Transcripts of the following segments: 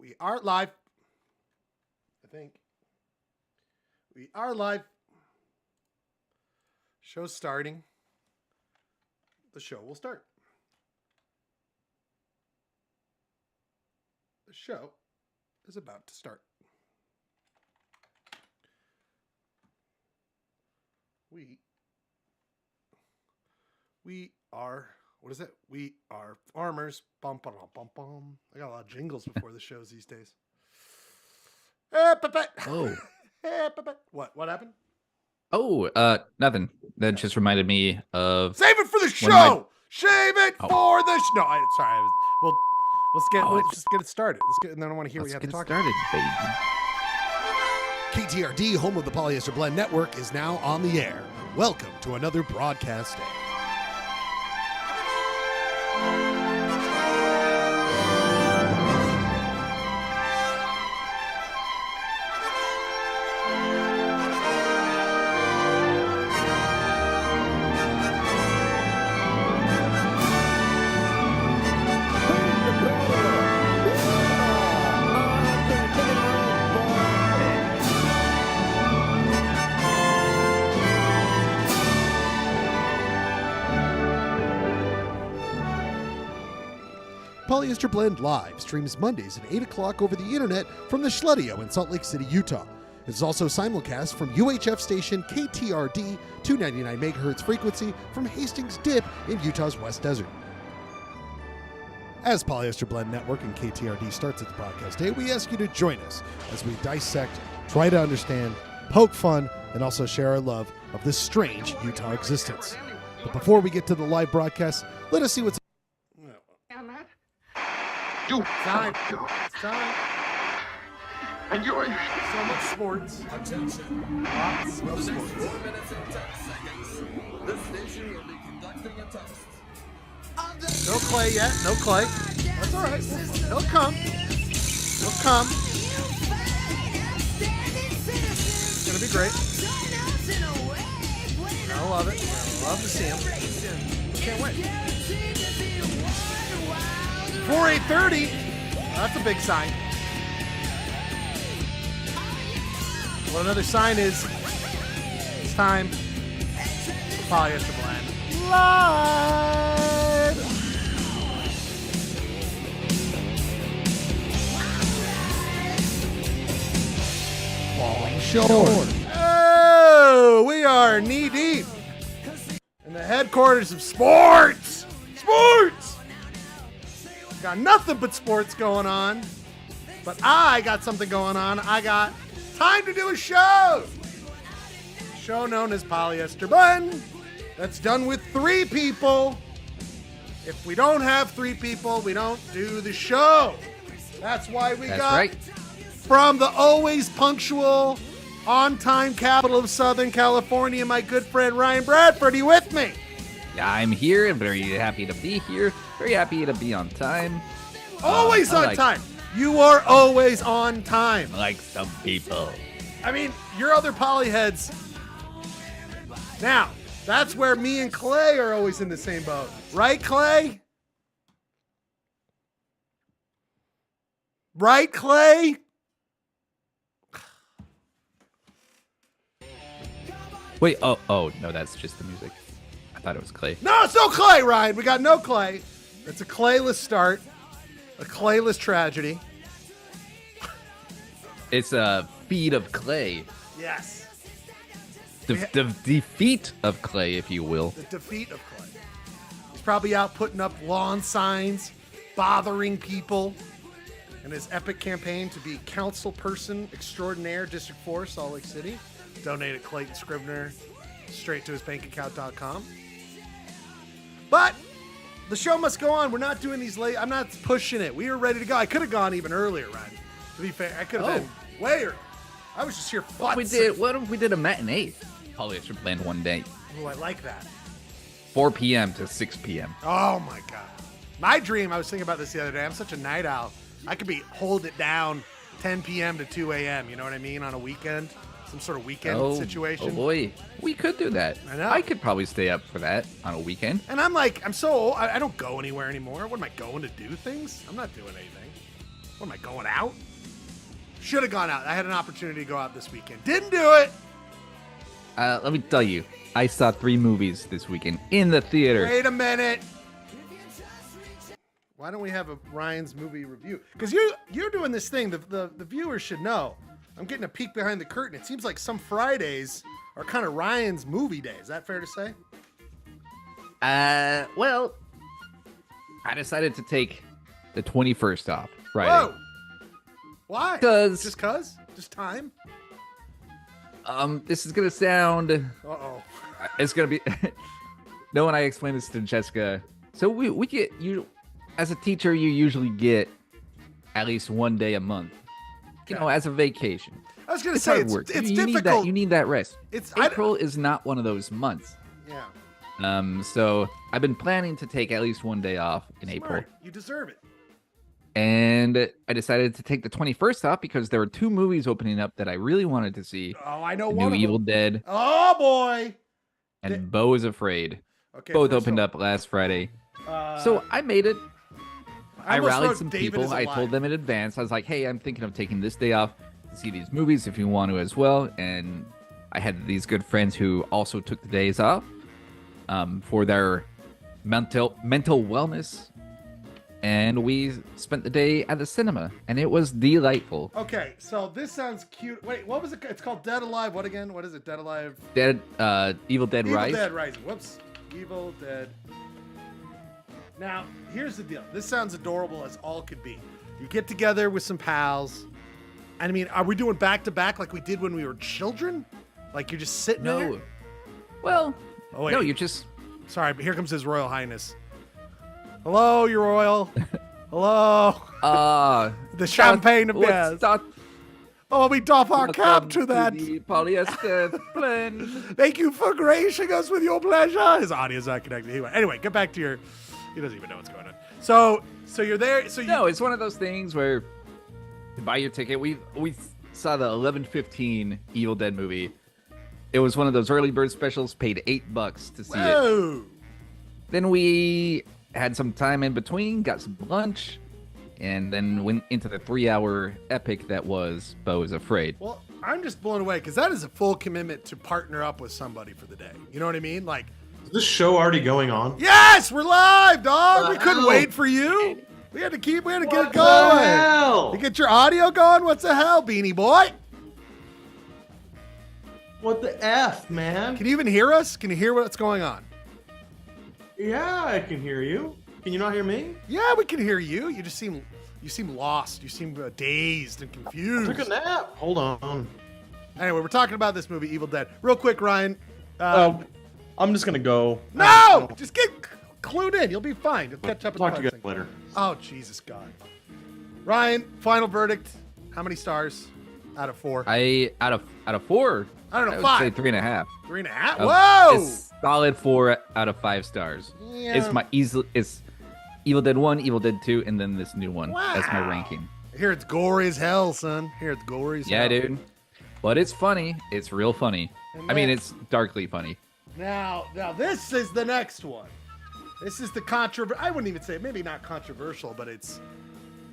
We are live. I think. We are live. Show's starting. The show will start. The show is about to start. We are, what is it? We are farmers. Bum, bum, bum, bum. I got a lot of jingles before the shows these days. Oh. What happened? Oh, nothing. That just reminded me of... Save it for the show! Save it for the show! No, sorry. Let's just get it started. And then I want to hear what you have to talk about. KTRD, home of the Polyester Blend Network, is now on the air. Welcome to another broadcast day. Polyester Blend Live streams Mondays at 8 o'clock over the internet from the Schledio in Salt Lake City, Utah. It is also simulcast from UHF station KTRD, 299 MHz frequency from Hastings Dip in Utah's West Desert. As Polyester Blend Network and KTRD starts its broadcast day, we ask you to join us as we dissect, try to understand, poke fun, and also share our love of this strange Utah existence. But before we get to the live broadcast, let us see what's... Time. It's time. Enjoy. So much sports. Attention. Lots of sports. 4 minutes and 10 seconds. The station will be conducting a test. No Clay yet. No Clay. That's all right. He'll come. He'll come. It's going to be great. I love it. I love to see him. Can't wait. 8:30. That's a big sign. Well, another sign is it's time for Polyester Blend Live. Falling short. Oh, we are knee deep in the headquarters of sports. Sports. Got nothing but sports going on, but I got something going on. I got time to do a show. A show known as Polyester Blend that's done with 3 people. If we don't have 3 people, we don't do the show. That's why we got right. From the always punctual, on-time capital of Southern California, my good friend Ryan Bradford. Are you with me? I'm here and very happy to be here. Very happy to be on time. Always on time. You are always on time. Like some people. I mean, your other polyheads. Now, that's where me and Clay are always in the same boat. Right, Clay? Right, Clay? Wait, oh, no, that's just the music. I thought it was Clay. No, it's no Clay, Ryan. We got no Clay. It's a Clayless start. A Clayless tragedy. It's a feat of Clay. Yes. The defeat of Clay, if you will. The defeat of Clay. He's probably out putting up lawn signs, bothering people in his epic campaign to be council person extraordinaire, District 4, Salt Lake City. Donate at Clayton Scribner straight to his bankaccount.com. But the show must go on. We're not doing these late. I'm not pushing it. We were ready to go. I could have gone even earlier, Ryan. To be fair, I could have been way earlier. I was just here. What if we did a matinee? Polyester Blend one day. Oh, I like that. 4 p.m. to 6 p.m. Oh my God. My dream, I was thinking about this the other day. I'm such a night owl. I could be hold it down 10 p.m. to 2 a.m. You know what I mean? On a weekend. Some sort of weekend situation. Oh boy, we could do that. I know. I could probably stay up for that on a weekend. And I'm like, I'm so old. I don't go anywhere anymore. What am I going to do things? I'm not doing anything. What am I going out? Should have gone out. I had an opportunity to go out this weekend. Didn't do it. Let me tell you, I saw 3 movies this weekend in the theater. Wait a minute. Why don't we have a Ryan's movie review? Because you're doing this thing. The viewers should know. I'm getting a peek behind the curtain. It seems like some Fridays are kind of Ryan's movie day. Is that fair to say? Well, I decided to take the 21st off Friday. Whoa. Why? Because Just time? This is gonna sound. Uh-oh. It's gonna be. No, when I explained this to Jessica, so we get you as a teacher, you usually get at least 1 day a month, as a vacation. I was gonna It's say hard it's work. it's you difficult. You need that rest. I April is not one of those months. Yeah. So I've been planning to take at least 1 day off in Smart. April. You deserve it. And I decided to take the 21st off because there were 2 movies opening up that I really wanted to see. Oh, I know The one new of Evil them. Dead Oh boy. and Beau is Afraid. Okay. Both first opened off, up last Friday. uh, So I made it. I almost rallied wrote some David people. is I alive. told them in advance. I was like, hey, I'm thinking of taking this day off to see these movies if you want to as well. And I had these good friends who also took the days off for their mental wellness. And we spent the day at the cinema, and it was delightful. Okay, so this sounds cute. Wait, what was it? It's called Dead Alive. What again? What is it? Dead Alive. Evil Dead Rise. Evil Dead Rising. Whoops. Evil Dead. Now, here's the deal. This sounds adorable as all could be. You get together with some pals. I mean, are we doing back to back like we did when we were children? Like you're just sitting there? No. Well, Oh, wait. no, you just. Sorry, but here comes His Royal Highness. Hello, Your Royal. Hello. The champagne of let's death. start. Oh, we doff our cap Welcome to that. the Polyester blend. Thank you for gracing us with your pleasure. His audio's not connected. Anyway, get back to your. He doesn't even know what's going on. So you're there. So you. No, it's one of those things where you buy your ticket. We saw the 11:15 Evil Dead movie. It was one of those early bird specials. Paid $8 to see it. Whoa. Then we had some time in between, got some lunch, and then went into the 3-hour epic that was Beau is Afraid. Well, I'm just blown away because that is a full commitment to partner up with somebody for the day. You know what I mean? Like, Is this show already going on? yes, we're live, dog. We couldn't Wow. wait for you. We had to get it What going. the hell? You get your audio going? What's the hell, Beanie Boy? What the F, man? Can you even hear us? Can you hear what's going on? Yeah, I can hear you. Can you not hear me? Yeah, we can hear you. You seem lost. You seem dazed and confused. Took a nap. Hold on. Anyway, we're talking about this movie, Evil Dead. Real quick, Ryan. I'm just gonna go. No! Just get clued in. You'll be fine. You'll catch up with Talk the to you parts guys later. Oh, Jesus God. Ryan, final verdict. How many stars out of 4? Out of 4. I don't know, would 5. say 3.5. 3.5? Oh, Whoa! It's solid 4 out of 5 stars. Yeah. It's Evil Dead 1, Evil Dead 2, and then this new one. That's my Wow. ranking. Here it's gory as hell, son. Here it's gory as Yeah, hell. dude. But it's funny. It's real funny. And I mean, then- it's darkly funny. Now this is the next one. This is the I wouldn't even say, maybe not controversial, but it's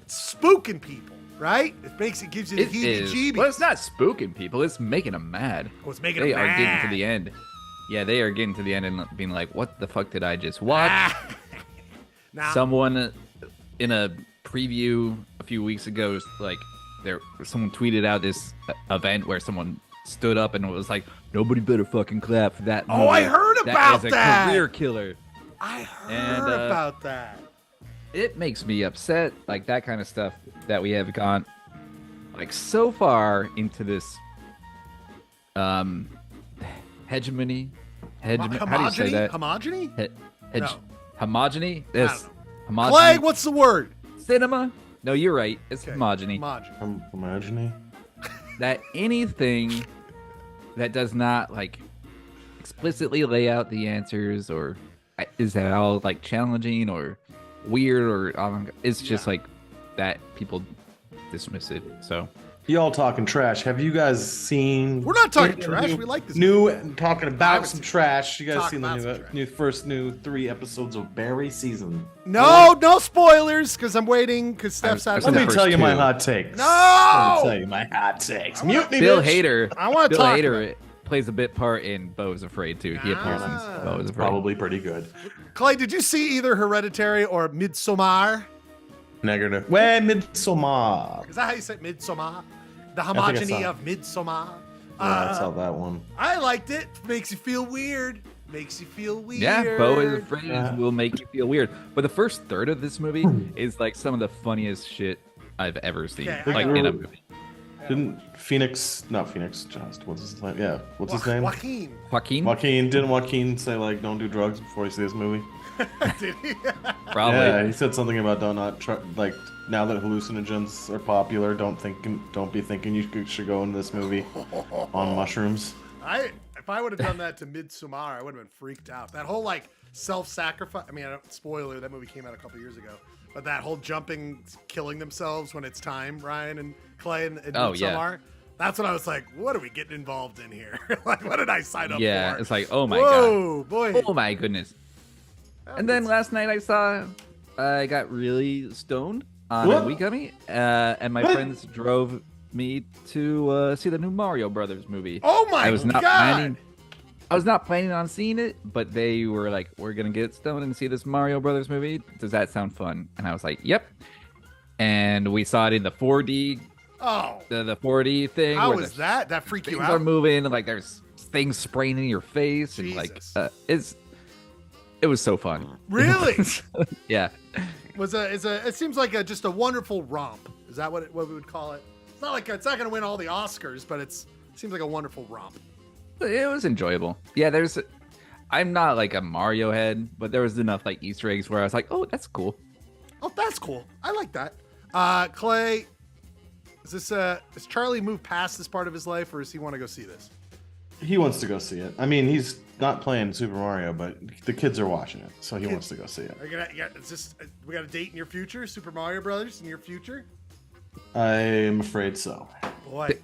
spooking people, right? It gives you the It is. heebie-jeebies. Well, it's not spooking people. It's making them mad. Oh, it's making They them are getting mad. to the end. Yeah, they are getting to the end and being like, what the fuck did I just watch? Now, Someone in a preview a few weeks ago, like, someone tweeted out this event where someone stood up and it was like, nobody better fucking clap for that movie. Oh, I heard about That is that. a career killer. I heard And, about that. It makes me upset, like that kind of stuff that we have gone, like, so far into this hegemony. How do you say that? Homogeny? No. Homogeny? I Yes. don't Homogeny. Clegg, what's the word? Cinema? No, you're right. It's Okay, homogeny. Homogeny. I'm imagining. That anything that does not, like, explicitly lay out the answers or is that all, like, challenging or weird or it's just like that people dismiss it. So Y'all talking trash. Have you guys seen? We're not talking trash. We like this new. movie. Talking I about haven't some seen it. trash. You guys Talk seen about some the trash. new 3 episodes of Barry season? No spoilers, because I'm waiting, because Steph's I've out. seen Let the me tell first you my 2. hot takes. No! Let me tell you my hot takes. Mutiny, Bill bitch. Hader. I wanna Bill talk Hader about plays a bit part in Beau is Afraid too. He appears in Beau is Afraid. Probably pretty good. Clay, did you see either Hereditary or Midsommar? Negative. Well, Midsommar. Is that how you say Midsommar? The think I homogeny saw of Midsommar. Yeah, I saw that one. I liked it. Makes you feel weird. Makes you feel weird. Yeah, Beau is Afraid Yeah. will make you feel weird. But the first third of this movie is like some of the funniest shit I've ever seen. Okay, I Like got- in a movie. Didn't not Phoenix, just what's his name? Yeah, what's his name? Joaquin. Joaquin? Didn't Joaquin say like don't do drugs before you see this movie? Did he? Probably. Yeah, he said something about don't not try, like now that hallucinogens are popular, don't be thinking you should go into this movie on mushrooms. If I would have done that to Midsommar, I would have been freaked out. That whole like self-sacrifice. I mean, spoiler, that movie came out a couple years ago. But that whole jumping, killing themselves when it's time, Ryan and Clay and Oh, Midsommar. yeah. That's when I was like, what are we getting involved in here? Like, what did I sign up Yeah, for? it's like, oh my Whoa, boy. god. Oh my goodness. And then last night I got really stoned on What? a Weekami, and my What? friends drove me to see the new Mario Brothers movie. Oh my I was not God. planning on seeing it, but they were like, "We're gonna get stoned and see this Mario Brothers movie. Does that sound fun?" And I was like, "Yep." And we saw it in the 4D, Oh, the 4D thing. how where was the that? That freaked you Things are out? moving, and like there's things spraying in your face, and like Jesus. it was so fun. Really? Yeah. It seems like just a wonderful romp. Is that what we would call it? It's not like it's not going to win all the Oscars, but it seems like a wonderful romp. It was enjoyable. Yeah, I'm not like a Mario head, but there was enough like Easter eggs where I was like, oh, that's cool. Oh, that's cool. I like that. Clay, has Charlie moved past this part of his life, or does he want to go see this? He wants to go see it. I mean, he's not playing Super Mario, but the kids are watching it, so he wants to go see it. Are you gonna, we got a date in your future? Super Mario Brothers in your future? I'm afraid so. Boy,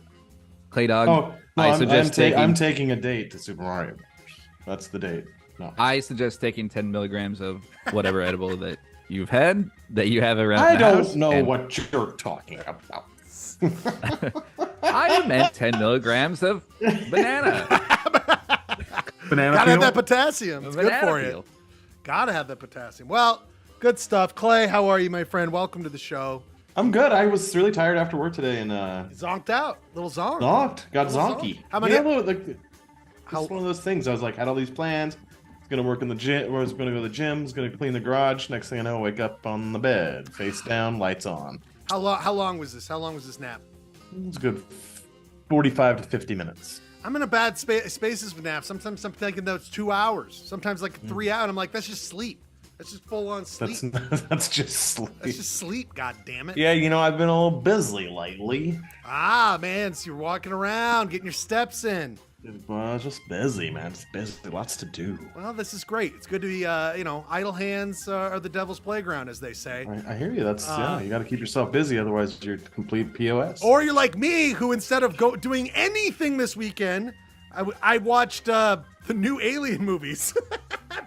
Clay Dog, Oh, no, I suggest I'm taking a date to Super Mario. That's the date. No. I suggest taking 10 milligrams of whatever edible that you've had, that you have around I the don't house, know and what you're talking about. I meant 10 milligrams of banana. Banana gotta have peel? that potassium. It's good Banana for you. peel. Gotta have that potassium. Well, good stuff. Clay, how are you, my friend? Welcome to the show. I'm good. I was really tired after work today and Zonked out. Little zonk. got Little zonky. zonk. How many? It's one of those things. I was like, had all these plans. Was gonna work in the gym. I was gonna go to the gym. Was gonna clean the garage. Next thing I know, wake up on the bed, face down, lights on. How long was this? How long was this nap? It was a good 45 to 50 minutes. I'm in a bad spaces with naps. Sometimes I'm thinking that it's 2 hours. Sometimes like 3 hours. I'm like, that's just sleep. That's just full on sleep. That's just sleep. That's just sleep. God damn it. Yeah, I've been a little busy lately. Ah, man. So you're walking around, getting your steps in. Well, just busy, man. Just busy. Lots to do. Well, this is great. It's good to be, idle hands are the devil's playground, as they say. I hear you. That's you got to keep yourself busy, otherwise you're complete POS. Or you're like me, who instead of doing anything this weekend, I watched the new Alien movies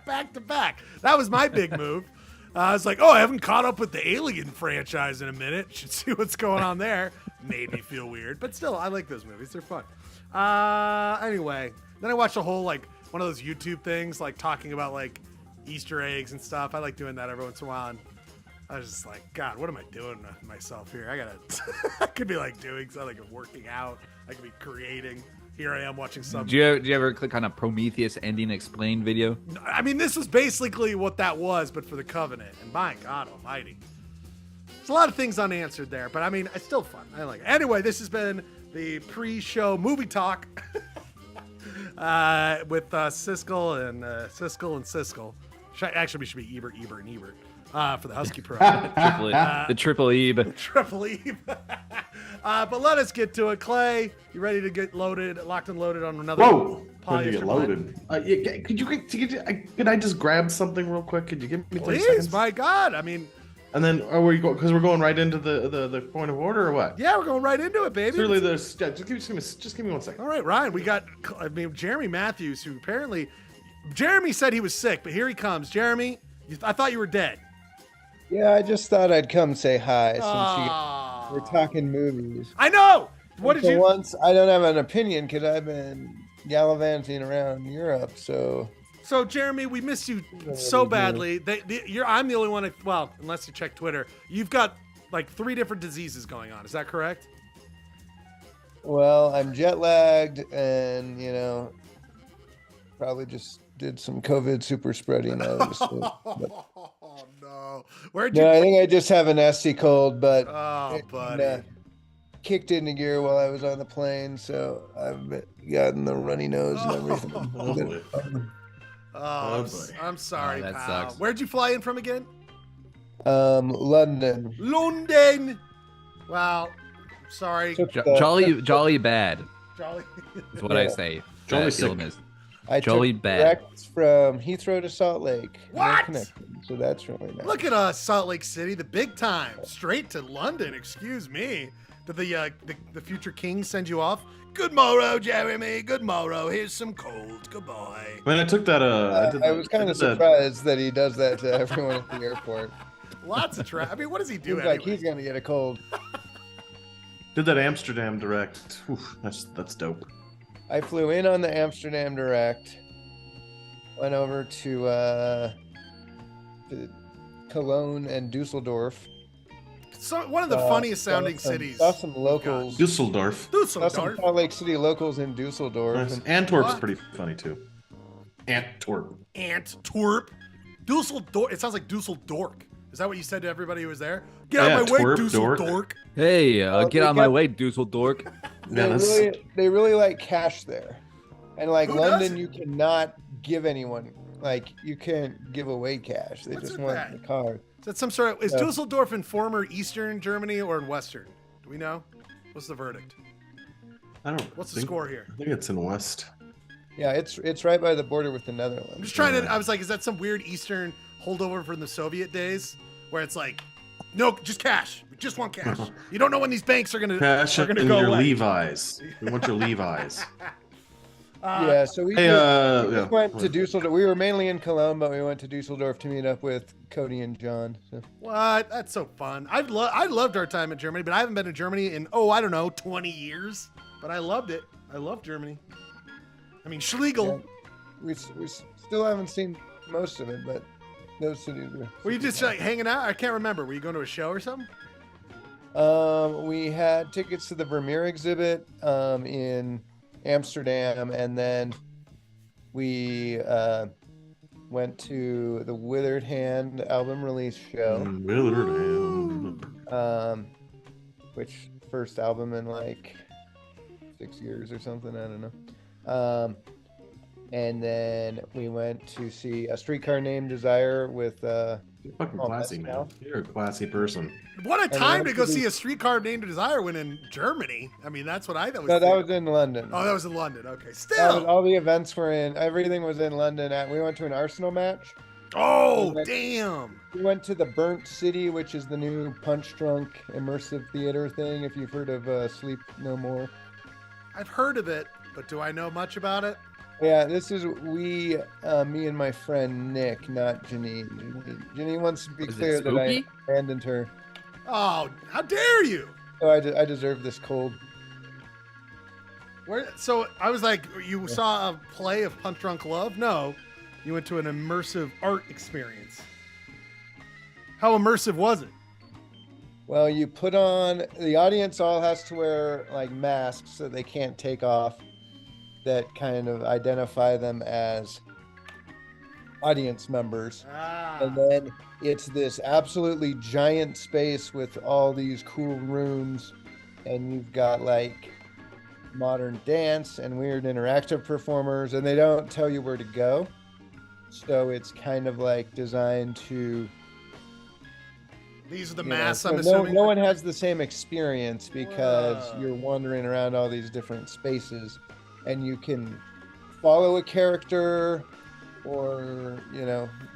back to back. That was my big move. I was like, I haven't caught up with the Alien franchise in a minute. Should see what's going on there. Made me feel weird, but still, I like those movies. They're fun. Anyway, then I watched a whole one of those YouTube things, talking about Easter eggs and stuff. I like doing that every once in a while. And I was just like, God, what am I doing with myself here? I could be doing something, working out. I could be creating. Here I am watching some. Do you ever click on a Prometheus ending explained video? I mean, this was basically what that was, but for the Covenant. And my God Almighty, there's a lot of things unanswered there, but I mean, it's still fun. I like it. Anyway, this has been the pre-show movie talk with Siskel and Siskel. Actually, we should be Ebert, and Ebert for the Husky Pro. The triple Ebe. Triple E. But let us get to it. Clay, you ready to get locked and loaded on another? Whoa! When you Polyester get blend? loaded, could I just grab something real quick? Could you give me 30 Please, seconds? my God. I mean, And then are we because we're going right into the point of order or what? Yeah, we're going right into it, baby. Surely there's just give me 1 second. All right, Ryan. We got Jeremy Matthews, who apparently Jeremy said he was sick, but here he comes. Jeremy, I thought you were dead. Yeah, I just thought I'd come say hi since Aw. we're talking movies. I know. What did For you? once, I don't have an opinion because I've been gallivanting around Europe, so So Jeremy, we missed you so badly. I'm the only one. Well, unless you check Twitter, you've got like 3 different diseases going on. Is that correct? well, I'm jet lagged and probably just did some COVID super spreading. Oh no! Where'd No, I you? think I just have an nasty cold, but Oh, it, buddy. kicked into gear while I was on the plane, so I've gotten the runny nose and everything. Oh, boy. Oh, boy. I'm sorry, Oh, that pal. sucks. Where'd you fly in from again? London. London. Wow. Sorry. Took the- Jolly bad Jolly. is what I Yeah. say. Jolly Bad sick. illness. I Jolly took bad. direct from Heathrow to Salt Lake. What? No connection, so that's really nice. Look at us, Salt Lake City, the big time. Straight to London. Excuse me. Did the future king send you off? Good morrow, Jeremy. Good morrow. Here's some cold. Goodbye. When I took that, I was kind of surprised that he does that to everyone at the airport. Lots of I mean, what does he do? Seems like Anyway? he's gonna get a cold. Did that Amsterdam direct. Oof, that's dope. I flew in on the Amsterdam direct, went over to Cologne and Dusseldorf. So, one of the funniest sounding cities. Saw some locals. Dusseldorf. Saw some Dusseldorf. Salt Lake City locals in Dusseldorf. Nice. And Antwerp's What? pretty funny too. Antwerp. Antwerp. Dusseldorf. It sounds like Dusseldorf. Is that what you said to everybody who was there? Get out Yeah, of my way, twerp, Dusseldorf. dork. Hey, Well, get we out of my got- way, Dusseldorf. Yeah, they really like cash there. And like Who London, doesn't? you cannot give anyone, like you can't give away cash. They What's just with want that? the card. Is that some sort of? Is Yeah. Dusseldorf in former Eastern Germany or in Western? Do we know? What's the verdict? I don't. What's the think- score here? I think it's in West. Yeah, it's right by the border with the Netherlands. I'm just trying to. I was like, is that some weird Eastern holdover from the Soviet days where it's like, no, just cash. We just want cash. You don't know when these banks are gonna Cash are gonna in go your away. Levi's. We want your Levi's. Yeah, so we Hey, just went to Dusseldorf. We were mainly in Cologne, but we went to Dusseldorf to meet up with Cody and John. So. What? That's so fun. I loved our time in Germany, but I haven't been to Germany in I don't know 20 years. But I loved it. I love Germany. I mean Schlegel. We still haven't seen most of it, but those cities were. Were you just like hanging out? I can't remember. Were you going to a show or something? We had tickets to the Vermeer exhibit in Amsterdam, and then we went to the Withered Hand album release show, which first album in like 6 years or something. I don't know. And then we went to see A Streetcar Named Desire with You're fucking Oh, classy, that's man. now. You're a classy person. What a And time we to go went to see the- a streetcar named Desire when in Germany. I mean, that's what I thought was. no, that was in London. Oh, that was in London. Okay, That was- still. all the events were in. Everything was in London. We went to an Arsenal match. Oh, we went- damn. We went to the Burnt City, which is the new Punch Drunk immersive theater thing. If you've heard of Sleep No More. I've heard of it, but do I know much about it? Yeah, this is me and my friend Nick, not Janine. Janine wants to be Was it clear that I spooky? abandoned her. Oh, how dare you? So I deserve this cold. So I was like, you saw a play of Punch Drunk Love? No, you went to an immersive art experience. How immersive was it? Well, you put on, the audience all has to wear like masks that they can't take off that kind of identify them as audience members. And then it's this absolutely giant space with all these cool rooms, and you've got like modern dance and weird interactive performers, and they don't tell you where to go. So it's kind of like designed to These are the you know, masks, so I'm no, assuming. no one has the same experience because Whoa. you're wandering around all these different spaces, and you can follow a character or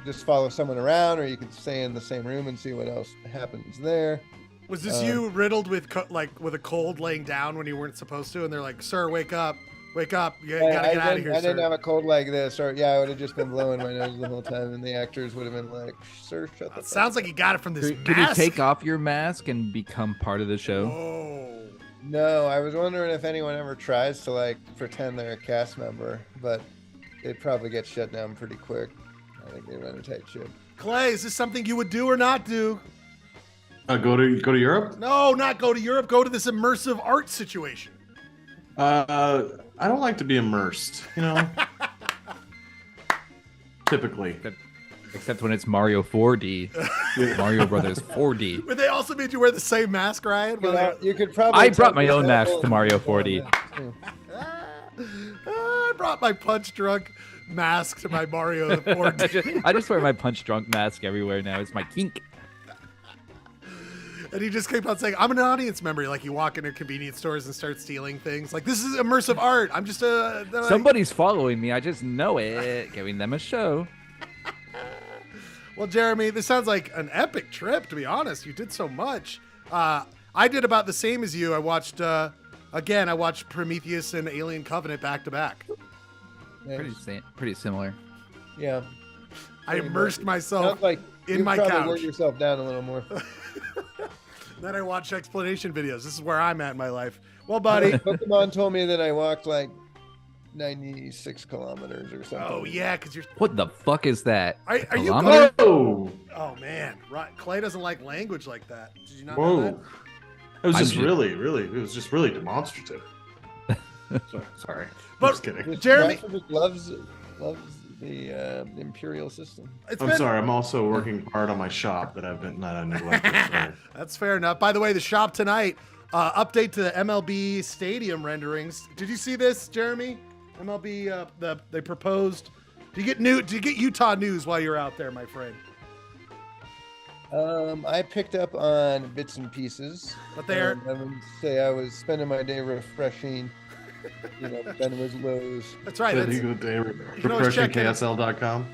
just follow someone around, or you could stay in the same room and see what else happens there. Was this you riddled with with a cold laying down when you weren't supposed to? And they're like, "Sir, wake up, wake up! You gotta get out of here, I sir." didn't have a cold like this, or I would have just been blowing my nose the whole time, and the actors would have been like, "Sir, shut the fuck Sounds like you got it from this Could you mask. take off your mask and become part of the show? Oh. No, I was wondering if anyone ever tries to like pretend they're a cast member, but they'd probably get shut down pretty quick. I think they run a tight ship. Clay, is this something you would do or not do? Go to Europe? No, not go to Europe. Go to this immersive art situation. I don't like to be immersed, Typically. Except when it's Mario 4D. Mario Brothers 4D. Would they also made you wear the same mask, Ryan? You could probably. I brought my own mask to Mario 4D. I brought my punch drunk mask to my Mario 4D. I just wear my punch drunk mask everywhere now. It's my kink. And he just kept on saying, "I'm an audience member." Like you walk into convenience stores and start stealing things. Like, this is immersive art. I'm just Somebody's following me. I just know it. Giving them a show. Well, Jeremy, this sounds like an epic trip, to be honest. You did so much. I did about the same as you. I watched Prometheus and Alien Covenant back to back. Pretty similar. Yeah. I immersed myself Sounds like in my probably couch. work yourself down a little more. Then I watched explanation videos. This is where I'm at in my life. Well, buddy. Pokemon told me that I walked like 96 kilometers or something. Oh, yeah, because you're... What the fuck is that? Are you Kilometer? Whoa! Oh, man. Right. Clay doesn't like language like that. Did you not Whoa! know that? It was I'm just just- it was just really demonstrative. Sorry. But- I'm just kidding. This Jeremy- graphic loves the imperial system. It's I'm been- sorry. I'm also working hard on my shop that I've been not neglected. Sorry. That's fair enough. By the way, the shop tonight, update to the MLB stadium renderings. Did you see this, Jeremy? MLB, they proposed. Did you get Utah news while you're out there, my friend? I picked up on bits and pieces. But they're- I would say I was spending my day refreshing. Ben was Lowe's. That's right. Good, That's, you go to you can always check in. refreshingksl.com.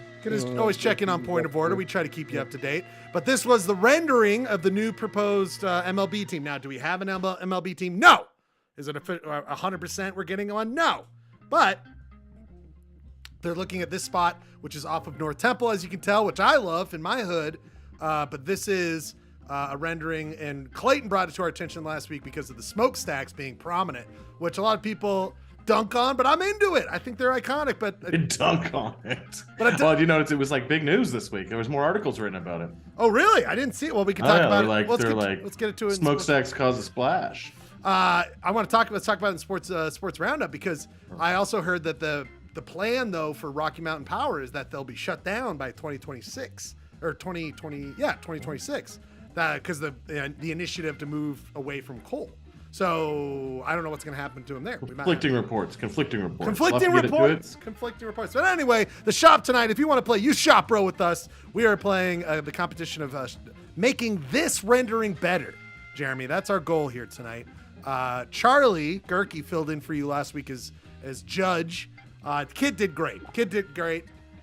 Always check in on Point of Order. We try to keep you up to date. But this was the rendering of the new proposed MLB team. Now, do we have an MLB team? No. Is it 100% we're getting one? No. But they're looking at this spot, which is off of North Temple, as you can tell, which I love in my hood. But this is a rendering, and Clayton brought it to our attention last week because of the smokestacks being prominent, which a lot of people dunk on, but I'm into it. I think they're iconic, but Dunk on it. But Well, you notice it was like big news this week. There was more articles written about it. oh, really? I didn't see it. Well, we can Oh, talk yeah, about they're it. Let's get into it. in Smokestacks cause a splash. let's talk about it in sports roundup, because I also heard that the plan though for Rocky Mountain Power is that they'll be shut down by 2026 or 2026. Because the initiative to move away from coal. So I don't know what's going to happen to them there. Conflicting reports. Conflicting We'll have to get into reports. Conflicting reports. But anyway, the shop tonight, if you want to play Use Shop Bro with us, we are playing the competition of making this rendering better. Jeremy, that's our goal here tonight. Charlie Gerke filled in for you last week as judge. The kid did great.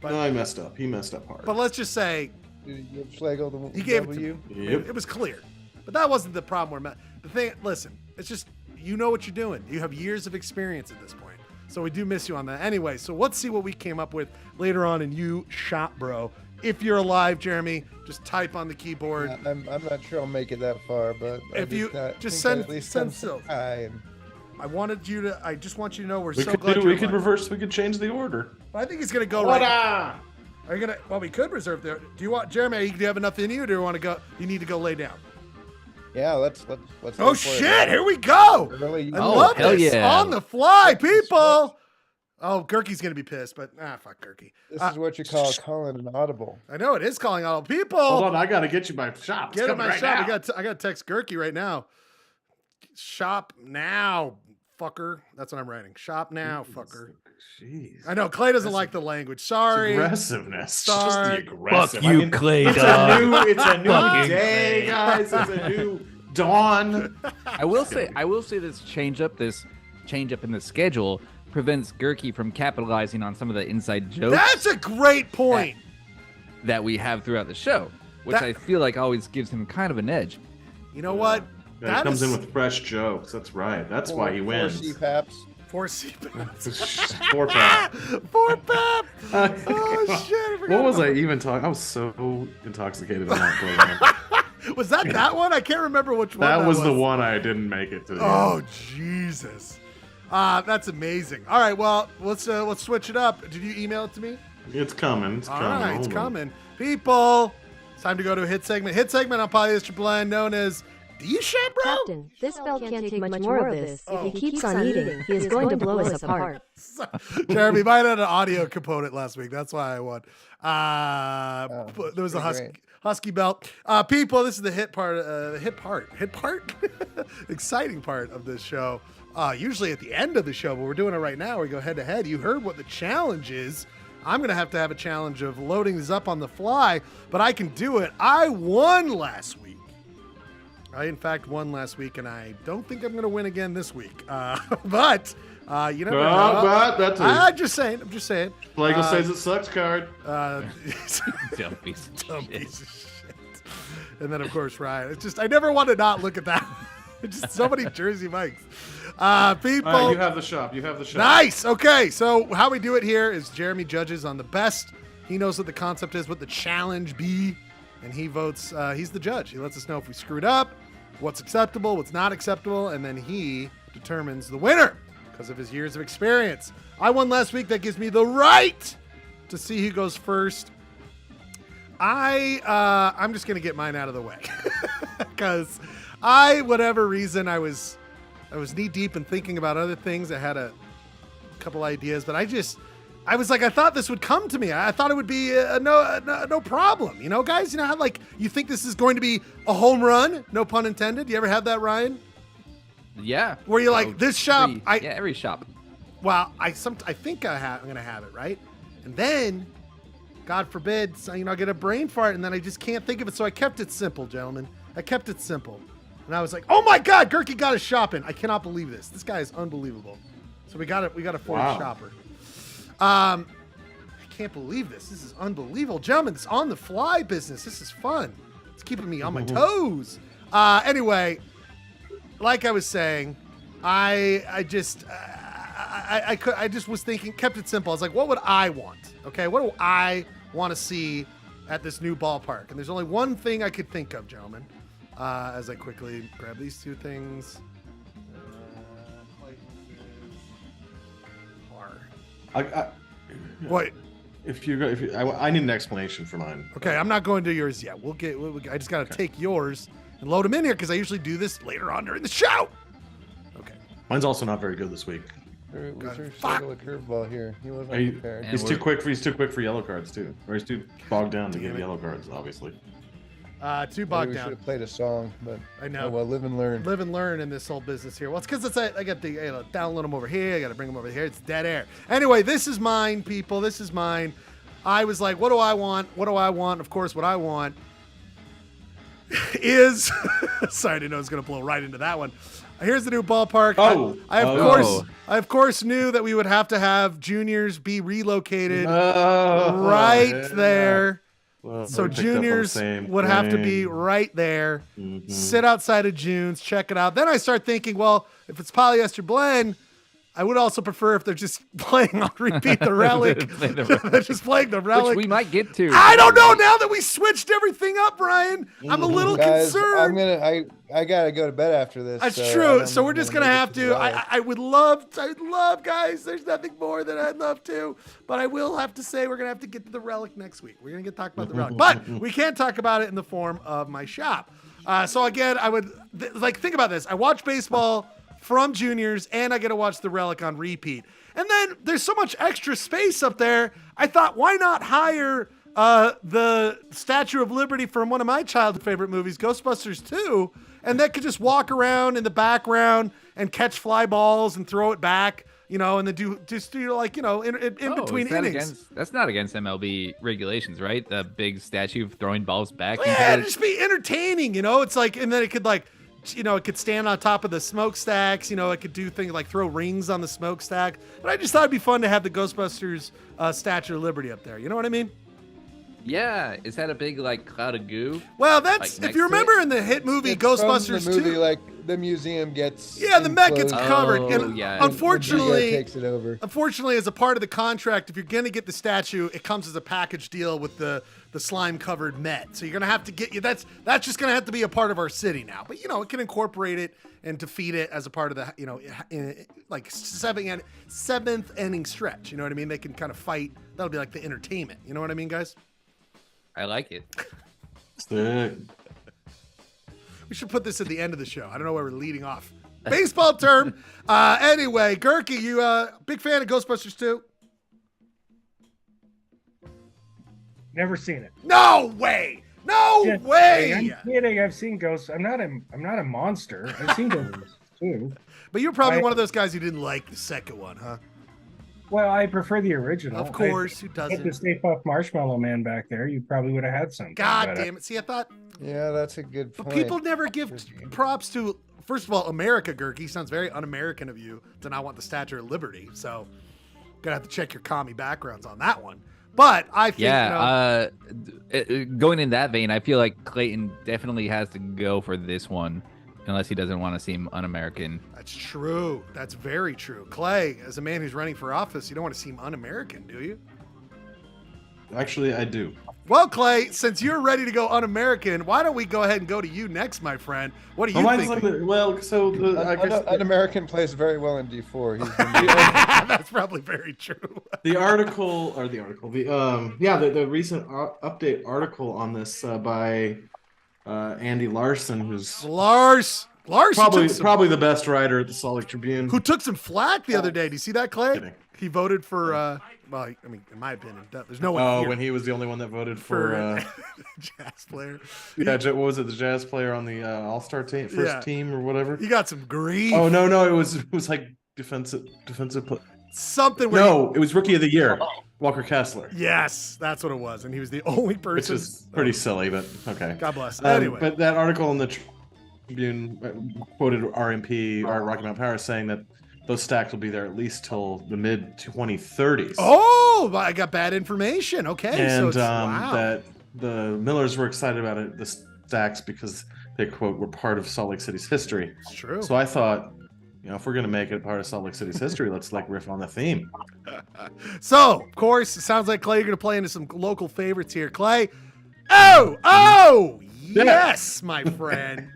But, No, I messed up. He messed up hard. but let's just say, Did you give Schlegel the he gave W? it to me. Yep. It was clear. But that wasn't the problem. The thing, listen, it's just, you know what you're doing. You have years of experience at this point. So we do miss you on that. Anyway, so let's see what we came up with later on in You Shop Bro. If you're alive, Jeremy, just type on the keyboard. I'm not sure I'll make it that far, but If you- just think I send- at least send some Sylph. time. I just want you to know we're we so could glad do. you're We could alive. reverse. We could change the order. I think he's going to go right. Are you going to, well, we could reserve there. Do you want, Jeremy, do you have enough in you, or do you want to go, you need to go lay down? Yeah, let's. Oh, go for it. shit, here we go. Really, I Oh, love hell this. yeah. On the fly, people. Oh, Gerke's going to be pissed, but fuck Gerke. This is what you call calling an audible. I know it is calling all people. Hold on, I gotta get you my shop. It's Get in coming my right shop. now. I got to text Gerke right now. Shop now, fucker. That's what I'm writing. Shop now, fucker. Jeez. I know Clay doesn't like the language. Sorry. Aggressiveness. Sorry. Just the aggressive. Fuck you, Clay It's dog. it's a new Fucking day, guys. It's a new dawn. I will say this change up in the schedule prevents Gurky from capitalizing on some of the inside jokes That's a great point. that we have throughout the show, which That- I feel like always gives him kind of an edge. You know what? Yeah, he comes in with fresh jokes. That's right. That's why he wins. 4 CPAPs. 4 CPAPs. 4 pack. 4 PAP. Oh shit! I forgot What was about I even talking? I was so intoxicated on that program. Was that one? I can't remember which one. That was the one I didn't make it to. The Oh end. Jesus! That's amazing. All right, well let's switch it up. Did you email it to me? It's coming. It's All coming. right, it's Hold on. coming. People, it's time to go to a hit segment. Hit segment on Polyester Blend, known as D-Shit, bro. Captain, this spell can't take much more of this. If he keeps on eating, he is going to blow us apart. Jeremy, mine had an audio component last week. That's why I won. There was a husky belt. People, this is the hit part. Exciting part of this show. Usually at the end of the show, but we're doing it right now. We go head to head. You heard what the challenge is. I'm going to have a challenge of loading this up on the fly, but I can do it. I won last week. I, in fact, won last week, and I don't think I'm going to win again this week. But you never know. But that's I'm just saying. Flagel says it sucks card. Dumb piece of Dumb shit. piece of shit. And then, of course, Ryan. It's just, I never want to not look at that. It's just so many Jersey Mikes. People. All right, you have the shop. Nice. Okay. So how we do it here is Jeremy judges on the best. He knows what the concept is, what the challenge be, and he votes. He's the judge. He lets us know if we screwed up, what's acceptable, what's not acceptable, and then he determines the winner because of his years of experience. I won last week. That gives me the right to see who goes first. I'm just gonna get mine out of the way because whatever reason I was knee deep in thinking about other things. I had a couple ideas, but I was like, I thought this would come to me. I thought it would be no problem. You know, guys, you know how like you think this is going to be a home run? No pun intended. You ever have that, Ryan? Yeah. Where you're like, this shop, every shop. Well, I think I'm gonna have it, right? And then, God forbid, so, I get a brain fart, and then I just can't think of it. So I kept it simple, gentlemen. I kept it simple, and I was like, oh my God, Gurky got his shop in. I cannot believe this. This guy is unbelievable. So we got a fourth shopper. I can't believe this. This is unbelievable, gentlemen. This on the fly business. This is fun. It's keeping me on my toes. Anyway, like I was saying, I just was thinking, kept it simple. I was like, what would I want? Okay, what do I want to see at this new ballpark? And there's only one thing I could think of, gentlemen, as I quickly grab these two things. What? I need an explanation for mine. Okay, I'm not going to yours yet. I just got to take yours and load them in here because I usually do this later on during the show. Okay. Mine's also not very good this week. We circle a curveball here. He wasn't prepared. He's too quick for yellow cards too, or he's too bogged down to get yellow cards. Obviously. Too Maybe bogged we down. should have played a song, but I know. Oh, well, live and learn. Live and learn in this whole business here. Well, it's because I got the download them over here. I got to bring them over here. It's dead air. Anyway, this is mine, people. This is mine. I was like, what do I want? What do I want? Of course, what I want is sorry, I didn't know I was going to blow right into that one. Here's the new ballpark. I of course knew that we would have to have juniors be relocated there. Well, So juniors would have to be right there, sit outside of June's, check it out. Then I start thinking, well, if it's Polyester Blend, I would also prefer if they're just playing on repeat the Relic. They're just playing the Relic. Which we might get to. I don't know now that we switched everything up, Brian. I'm a little Guys, concerned. I gotta go to bed after this. That's so true. I'm So we're just gonna make it have the to. Relic. I'd love, guys. There's nothing more that I'd love to, but I will have to say we're gonna have to get to the Relic next week. We're gonna talk about the Relic, but we can't talk about it in the form of my shop. So again, I would think about this. I watch baseball from juniors, and I get to watch the Relic on repeat. And then there's so much extra space up there. I thought, why not hire the Statue of Liberty from one of my childhood favorite movies, Ghostbusters 2, and that could just walk around in the background and catch fly balls and throw it back, and then do in between innings. That's not against MLB regulations, right? The big statue throwing balls back. Yeah, it'd just be entertaining, It's like, and then it could it could stand on top of the smokestacks. It could do things like throw rings on the smokestack. But I just thought it'd be fun to have the Ghostbusters Statue of Liberty up there. You know what I mean? Yeah, is that a big like cloud of goo? Well, that's Like, if you remember in the hit movie It's from Ghostbusters the movie, 2. like the museum gets The Met gets imploded. covered. Oh, And yeah. unfortunately, takes it over. Unfortunately, as a part of the contract, if you're going to get the statue, it comes as a package deal with the slime-covered Met. So you're going to have to get that's just going to have to be a part of our city now. But it can incorporate it and defeat it as a part of the like seventh inning stretch. You know what I mean? They can kind of fight. That'll be like the entertainment. You know what I mean, guys? I like it. Sick. We should put this at the end of the show. I don't know where we're leading off. Baseball term. Anyway, Gurky, you big fan of Ghostbusters 2? Never seen it. No way! No Yeah, way! I'm kidding. I've seen Ghosts. I'm not a monster. I've seen Ghosts too. But you're probably one of those guys who didn't like the second one, huh? Well, I prefer the original. Of course, who Get doesn't? the Stay Puft Marshmallow Man back there. You probably would have had some. God damn it. See, I thought Yeah, that's a good but point. people never give props to, first of all, America, Gurky. Sounds very un-American of you to not want the Statue of Liberty. So, gonna have to check your commie backgrounds on that one. But I think, Going in that vein, I feel like Clayton definitely has to go for this one, unless he doesn't want to seem un-American. that's true. That's very true. Clay, as a man who's running for office, you don't want to seem un-American, do you? Actually, I do. Well, Clay, since you're ready to go un-American, why don't we go ahead and go to you next, my friend? What do you Mine's think? like I guess An American plays very well in D4. He's been That's probably very true. the recent update article on this by Andy Larson, who's Lars probably the best writer at the Salt Lake Tribune. who took some flack the other day. Do you see that, Clay? Kidding. He voted for, well, I mean, in my opinion, there's no one here when he was the only one that voted for jazz player. what was it, the jazz player on the All-Star team, first team or whatever? He got some grief. Oh no, it was like defensive Something where No, it was rookie of the year, Walker Kessler. Yes, that's what it was. And he was the only Which person. is pretty silly, but okay. God bless. Anyway. But that article in the Tribune quoted RMP, or Rocky Mountain Power, saying that those stacks will be there at least till the mid 2030s. Oh, I got bad information. Okay. And so it's, wow. that the Millers were excited about it, the stacks, because they, quote, were part of Salt Lake City's history. It's true. So I thought, if we're going to make it part of Salt Lake City's history, let's like riff on the theme. So, of course, it sounds like, Clay, you're going to play into some local favorites here. Clay. Oh, yes, my friend.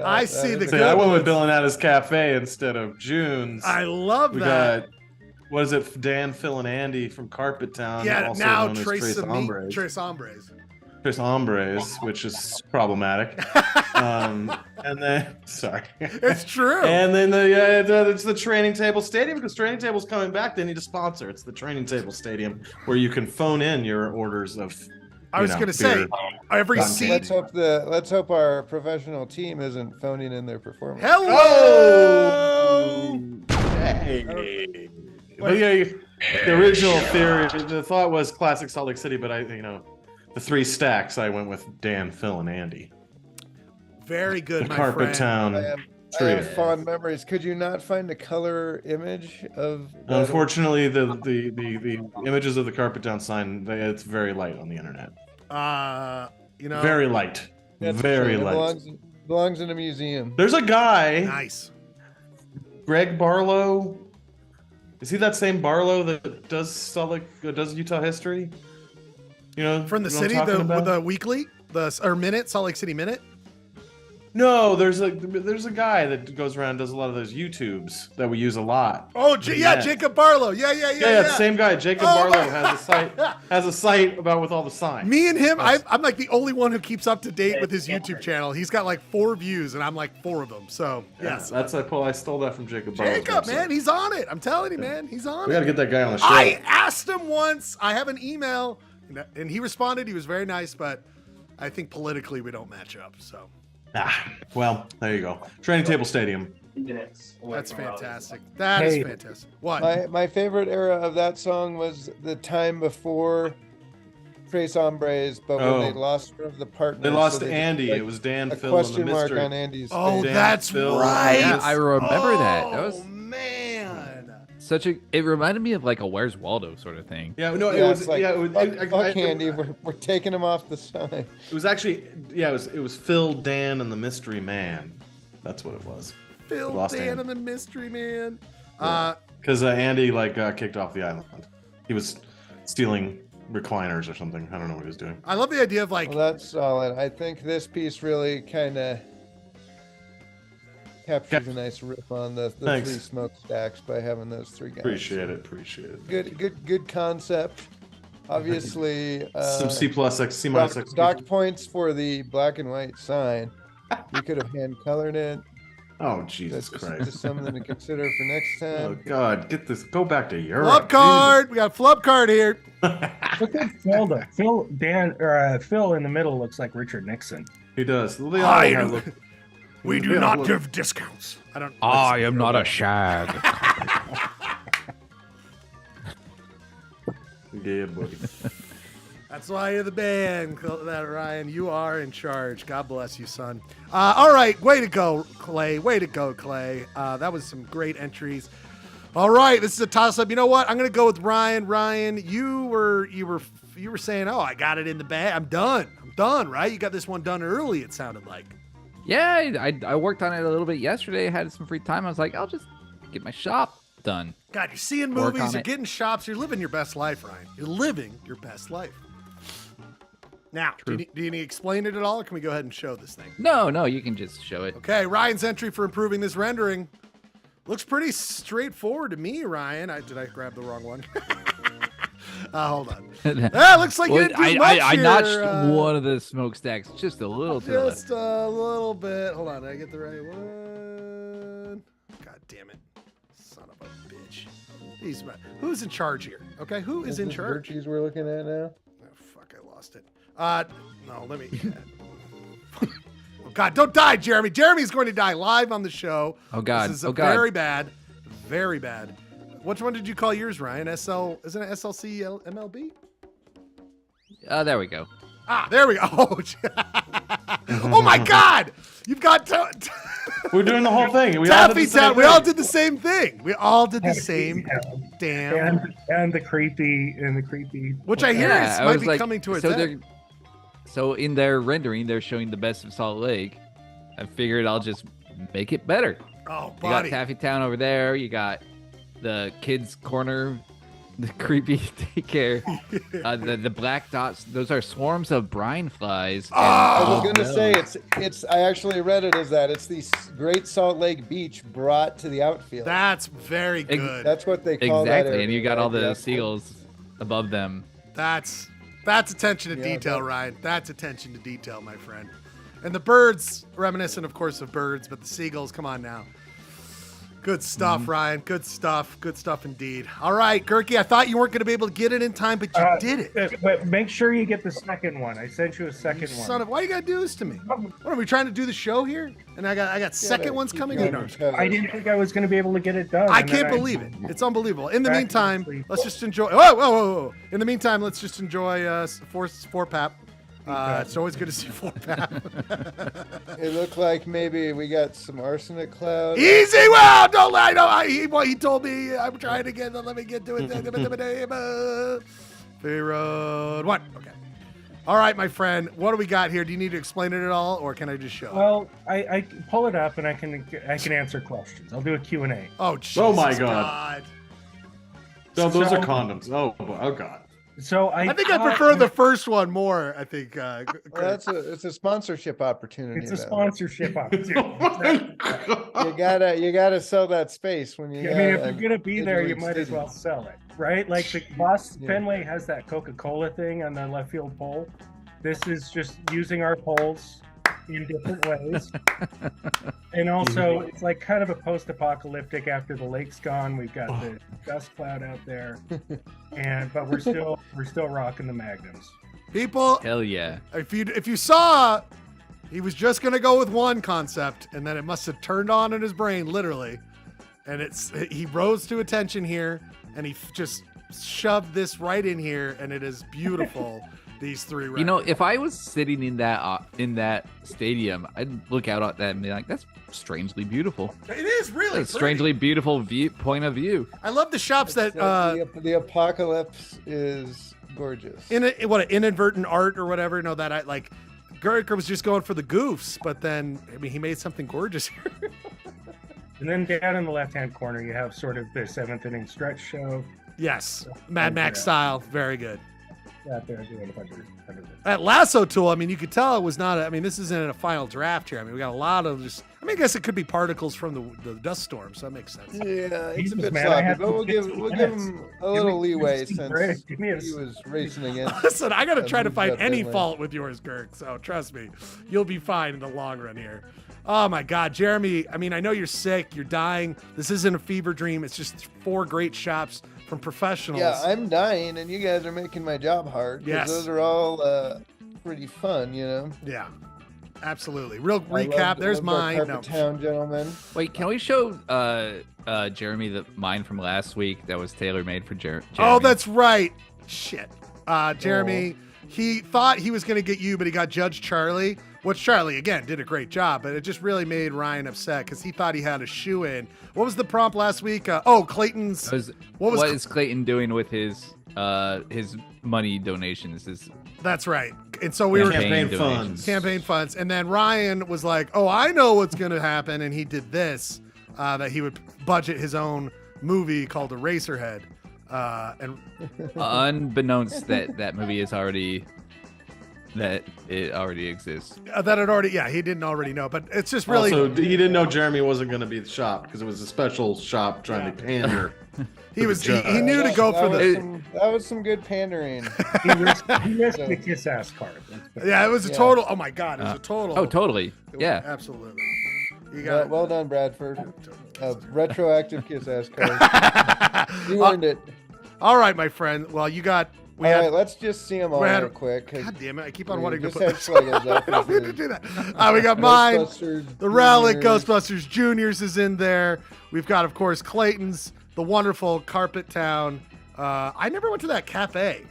I see the good I went with ones. Bill and Atta's Cafe instead of June's. I love We that. got, what is it, Dan, Phil, and Andy from Carpet Town. Yeah, also now known as Trace Hombres. Tres Hombres. Which is problematic. And then, sorry. It's true. And then it's the Training Table Stadium, because Training Table's coming back. They need a sponsor. It's the Training Table Stadium, where you can phone in your orders of. I was going to say, every Cotton seat. let's hope our professional team isn't phoning in their performance. Hello. Hey. But yeah, the original theory, the thought was classic Salt Lake City, but the three stacks, I went with Dan, Phil, and Andy. Very good, The my Carpet friend. Town. I trio. have fond memories. Could you not find a color image of? Unfortunately, the images of the Carpet Town sign, it's very light on the internet. Very light. That's Very true. It light. belongs in a museum. There's a guy, Nice. Greg Barlow. Is he that same Barlow that does Utah history? From the you know what I'm city, talking about? the weekly, or minute, Salt Lake City Minute. No, there's a guy that goes around and does a lot of those YouTubes that we use a lot. Oh, Jacob Barlow. Yeah. The same guy, Jacob Oh, Barlow, has a site about with all the signs. Me and him, I'm like the only one who keeps up to date with his YouTube channel. He's got like 4 views, and I'm like 4 of them. So yes, I stole that from Jacob Barlow. Jacob, man, he's on it. I'm telling you, man, he's on We it. got to get that guy on the show. I asked him once. I have an email, and he responded. He was very nice, but I think politically we don't match up. So Well, there you go. Training Table Stadium. that's fantastic. That is fantastic. What? My favorite era of that song was the time before Tres Hombres, but when they lost one of the partners, They lost so they Andy. did, like, it was Dan, a Phil, and the question mark mystery. on Andy's Oh, face. that's Phil, right. Yeah, I remember that. That Oh, was man. such a. It reminded me of like a Where's Waldo sort of thing. Yeah, no, Yeah, it was. it's like, Yeah, it was. fuck Andy, we're taking him off the sign. It was actually. Yeah, it was Phil, Dan, and the mystery man. That's what it was. Phil, Lost Dan, Andy. and the mystery man. Because Andy got kicked off the island. He was stealing recliners or something. I don't know what he was doing. I love the idea of like, Well, that's solid. I think this piece really kind of captures a nice riff on the Thanks. three smokestacks by having those three guys. Appreciate it. Good concept. Obviously, Some C plus X, C minus X. dock points for the black and white sign. You could have hand colored it. Oh Jesus That's Christ! just something to consider for next Oh time. God, get this. Go back to Europe. flub card. We got a flub card here. Look at Phil. Phil in the middle looks like Richard Nixon. He does. They all Hi. kind of look- We do Yeah, not look. give discounts. I don't. I am not a shag. Yeah, buddy. That's why you're the band, that Ryan. You are in charge. God bless you, son. All right, way to go, Clay. Way to go, Clay. That was some great entries. All right, this is a toss-up. You know what? I'm gonna go with Ryan. Ryan, you were saying, "Oh, I got it in the bag. I'm done." Right? You got this one done early. It sounded like. Yeah, I worked on it a little bit yesterday. I had some free time. I was like, I'll just get my shop done. God, you're seeing Work movies. on You're it. getting shops. You're living your best life, Ryan. You're living your best life. Now, do you need to explain it at all, or can we go ahead and show this thing? No, you can just show it. Okay, Ryan's entry for improving this rendering looks pretty straightforward to me, Ryan. Did I grab the wrong one? Hold on. Looks like you didn't do much I here, notched one of the smokestacks just a little to the left. Just a little bit. Hold on, did I get the right one? God damn it. Son of a bitch. Who's in charge here? Okay, who is in charge? Virtues we're looking at now. Oh, fuck, I lost it. No, let me... Oh, God, don't die, Jeremy. Jeremy's going to die live on the show. Oh, God. This is Oh, God. very bad. Very bad. Which one did you call yours, Ryan? Isn't it SLC MLB? There we go. There we go. Oh, my God. You've got... We're doing the whole thing. We all did Taffy the same Town. We thing. all did the same thing. We all did the same damn... And the creepy Which I hear Yeah, I might was be like, coming to its so end. So in their rendering, they're showing the best of Salt Lake. I figured I'll just make it better. Oh, You got buddy. Taffy Town over there. You got the kids' corner, the creepy daycare. The black dots. Those are swarms of brine flies. I was and- gonna say it's. I actually read it as that. It's the Great Salt Lake Beach brought to the outfield. That's very good. That's what they call that. Exactly, and you got all the area. seagulls above them. That's attention to Yeah, detail, that- Ryan. That's attention to detail, my friend. And the birds, reminiscent, of course, of birds, but the seagulls, come on now. Good stuff, Ryan. Good stuff. Good stuff indeed. All right, Gerke, I thought you weren't going to be able to get it in time, but you did it. But make sure you get the second one. I sent you a second Son one. of, why you got to do this to me? What, are we trying to do the show here? And I got second ones Keep coming you in. on your toes. I didn't think I was going to be able to get it done. I and then can't believe it. It's unbelievable. In the Back meantime, to sleep. let's just enjoy. Whoa. In the meantime, let's just enjoy four pap. It's always good to see four pap. It looked like maybe we got some arsenic cloud. Easy, well, don't lie. No, he told me I'm trying to get. Let me get to it. Free road one. Okay. All right, my friend. What do we got here? Do you need to explain it at all, or can I just show? Well, I pull it up and I can answer questions. I'll do a Q&A. Oh, Jesus Oh, my God. No, those So- are condoms. Oh God. So I think I prefer the first one more. I think. Well, it's a sponsorship opportunity. It's a though. sponsorship opportunity. Oh my God. You gotta sell that space when you. I mean, if you're gonna be there, you League might as stadium. well sell it, right? Like the Boss Yeah. Fenway has that Coca-Cola thing on the left field pole. This is just using our poles in different ways, and also it's like kind of a post-apocalyptic. After the lake's gone, we've got the dust cloud out there, but we're still rocking the magnums. People, Hell yeah. if you saw, he was just gonna go with one concept, and then it must have turned on in his brain, literally, and he rose to attention here, and he just shoved this right in here, and it is beautiful. These three. You know, right if I was sitting in that stadium, I'd look out at that and be like, "That's strangely beautiful. It is really That's strangely beautiful point of view." I love the shops that the apocalypse is gorgeous. an inadvertent art or whatever. No, that I like. Gurker was just going for the goofs, but then I mean he made something gorgeous here. And then down in the left-hand corner, you have sort of the 7th inning stretch show. Yes, Mad Max style, very good. Out there doing a bunch of That lasso tool, I mean, you could tell it was not. I mean, this isn't a final draft here. I mean, we got a lot of just. I mean, I guess it could be particles from the dust storm, so that makes sense. Yeah, it's a Jesus, bit man, I sloppy, had but we'll give 15 him minutes. a little leeway Give me since Give me a- he was racing against. Listen, I got to try to moved find up any that way. fault with yours, Girk. So trust me, you'll be fine in the long run here. Oh my God, Jeremy. I mean, I know you're sick, you're dying. This isn't a fever dream. It's just 4 great shops from professionals. Yeah, I'm dying, and you guys are making my job hard. 'Cause Yes. those are all pretty fun, you know. Yeah, absolutely. Real I recap. love- There's love our mine. Carpet No. Town, gentlemen. Wait, can we show Jeremy mine from last week that was tailor made for Jeremy? Oh, that's right. Shit. Jeremy, he thought he was going to get you, but he got Judge Charlie, which Charlie, again, did a great job, but it just really made Ryan upset because he thought he had a shoe in. What was the prompt last week? Clayton's. What is Clayton doing with his money donations? That's right. And so we were Campaign donations. campaign funds. And then Ryan was like, oh, I know what's going to happen. And he did this, that he would budget his own movie called Eraserhead. And Unbeknownst that movie is already that it already exists. that had already, he didn't already know, but it's just really, Also, he didn't know Jeremy wasn't going to be the shop because it was a special shop trying to pander. he was, he, judge. he knew to go for That was some good pandering. He risked the kiss ass card. it was a total, oh my God, it was a total. Oh, totally. Yeah. Absolutely. You Well, got well done, Bradford. A retroactive kiss ass card. You earned it. All right, my friend. Well, you got, All right, let's just see them all had- real quick. 'cause God damn it, I keep on we wanting to just put had Schlegels up. I don't mean to do that. We got mine. Ghostbusters The Relic Juniors. Ghostbusters Juniors is in there. We've got, of course, Clayton's, the wonderful Carpet Town. I never went to that cafe.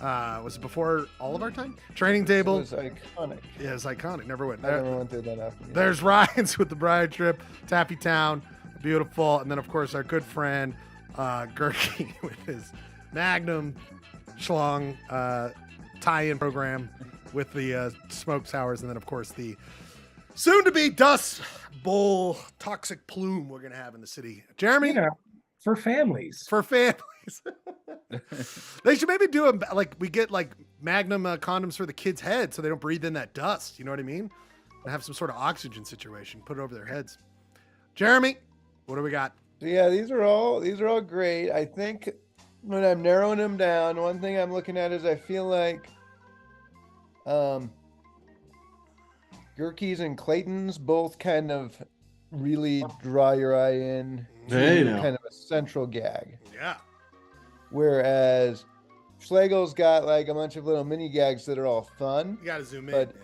Was it before all of our time? Training It Table. was iconic. Yeah, it's iconic. Never went I there. never went through that after. There's Ryan's with the Bride Trip, Taffy Town, beautiful. And then, of course, our good friend Gurky with his Magnum Schlong tie-in program with the smoke towers. And then, of course, the soon-to-be Dust Bowl toxic plume we're going to have in the city. Jeremy? You know, for families. For families. They should maybe do we get like Magnum condoms for the kids' heads so they don't breathe in that dust. You know what I mean? And have some sort of oxygen situation. Put it over their heads. Jeremy, what do we got? So yeah, these are all great. I think when I'm narrowing them down, one thing I'm looking at is I feel like Gurky's and Clayton's both kind of really draw your eye in. Hey, to now. kind of a central gag. Yeah. Whereas Schlegel's got like a bunch of little mini gags that are all fun. You got to zoom in. But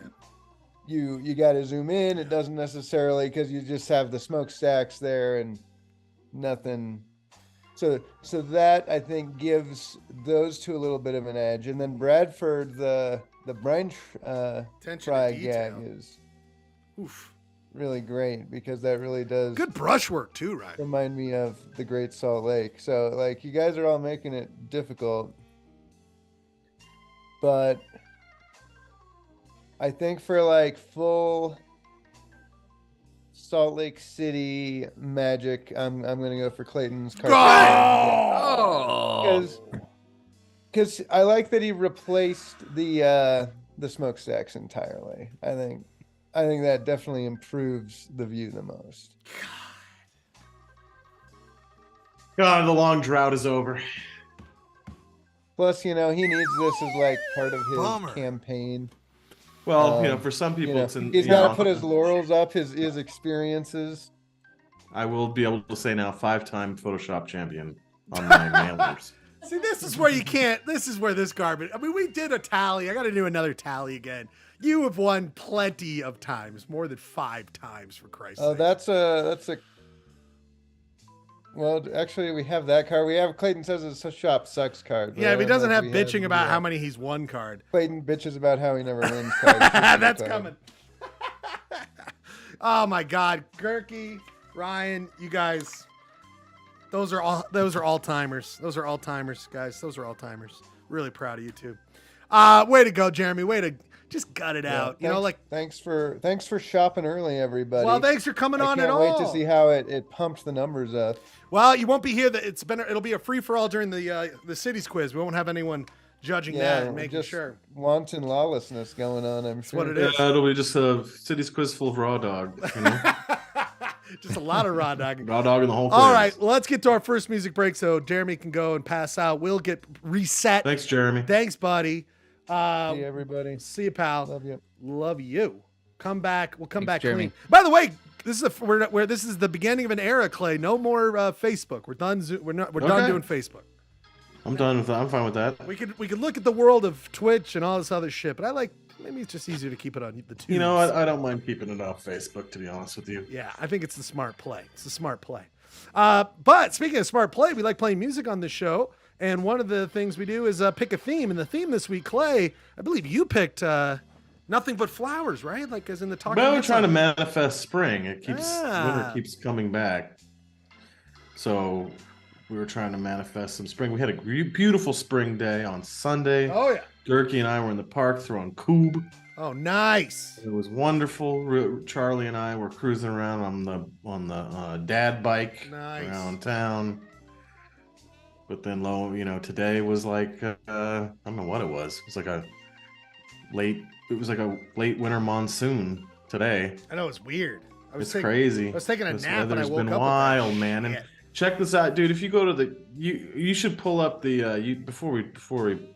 you got to zoom in. It doesn't necessarily because you just have the smokestacks there and nothing. So that I think gives those two a little bit of an edge. And then Bradford, the brine Attention fry to gag detail. is Oof. really great because that really does Good brush work too, Ryan. remind me of the Great Salt Lake. So like you guys are all making it difficult. But I think for like full Salt Lake City magic, I'm gonna go for Clayton's card. Oh. Because I like that he replaced the smokestacks entirely. I think that definitely improves the view the most. God, the long drought is over. Plus, he needs this as like part of his Bummer. campaign. Well, for some people, it's in. He's you got to know, put his laurels up, his experiences. I will be able to say now, 5-time Photoshop champion on my mailers. See, this is where you can't. This is where this garbage. I mean, we did a tally. I got to do another tally again. You have won plenty of times, more than 5 times, for Christ's Oh, sake. that's a Well, actually, we have that card. We have Clayton says it's a shop sucks card. but Yeah, I if he don't know doesn't if have we bitching about the, how many he's won card. Clayton bitches about how he never wins cards. That's coming. Oh my God, Gerke, Ryan, you guys, those are all timers. Those are all timers, guys. Those are all timers. Really proud of you two. Way to go, Jeremy. Way to just gut it out. You know, like thanks for shopping early, everybody. well, thanks for coming on at I all. can't wait to see how it pumps the numbers up. Well, you won't be here. It'll be a free for all during the cities quiz. We won't have anyone judging that and making just sure. Wanton lawlessness going on. I'm sure. What it is. Yeah, it'll be just a city's quiz full of raw dog. You know? Just a lot of raw dog. Raw dog in the whole quiz. All right, let's get to our first music break so Jeremy can go and pass out. We'll get reset. Thanks, Jeremy. Thanks, buddy. See you, everybody. See you, pal. Love you. Love you. Come back. We'll come back Jeremy. clean. By the way, this is this is the beginning of an era, Clay. No more Facebook. We're done. We're done doing Facebook. I'm done with that. I'm fine with that. We could look at the world of Twitch and all this other shit, but I like maybe it's just easier to keep it on the two. You know, I don't mind keeping it off Facebook, to be honest with you. Yeah, I think it's the smart play. It's the smart play. But speaking of smart play, we like playing music on this show, and one of the things we do is pick a theme. And the theme this week, Clay, I believe you picked Nothing But Flowers, right? Like as in the talking. Well, we're trying to manifest spring. It keeps Ah. winter keeps coming back, so we were trying to manifest some spring. We had a beautiful spring day on Sunday. Oh yeah. Durkee and I were in the park throwing coob. Oh, nice. It was wonderful. Charlie and I were cruising around on the dad bike Nice. around town. But then, today was like I don't know what it was. It was like a late winter monsoon today. I know it's weird. It's crazy. I was taking a This nap and I weather's woke been up. wild, with that man. And shit. check this out, dude. If you go to you should pull up the before we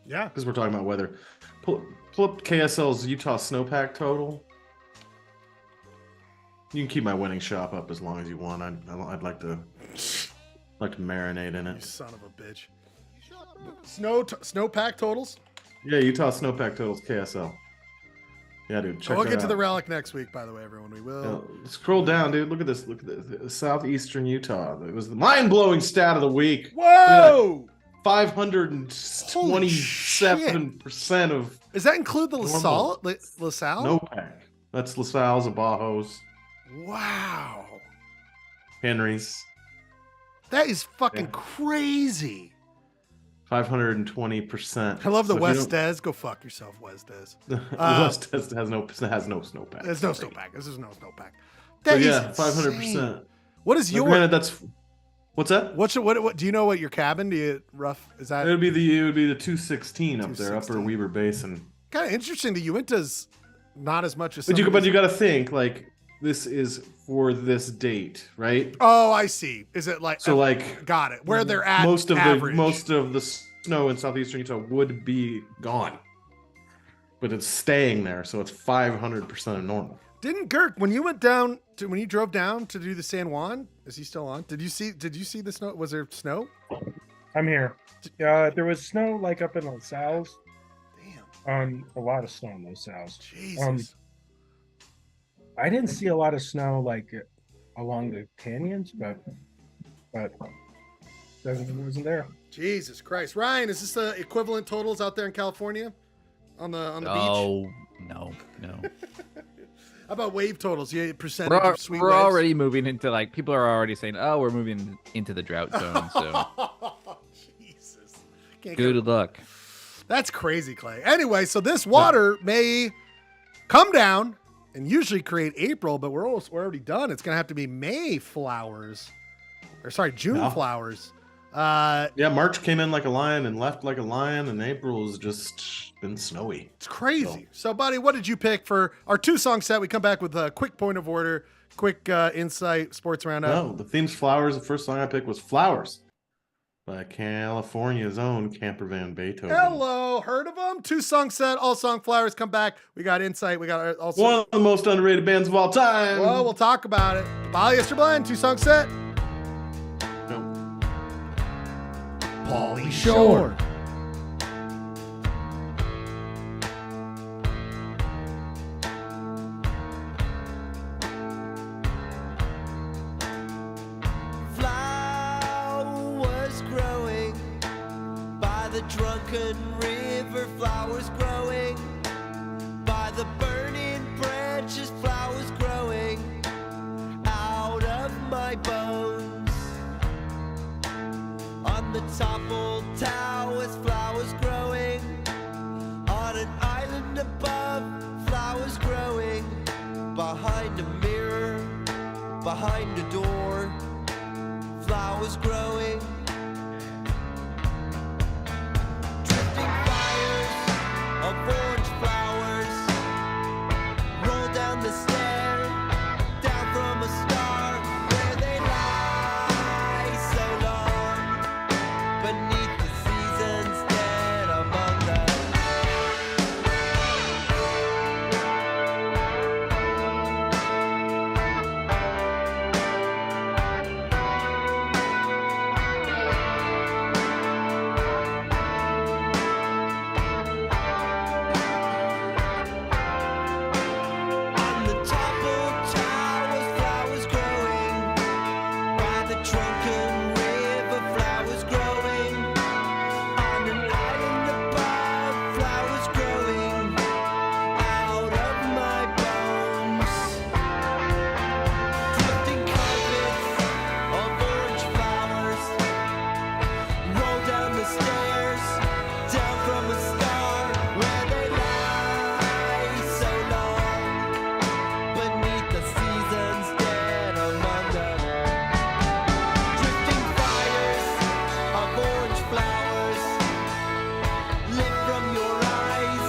Yeah. because we're talking about weather. Pull up KSL's Utah snowpack total. You can keep my winning shop up as long as you want. I'd like to marinate in You it. son of a bitch. Snowpack totals. Yeah, Utah snowpack totals KSL. Yeah, dude. Check We'll that get to out. the relic next week, by the way, everyone. We will. Yeah, scroll down, dude. Look at this. Look at this. Southeastern Utah. It was the mind-blowing stat of the week. Whoa! 527% of Does that include the Normal. LaSalle? snowpack. That's LaSalle's, Abajos, Wow. Henry's. That is fucking Yeah. crazy. 520%. I love the So if West you Des. Go fuck yourself, West Des. don't- West has no snowpack. There's no snowpack. This is no snowpack. So That is yeah, insane. 500%. What is your? Granted, that's what's that? What do you know? What your cabin? Do you rough? Is that It would be the 216 up there, Upper 216. Weber Basin. kind of interesting? The Uinta's not as much as. But some of you these- got to think like this is for this date, right? Oh, I see. Is it like So like got it? Where they're at most of average. the snow in southeastern Utah would be gone, but it's staying there, so it's 500% of normal. Didn't Girk when you drove down to do the San Juan? Is he still on? Did you see the snow? Was there snow? I'm here. There was snow like up in LaSalle's. Damn. A lot of snow in LaSalle's. Jesus. I didn't see a lot of snow like along the canyons, but it wasn't there. Jesus Christ. Ryan, is this the equivalent totals out there in California? On the beach? Oh, no. How about wave totals? Yeah, percentage of sweet We're waves? already moving into like people are already saying, "Oh, we're moving into the drought zone." So Jesus. Can't good get- luck. That's crazy, Clay. Anyway, so this water may come down and usually create April, but we're already done. It's gonna have to be May flowers, or sorry, June Yeah. flowers. Yeah, March came in like a lion and left like a lion, and April has just been snowy. It's crazy. So, buddy, what did you pick for our 2-song set? We come back with a quick point of order, quick insight, sports roundup. No, the theme's flowers. The first song I picked was "Flowers" by California's own Camper Van Beethoven. Hello, heard of them? 2-song set, all song flowers. Come back. We got insight. We got also. One of the most underrated bands of all time. Well, we'll talk about it. Polyester Blend, 2-song set. No. Pauly Shore. the drunken river, flowers growing. By the burning branches, flowers growing out of my bones. On the toppled towers, flowers growing. On an island above, flowers growing. Behind a mirror, behind a door, flowers growing. Drifting fires of orange flowers roll down the stair, down from a star where they lie so long beneath the seasons dead among the on the toppled towers, flowers growing. By the drunken river, flowers growing. On an island above, flowers growing out of my bones. Drifting carpets of orange flowers roll down the stairs, down from a star where they lie so long beneath the seasons dead among the drifting fires of orange flowers lit from your eyes,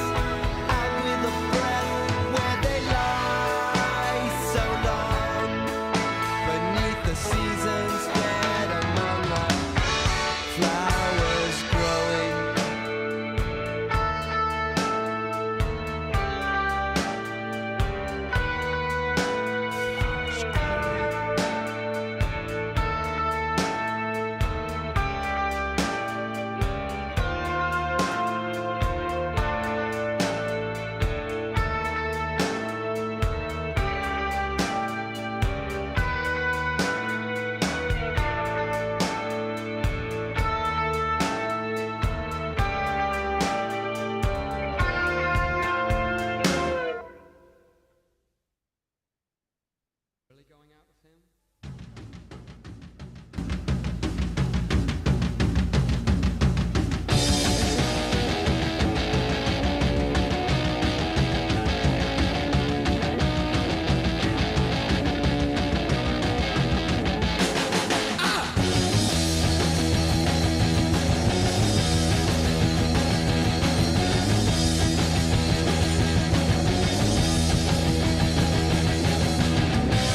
out with a breath where they lie so long beneath the seasons dead among the flowers growing.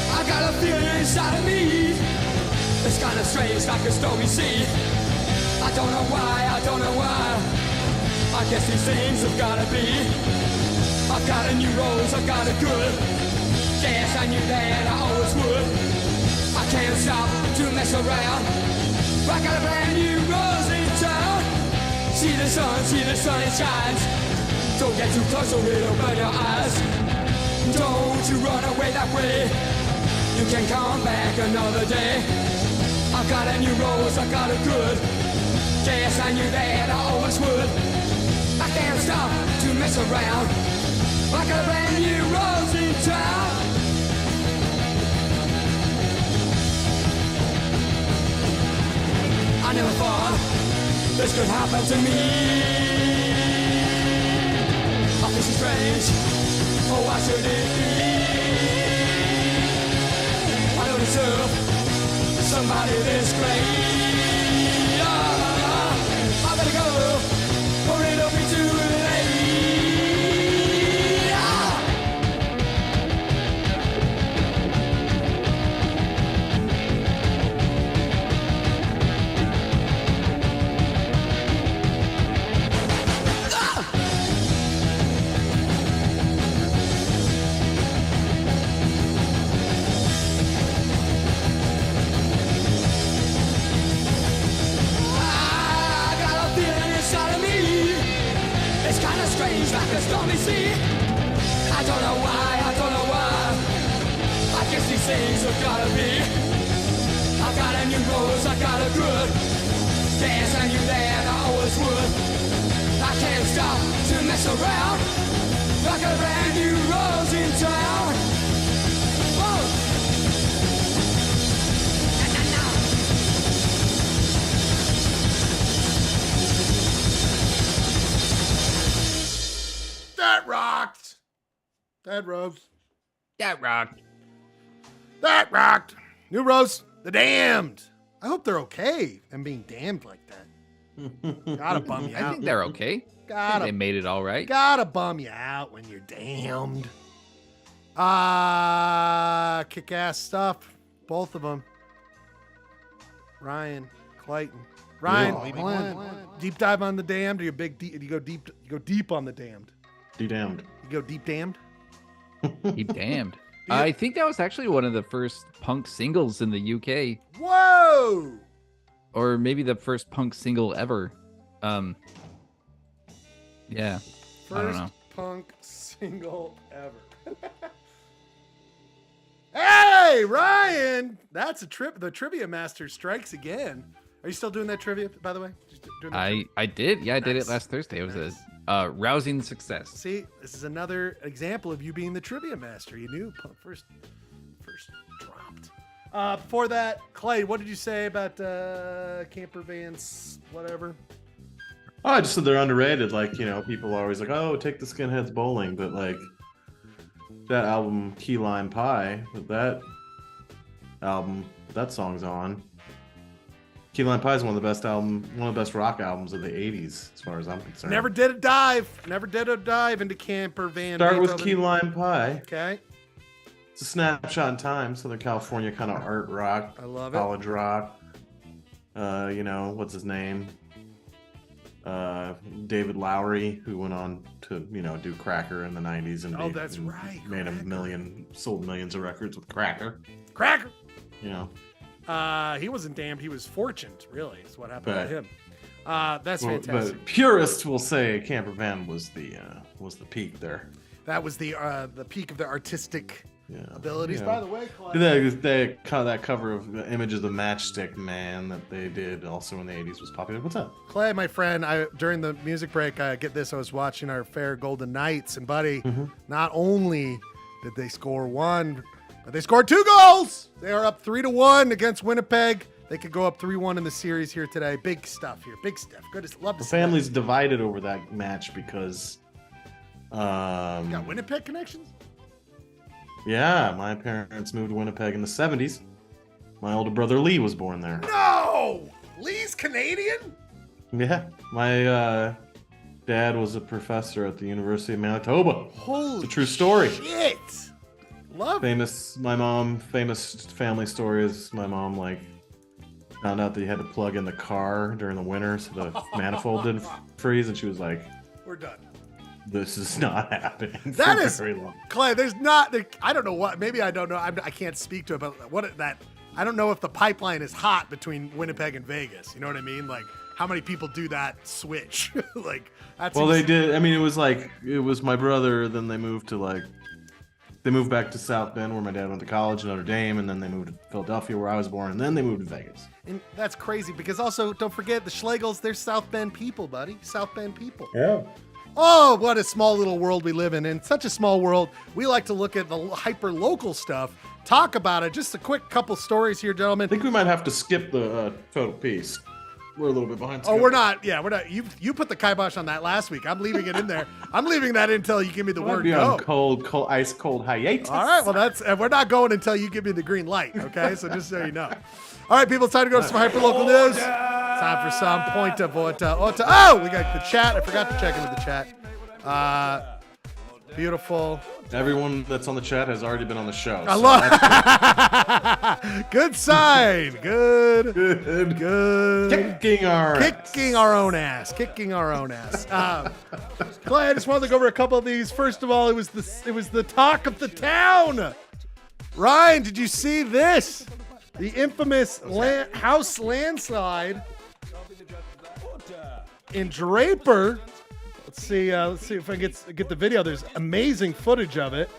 I got a feeling inside of me. It's kinda strange, like a stormy sea. I don't know why, I don't know why. I guess these things have gotta be. I've got a new rose, I've got a good. Guess I knew that I always would. I can't stop to mess around. I got a brand new rose in town. See the sun, it shines. Don't get too close or it'll burn your eyes. Don't you run away that way. You can come back another day. I've got a new rose, I've got a good. Guess I knew that I always would. I can't stop to mess around. I got a brand new rose in town. I never thought this could happen to me. I feel so strange. Oh, why should it be? I don't deserve somebody this great. I better go, or it'll be too late. Strange like a stormy sea. I don't know why, I don't know why. I guess these things have gotta be. I got a new rose, I got a good. Dance I knew that I always would. I can't stop to mess around. Like a brand new rose in town. Whoa. Na, na, na. That rocked. That rose. That rocked. That rocked. New Rose, The Damned. I hope they're okay and being damned like that. Gotta bum you I out. think they're okay. I think Gotta, they made it all right. gotta bum you out when you're damned. Kick-ass stuff. Both of them. Ryan, Clayton. Ryan, deep dive on The Damned, or you go deep on The Damned? Damned. You go deep damned? Deep damned. I think that was actually one of the first punk singles in the UK, Whoa! or maybe the first punk single ever. Yeah. I don't First know. punk single ever. Hey, Ryan! That's a trip. The trivia master strikes again. Are you still doing that trivia, by the way? Just doing that trivia? I did. Yeah, I did Nice. it last Thursday. It was Nice. a rousing success. See, this is another example of you being the trivia master. You knew first dropped. Before that, Clay, what did you say about camper vans, whatever? Oh, I just said they're underrated. Like, you know, people are always like, oh, take the Skinheads bowling. But, like, that album, Key Lime Pie, with that album, that song's on. Key Lime Pie is one of the best rock albums of the 80s, as far as I'm concerned. Never did a dive into camper van. Start with Beethoven. Key Lime Pie. Okay. It's a snapshot in time. Southern California kind of art rock. I love it. College rock. You know, what's his name? David Lowery, who went on to, you know, do Cracker in the 90s. And Oh, that's right, Made Cracker. sold millions of records with Cracker. Cracker. You know. He wasn't damned. He was fortunate, really, is what happened But- to him. That's Well, fantastic. but purists will say Camper Van was the peak there. That was the peak of their artistic Yeah. abilities. You By know. the way, Clay. They kind of that cover of the image of the Matchstick Man that they did also in the 80s was popular. What's up? Clay, my friend, during the music break, get this, I was watching our fair Golden Knights, and buddy, not only did they score one, but they scored 2 goals. They are up 3-1 against Winnipeg. They could go up 3-1 in the series here today. Big stuff here. Big stuff. Good. Love to The see that. family's divided over that match because, You got Winnipeg connections? yeah, my parents moved to Winnipeg in the 70s. My older brother Lee was born there. No! Lee's Canadian? Yeah, my dad was a professor at the University of Manitoba. Holy It's a true story. shit. Love it. Famous family story is my mom, like, found out that you had to plug in the car during the winter so the manifold didn't freeze, and she was like, We're done. this is not happening That for is, very long. Clay, I don't know what, maybe I don't know, I can't speak to it, but I don't know if the pipeline is hot between Winnipeg and Vegas. You know what I mean? Like, how many people do that switch? Like, that's Well, they did. I mean, it was my brother. Then they moved back to South Bend, where my dad went to college, Notre Dame, and then they moved to Philadelphia, where I was born, and then they moved to Vegas. And that's crazy because also, don't forget, the Schlegels, they're South Bend people, buddy. South Bend people. Yeah. Oh, what a small little world we live in. In such a small world, we like to look at the hyper local stuff, talk about it. Just a quick couple stories here, gentlemen. I think we might have to skip the total piece. We're a little bit behind. Oh, we're not. Yeah, we're not. You put the kibosh on that last week. I'm leaving it in there. I'm leaving that in until you give me the Might word be go. on ice cold hiatus. All right. Well, we're not going until you give me the green light. Okay. So just so you know. All right, people. It's time to go to some hyperlocal news. Time for some point of Ordah. Oh, we got the chat. I forgot to check into the chat. Beautiful. Everyone that's on the chat has already been on the show. I so love. that's Good sign. Good. good. Good. Kicking our Kicking our own ass. Clay, I just wanted to go over a couple of these. First of all, it was the talk of the town. Ryan, did you see this? The infamous house landslide in Draper. Let's see if I can get the video. There's amazing footage of it.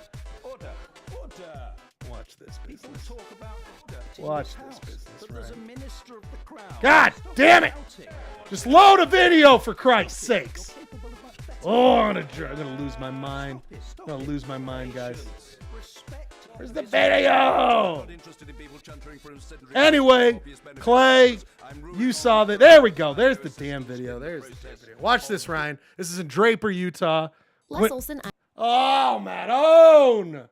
Watch this business. business. Watch this business, right? God damn it! Just load a video for Christ's sakes. Oh, I'm gonna lose my mind. I'm gonna lose my mind, guys. Where's the video? Anyway, Clay, you saw that. There we go. There's the damn video. There's the damn video. Watch this, Ryan. This is in Draper, Utah. Les Olson. Oh, Madone.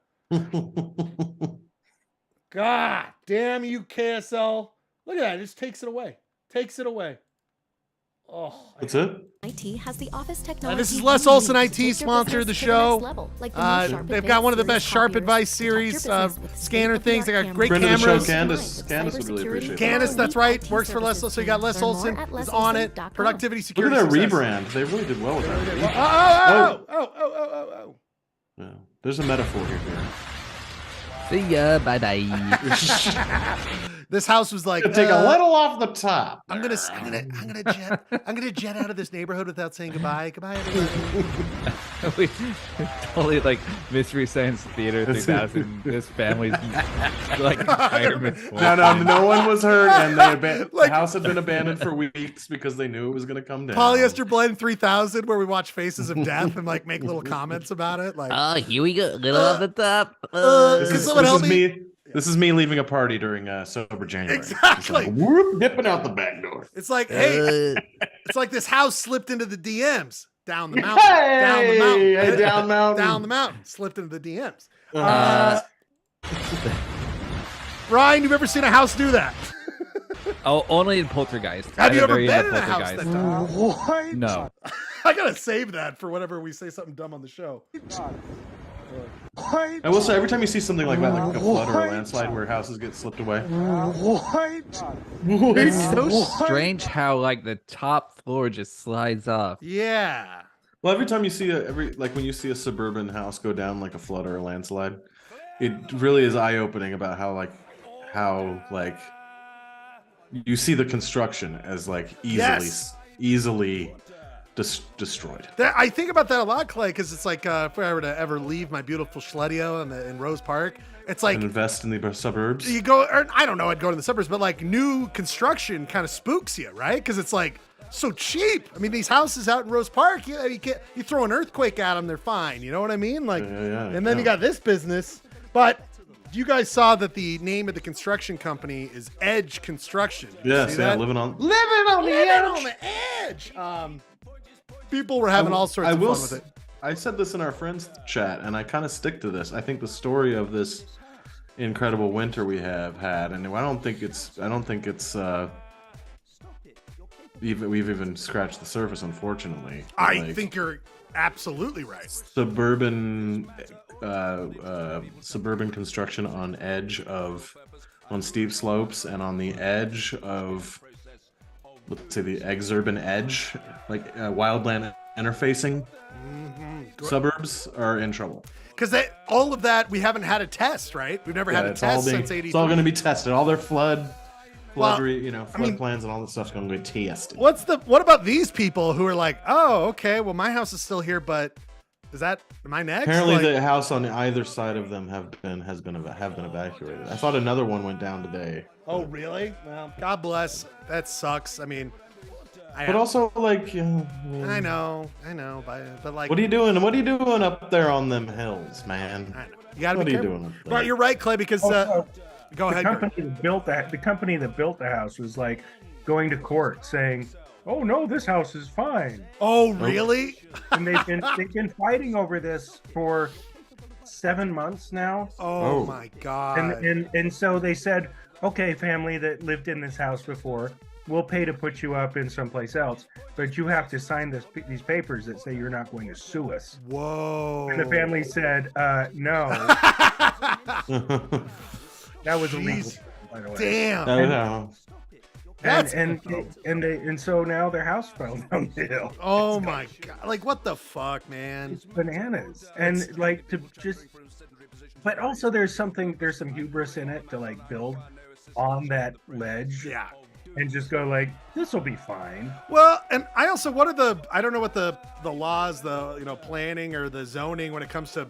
God damn you, KSL. Look at that. It just takes it away. Takes it away. Oh, That's it? IT has the office technology. this is Les Olson IT, sponsor of the show. They've got one of the best Sharp Advice series scanner things. They got great Friend of the show, cameras. Candace would really appreciate that. Candace, that's right. Works for Les. So you got Les Olson is on it. Productivity, Look security. at that success. rebrand. They really did well with that. Oh. Yeah. There's a metaphor here. See ya. Bye bye. This house was like Take a little off the top. I'm gonna jet out of this neighborhood without saying goodbye. Goodbye, everybody. We totally like Mystery Science Theater 3000. This family's like retirement. No one was hurt, and the house had been abandoned for weeks because they knew it was going to come down. Polyester Blend 3000, where we watch Faces of Death and like make little comments about it. Like, oh, here we go, little off the top. This is me leaving a party during sober January. Exactly. Like, whoop, dipping out the back door. It's like, hey, it's like this house slipped into the DMs down the mountain, down the mountain, slipped into the DMs. Ryan, you've ever seen a house do that? Oh, only in Poltergeist. Have you ever been in a house that does? What? No. I gotta save that for whenever we say something dumb on the show. What? I will say, every time you see something like that, like a flood or a landslide where houses get slipped away. What? It's so strange how like the top floor just slides off. Yeah. Well, every time you see when you see a suburban house go down like a flood or a landslide, it really is eye-opening about how you see the construction as like easily destroyed. I think about that a lot, Clay, because it's like if I were to ever leave my beautiful Schledio in Rose Park, it's like and invest in the suburbs. You go, or I don't know, I'd go to the suburbs, but like new construction kind of spooks you, right? Because it's like so cheap. I mean, these houses out in Rose Park, you throw an earthquake at them, they're fine. You know what I mean? Like, and then you got this business, but. You guys saw that the name of the construction company is Edge Construction. Yes, living on the edge. People were having all sorts of fun with it. I said this in our friends chat, and I kind of stick to this. I think the story of this incredible winter we have had, and I don't think it's we've even scratched the surface, unfortunately. I think you're absolutely right. Suburban construction on steep slopes and on the edge of, let's say, the exurban edge, like wildland interfacing suburbs are in trouble. Because all of that, we haven't had a test, right? We've never had a test since 83. It's all going to be tested. All their flood plans and all that stuff's going to be tested. What about these people who are like, oh, okay, well, my house is still here, but am I next? Apparently, the house on either side of them have been evacuated. I thought another one went down today. Oh, really? Well, God bless. That sucks. I mean, but also, like, I know, but like, what are you doing? What are you doing up there on them hills, man? I know. You gotta be careful. What are you doing up there? Well, you're right, Clay. Because go ahead. The company that built the house was like going to court saying, "Oh no, this house is fine." Oh, really? And they've been fighting over this for 7 months now. Oh my God! And so they said, "Okay, family that lived in this house before, we'll pay to put you up in someplace else, but you have to sign these papers that say you're not going to sue us." Whoa! And the family said, "No." That was illegal, by the way. Damn. And so now their house fell down the hill. Oh my God! Like, what the fuck, man? It's bananas. And like but also there's some hubris in it to like build on that ledge. Yeah. And just go like, this will be fine. Well, and I also, I don't know what the laws, planning or the zoning when it comes to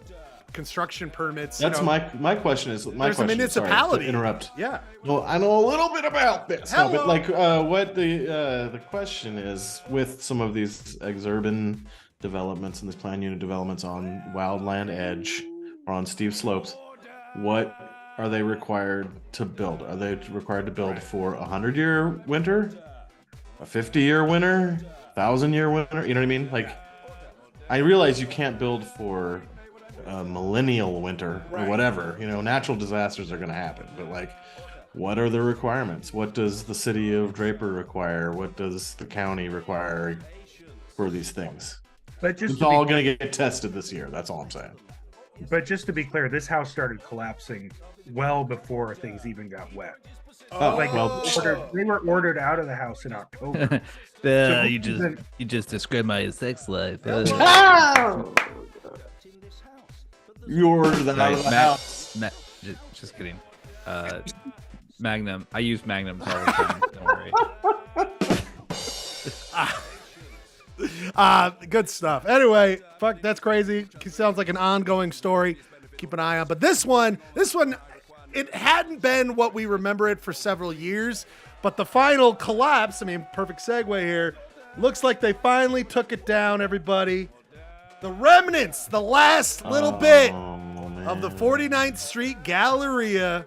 construction permits. That's my question is there's a municipality. Sorry to interrupt. Yeah. Well, I know a little bit about this. No, but Hello. like, what the question is with some of these exurban developments and these plan unit developments on Wildland Edge or on steep slopes, what are they required to build? Are they required to build for a 100-year winter, a 50-year winter, 1,000-year winter? You know what I mean? Like, I realize you can't build for a millennial winter or whatever. You know, natural disasters are going to happen, but like, what are the requirements? What does the city of Draper require? What does the county require for these things? But just It's all going to get tested this year. That's all I'm saying. But just to be clear, this house started collapsing well before things even got wet. Like, well, They were ordered out of the house in October. You just described my sex life. You ordered that out of the house. Just kidding. Magnum. I use Magnums all the time. Don't worry. Good stuff. Anyway, fuck, that's crazy. It sounds like an ongoing story. Keep an eye on. But this one, it hadn't been what we remember it for several years. But the final collapse, I mean, perfect segue here. Looks like they finally took it down, everybody. The remnants, the last little bit of the 49th Street Galleria.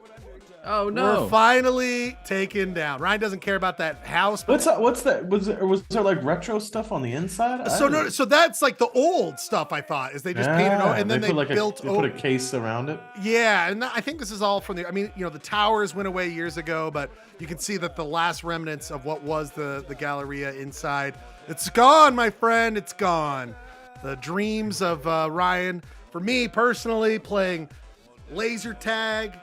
Oh no! We're finally taken down. Ryan doesn't care about that house. But What's that? Was there like retro stuff on the inside? So that's like the old stuff. I thought is they just painted over and then they put built. They put a case around it. Yeah, and I think this is all from the. I mean, you know, the towers went away years ago, but you can see that the last remnants of what was the Galleria inside, it's gone, my friend. It's gone. The dreams of Ryan, for me personally, playing laser tag,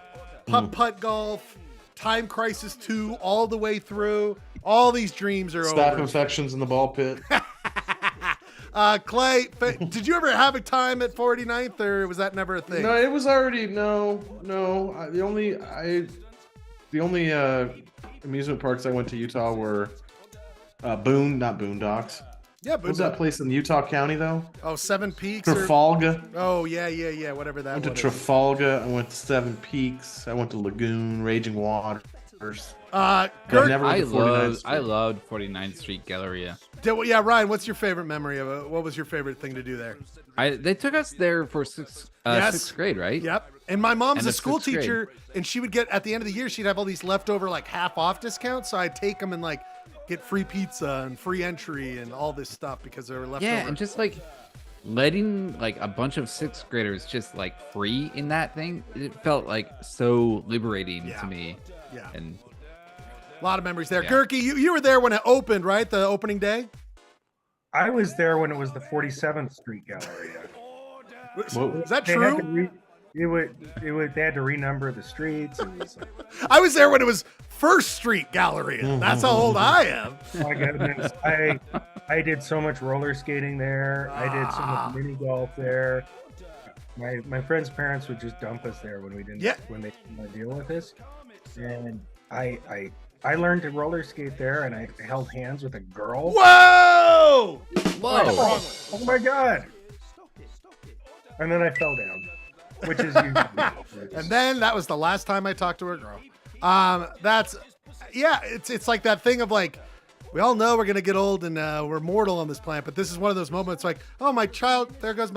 putt golf, Time Crisis 2, all the way through. All these dreams are Staph over. infections in the ball pit. Clay, did you ever have a time at 49th, or was that never a thing? No, it was already no. The only amusement parks I went to Utah were not Boondocks. Yeah, what was that place in Utah County though? Oh, Seven Peaks. Trafalgar. Oh yeah, whatever that was. I went to Trafalgar. I went to Seven Peaks. I went to Lagoon, Raging Waters. I loved 49th Street Galleria. Yeah, Ryan, what's your favorite memory of it? What was your favorite thing to do there? They took us there for sixth grade, right? Yep. And my mom's And a it's school sixth grade. teacher, and she would get, at the end of the year, she'd have all these leftover like half off discounts. So I'd take them and like get free pizza and free entry and all this stuff because they were leftover. Yeah, and just like letting like a bunch of sixth graders just like free in that thing, it felt like so liberating to me. Yeah. And a lot of memories there. Yeah. Gurky, you were there when it opened, right? The opening day? I was there when it was the 47th Street Galleria. Is that They true? had they had to renumber the streets. It was like, I was there when it was First Street Galleria. That's how old I am. my goodness, I did so much roller skating there. I did so much mini golf there. My friends' parents would just dump us there when we didn't when they didn't want to deal with us. And I learned to roller skate there, and I held hands with a girl. Whoa! Oh my god! And then I fell down, which is usually And then that was the last time I talked to a girl. It's like that thing of like, we all know we're gonna get old and we're mortal on this planet, but this is one of those moments like, oh, there goes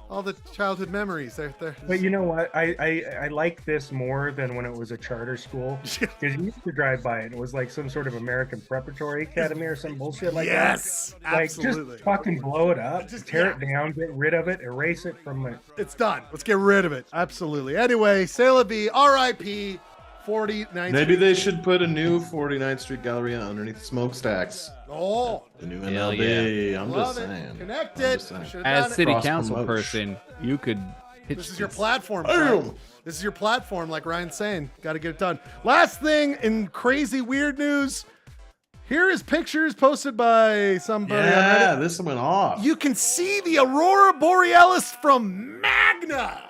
all the childhood memories. There. But you know what? I like this more than when it was a charter school. Because you used to drive by it and it was like some sort of American Preparatory Academy or some bullshit like that. Yes, Like, absolutely. just fucking blow it up, tear it down, get rid of it, erase it from my... It's done. Let's get rid of it. Absolutely. Anyway, C'est la vie. R.I.P. 49th Maybe they should put a new 49th Street Galleria underneath smokestacks. Oh, the new Hell MLB. yeah. I'm love just it. saying. Connected. As city Cross council promote. person, you could pitch This is your this. platform. Boom. Frank. This is your platform, like Ryan's saying. Got to get it done. Last thing in crazy weird news. Here is pictures posted by somebody on Yeah, Reddit. this went off. You can see the Aurora Borealis from Magna.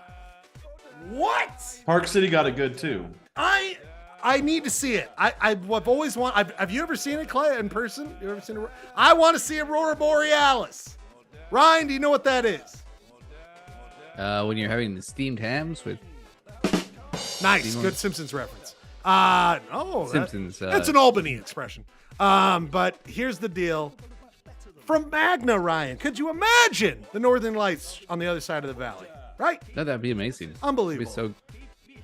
What? Park City got it good too. I need to see it. I've always wanted. Have you ever seen it, Clay, in person? You ever seen it? I want to see Aurora Borealis. Ryan, do you know what that is? When you're having the steamed hams with Nice, good Simpsons reference. No, Simpsons. That's an Albany expression. But here's the deal. From Magna, Ryan, could you imagine the Northern Lights on the other side of the valley? Right? No, that'd be amazing. Unbelievable. It'd be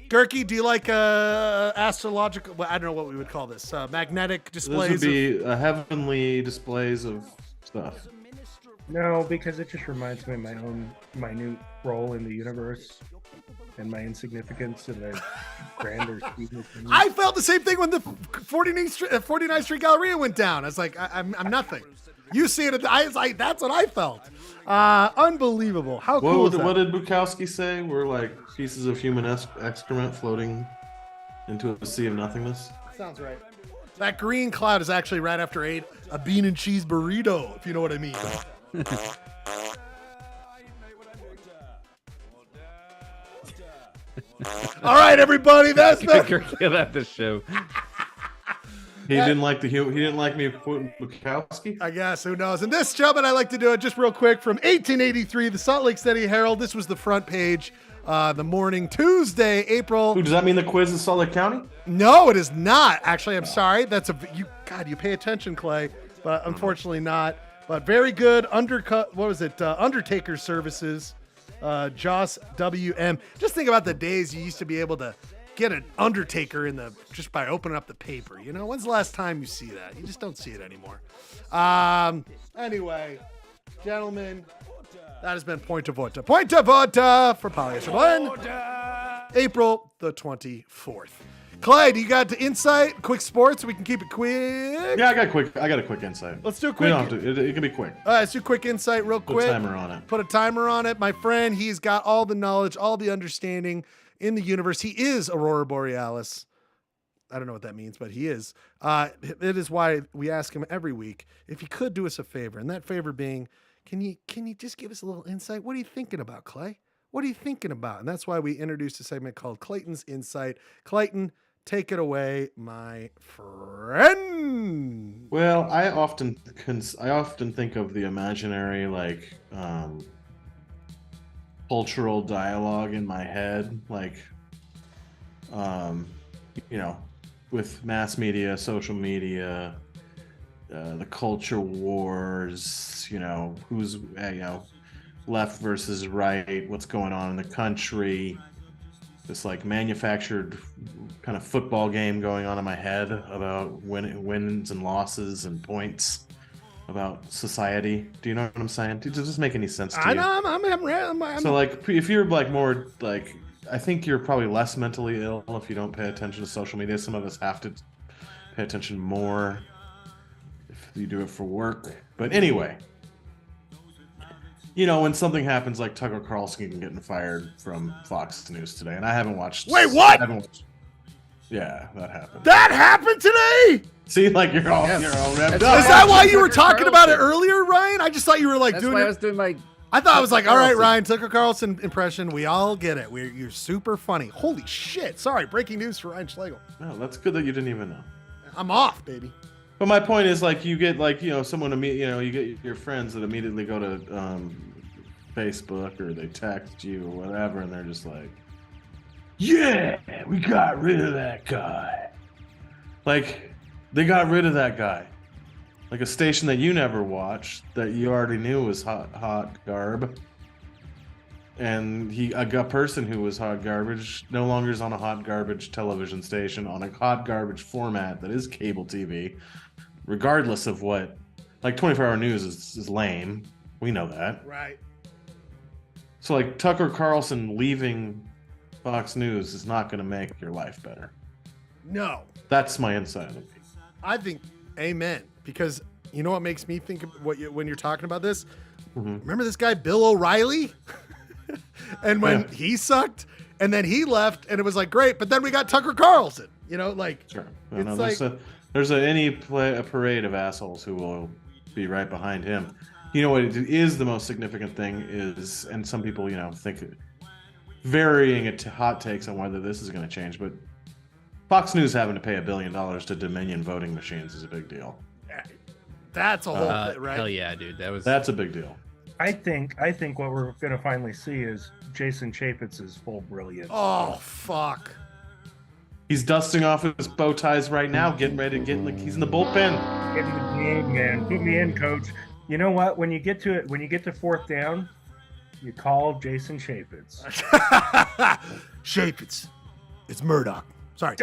Gurky, do you like astrological? Well, I don't know what we would call this. Magnetic displays. This would be heavenly displays of stuff. No, because it just reminds me of my own minute role in the universe and my insignificance in the grander scheme of things. I felt the same thing when the 49th Street Galleria went down. I was like, I'm nothing. You see it. I was like, that's what I felt. Unbelievable. How cool is that? What did Bukowski say? We're like pieces of human excrement floating into a sea of nothingness. Sounds right. That green cloud is actually right after I ate a bean and cheese burrito, if you know what I mean. All right, everybody. That's Gurky at the show. He didn't like he didn't like me quoting Bukowski. I guess, who knows? And this, gentlemen, I like to do it just real quick from 1883, the Salt Lake City Herald. This was the front page, the morning Tuesday, April. Ooh, does that mean the quiz is Salt Lake County? No, it is not. Actually, I'm sorry. That's you pay attention, Clay, but unfortunately not. But very good undercut. What was it? Undertaker Services, Joss WM. Just think about the days you used to be able to get an Undertaker just by opening up the paper. You know, when's the last time you see that? You just don't see it anymore. Anyway, gentlemen, that has been Point of Order. Point of Order for Polyester Blend, April the 24th. Clay, do you got the insight? Quick sports. We can keep it quick. Yeah, I got a quick insight. Let's do a quick. We don't have to. It can be quick. All right, let's do a quick insight real quick. Put a timer on it. Put a timer on it. My friend, he's got all the knowledge, all the understanding in the universe. He is Aurora Borealis. I don't know what that means, but he is. It is why we ask him every week if he could do us a favor, and that favor being, can you just give us a little insight? What are you thinking about, Clay? What are you thinking about? And that's why we introduced a segment called Clayton's Insight. Clayton, take it away, my friend. Well, I often think of the imaginary cultural dialogue in my head, with mass media, social media, the culture wars, who's left versus right, what's going on in the country, this manufactured kind of football game going on in my head about wins and losses and points about society. Do you know what I'm saying? Does this make any sense to you? I know. I'm So if you're more I think you're probably less mentally ill if you don't pay attention to social media. Some of us have to pay attention more if you do it for work. But anyway, when something happens like Tucker Carlson getting fired from Fox News today, and I haven't watched. Wait, what? Yeah, that happened. That happened today? See, you're all revved up. Is that why you were talking about it earlier, Ryan? I just thought you were That's doing why it. I was doing my. I thought I was like, all right, Ryan, Tucker Carlson impression. We all get it. You're super funny. Holy shit. Sorry, breaking news for Ryan Schlegel. No, that's good that you didn't even know. I'm off, baby. But my point is, you get someone to meet, you get your friends that immediately go to Facebook or they text you or whatever, and they're just like, yeah, we got rid of that guy. They got rid of that guy. A station that you never watched that you already knew was hot garb. And a person who was hot garbage no longer is on a hot garbage television station on a hot garbage format that is cable TV, regardless of what. 24-hour news is lame. We know that. Right. So Tucker Carlson leaving Fox News is not going to make your life better. No. That's my insight. I think amen. Because you know what makes me think of when you're talking about this? Mm-hmm. Remember this guy, Bill O'Reilly? And when he sucked, and then he left, and it was great, but then we got Tucker Carlson. Sure. There's a parade of assholes who will be right behind him. You know what is the most significant thing is, and some people, think varying hot takes on whether this is going to change, but Fox News having to pay $1 billion to Dominion voting machines is a big deal. That's a whole thing, right? Hell yeah, dude. That's a big deal. I think what we're going to finally see is Jason Chapitz's full brilliance. Oh, fuck. He's dusting off his bow ties right now, getting ready to get like he's in the bullpen. Get in the game, man. Put me in, coach. You know what? When you get to fourth down, you call Jason Chapitz. Chapitz. It's Murdoch. Sorry.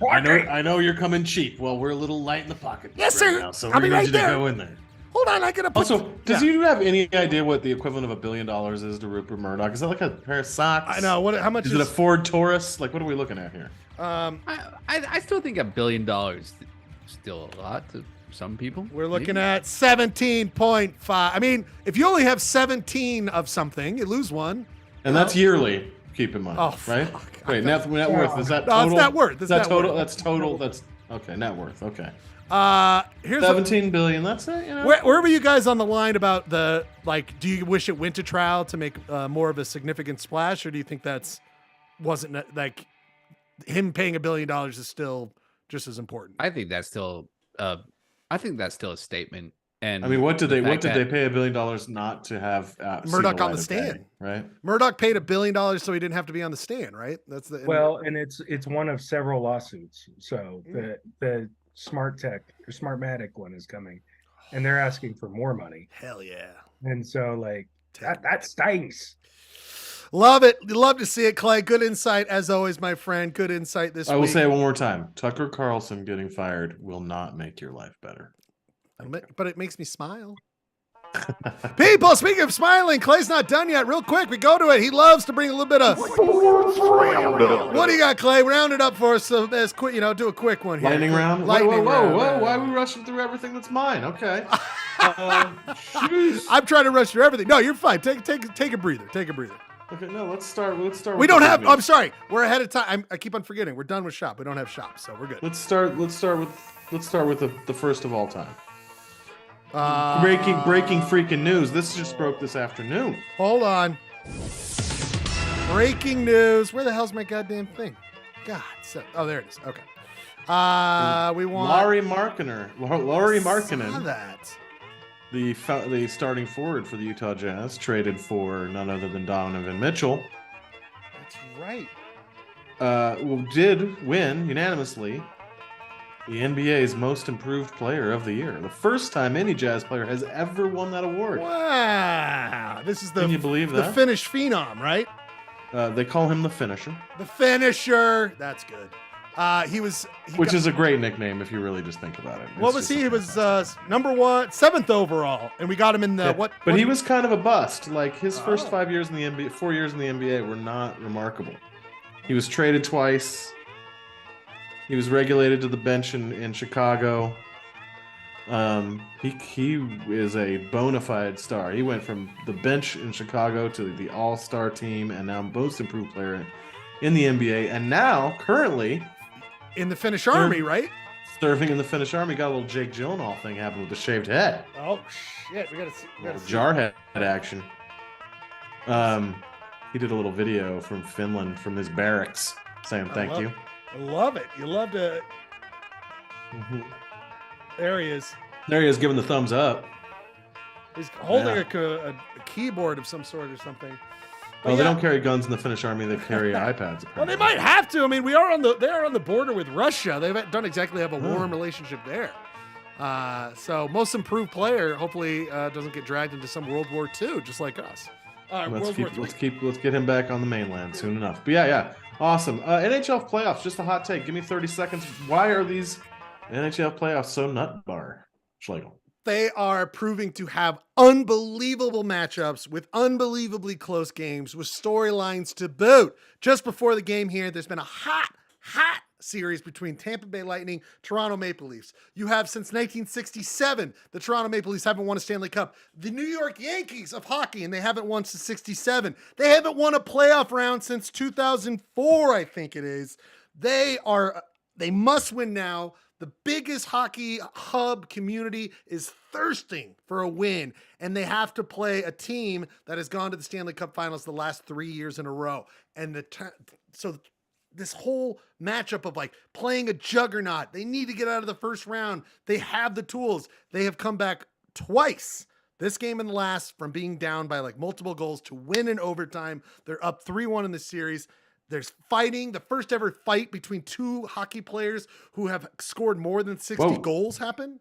I know you're coming cheap. Well, we're a little light in the pocket. Yes, right sir. Now, so I'll we be need right you there. to go in there. Hold on, I gotta put. Also, does you have any idea what the equivalent of $1 billion is to Rupert Murdoch? Is that like a pair of socks? I know. How much is it? A Ford Taurus? Like, what are we looking at here? I still think $1 billion is still a lot to some people. We're looking at 17.5. I mean, if you only have 17 of something, you lose one. And that's yearly. Keep in mind, Oh, right? fuck. Wait, net worth is that No, total? it's net worth. It's net total. worth. That's total. That's okay. Net worth. Okay. Here's 17 billion. That's it. You know. Where were you guys on the line about the like? Do you wish it went to trial to make more of a significant splash, or do you think wasn't like him paying $1 billion is still just as important? I think that's still a statement. And I mean, what did they pay $1 billion not to have Murdoch on the day, stand? right? Murdoch paid $1 billion so he didn't have to be on the stand, right? That's the And it's one of several lawsuits. So the Smartmatic one is coming, and they're asking for more money. Hell yeah! And so like that stinks. Love it. Love to see it, Clay. Good insight as always, my friend. Good insight this week. I will say it one more time: Tucker Carlson getting fired will not make your life better. But it makes me smile. People, speaking of smiling, Clay's not done yet. Real quick, we go to it. He loves to bring a little bit of. What do you got, Clay? Round it up for us. So as quick, do a quick one here. Lightning round. Lightning round. Whoa! Why are we rushing through everything that's mine? Okay. I'm trying to rush through everything. No, you're fine. Take a breather. Take a breather. Okay, no, let's start. We don't have. I'm sorry. We're ahead of time. I keep on forgetting. We're done with shop. We don't have shop, so we're good. Let's start with the first of all time. Breaking freaking news. This just broke this afternoon. Hold on. Breaking news. Where the hell's my goddamn thing? God. There it is. Okay. We want Lauri Markkanen. Saw that. The starting forward for the Utah Jazz traded for none other than Donovan Mitchell. That's right. Did win unanimously the NBA's Most Improved Player of the Year. The first time any Jazz player has ever won that award. Wow. This is Can you believe that? The Finnish phenom, right? They call him the Finisher. The Finisher. That's good. Which is a great nickname if you really just think about it. What was he? He was number 7th overall, and we got him in the what? But he was kind of a bust. Like his first 5 years in the NBA, 4 years in the NBA were not remarkable. He was traded twice. He was regulated to the bench in Chicago. He is a bona fide star. He went from the bench in Chicago to the All-Star team, and now Most Improved Player in the NBA, and now currently in the Finnish Army, right? Serving in the Finnish Army. Got a little Jake Gyllenhaal thing happened with the shaved head. Oh shit! We gotta see. Jarhead action. He did a little video from Finland, from his barracks, saying thank you. I love it. You love to. There he is. There he is, giving the thumbs up. He's holding a keyboard of some sort or something. They don't carry guns in the Finnish army. They carry iPads. Apparently. Well, they might have to. I mean, they are on the border with Russia. They don't exactly have a warm relationship there. So most improved player hopefully doesn't get dragged into some World War II, just like us. Let's get him back on the mainland soon enough. But yeah, awesome. NHL playoffs. Just a hot take. Give me 30 seconds. Why are these NHL playoffs so nut bar, Schlegel? They are proving to have unbelievable matchups with unbelievably close games with storylines to boot. Just before the game here, there's been a hot series between Tampa Bay Lightning, Toronto Maple Leafs. You have since 1967, the Toronto Maple Leafs haven't won a Stanley Cup. The New York Yankees of hockey, and they haven't won since 67. They haven't won a playoff round since 2004, I think it is. They must win now. The biggest hockey hub community is thirsting for a win, and they have to play a team that has gone to the Stanley Cup Finals the last 3 years in a row. And so this whole matchup of like playing a juggernaut, they need to get out of the first round. They have the tools. They have come back twice this game in the last from being down by like multiple goals to win in overtime. They're up 3-1 in the series. There's fighting, the first ever fight between two hockey players who have scored more than 60 goals happen.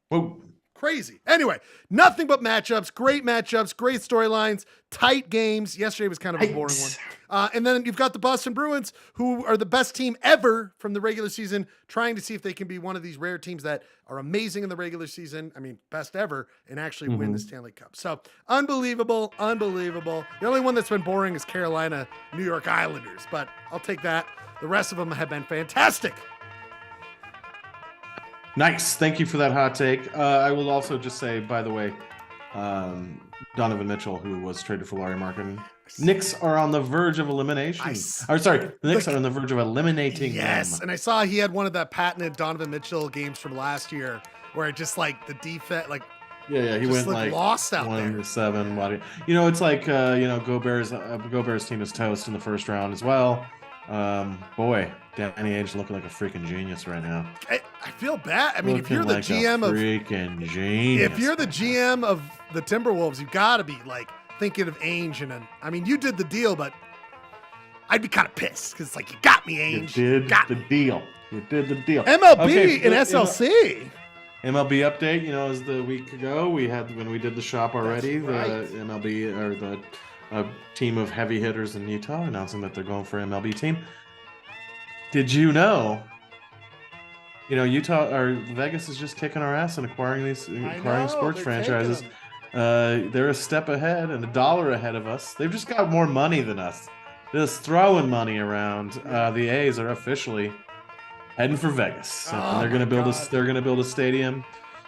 Whoa. Crazy. Anyway, nothing but matchups, great storylines, tight games. Yesterday was kind of a boring one. And then you've got the Boston Bruins, who are the best team ever from the regular season, trying to see if they can be one of these rare teams that are amazing in the regular season. I mean, best ever, and actually win the Stanley Cup. So unbelievable. The only one that's been boring is Carolina, New York Islanders, but I'll take that. The rest of them have been fantastic. Nice. Thank you for that hot take. I will also just say, by the way, Donovan Mitchell, who was traded for Larry Markin. Knicks are on the verge of elimination. The Knicks are on the verge of eliminating them. And I saw he had one of the patented Donovan Mitchell games from last year where it just like the defense, like he went like lost out 1-7. It's like Gobert's team is toast in the first round as well. Boy, Danny Ainge looking like a freaking genius right now. I feel bad. I mean, if you're the GM of the Timberwolves, you got to be like thinking of Ainge, and you did the deal, but I'd be kind of pissed because it's like you got me, Ainge. You did the deal. MLB and SLC. MLB update. As the week ago when we did the shop already, the MLB or the team of heavy hitters in Utah announcing that they're going for MLB team. Did you know? Utah or Vegas is just kicking our ass and acquiring sports franchises. They're a step ahead and $1 ahead of us. They've just got more money than us. Just throwing money around. The A's are officially heading for Vegas. And they're going to build a stadium,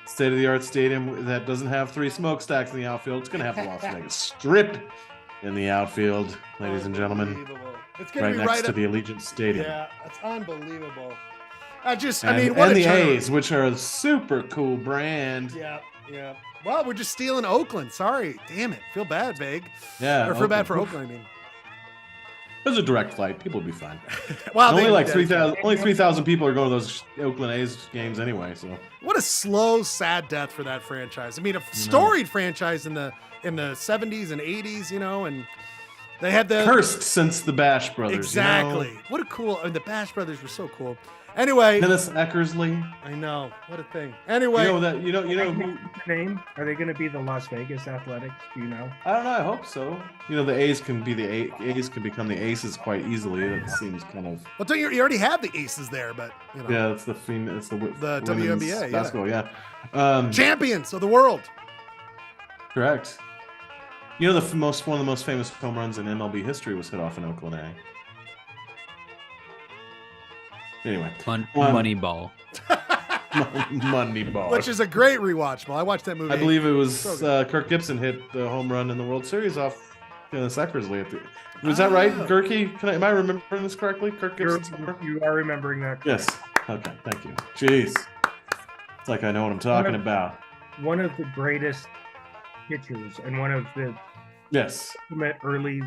state-of-the-art stadium that doesn't have 3 smokestacks in the outfield. It's going to have the Las Vegas Strip in the outfield, ladies and gentlemen. It's going to be next to the Allegiant Stadium. Yeah, that's unbelievable. What the A's, which are a super cool brand. Yeah. Well, we're just stealing Oakland. Sorry. Damn it. Feel bad, Vague. Yeah. Or feel bad for Oakland, I mean. It was a direct flight. People would be fine. Well, only like 3,000 people are going to those Oakland A's games anyway. So what a slow, sad death for that franchise. I mean, a storied franchise in the 70s and 80s, and they had the cursed since the Bash Brothers. Exactly. What a cool. And the Bash Brothers were so cool. Anyway, Dennis Eckersley. I know. What a thing. Anyway, you know who name? Are they going to be the Las Vegas Athletics? Do you know? I don't know. I hope so. The A's can be A's can become the Aces quite easily. That seems kind of. Well, don't you already have the Aces there, but yeah, it's the WNBA. Basketball, yeah. Champions of the world. Correct. One of the most famous home runs in MLB history was hit off in Oakland A. Anyway, Moneyball. Moneyball, which is a great rewatchable. I watched that movie. I believe it was Kirk Gibson hit the home run in the World Series off Dennis Eckersley. Was that right, Gerke? Am I remembering this correctly? Kirk Gibson. You are remembering that correctly. Yes. Okay. Thank you. Jeez, it's like I know what I'm talking about. One of the greatest pitchers and one of the early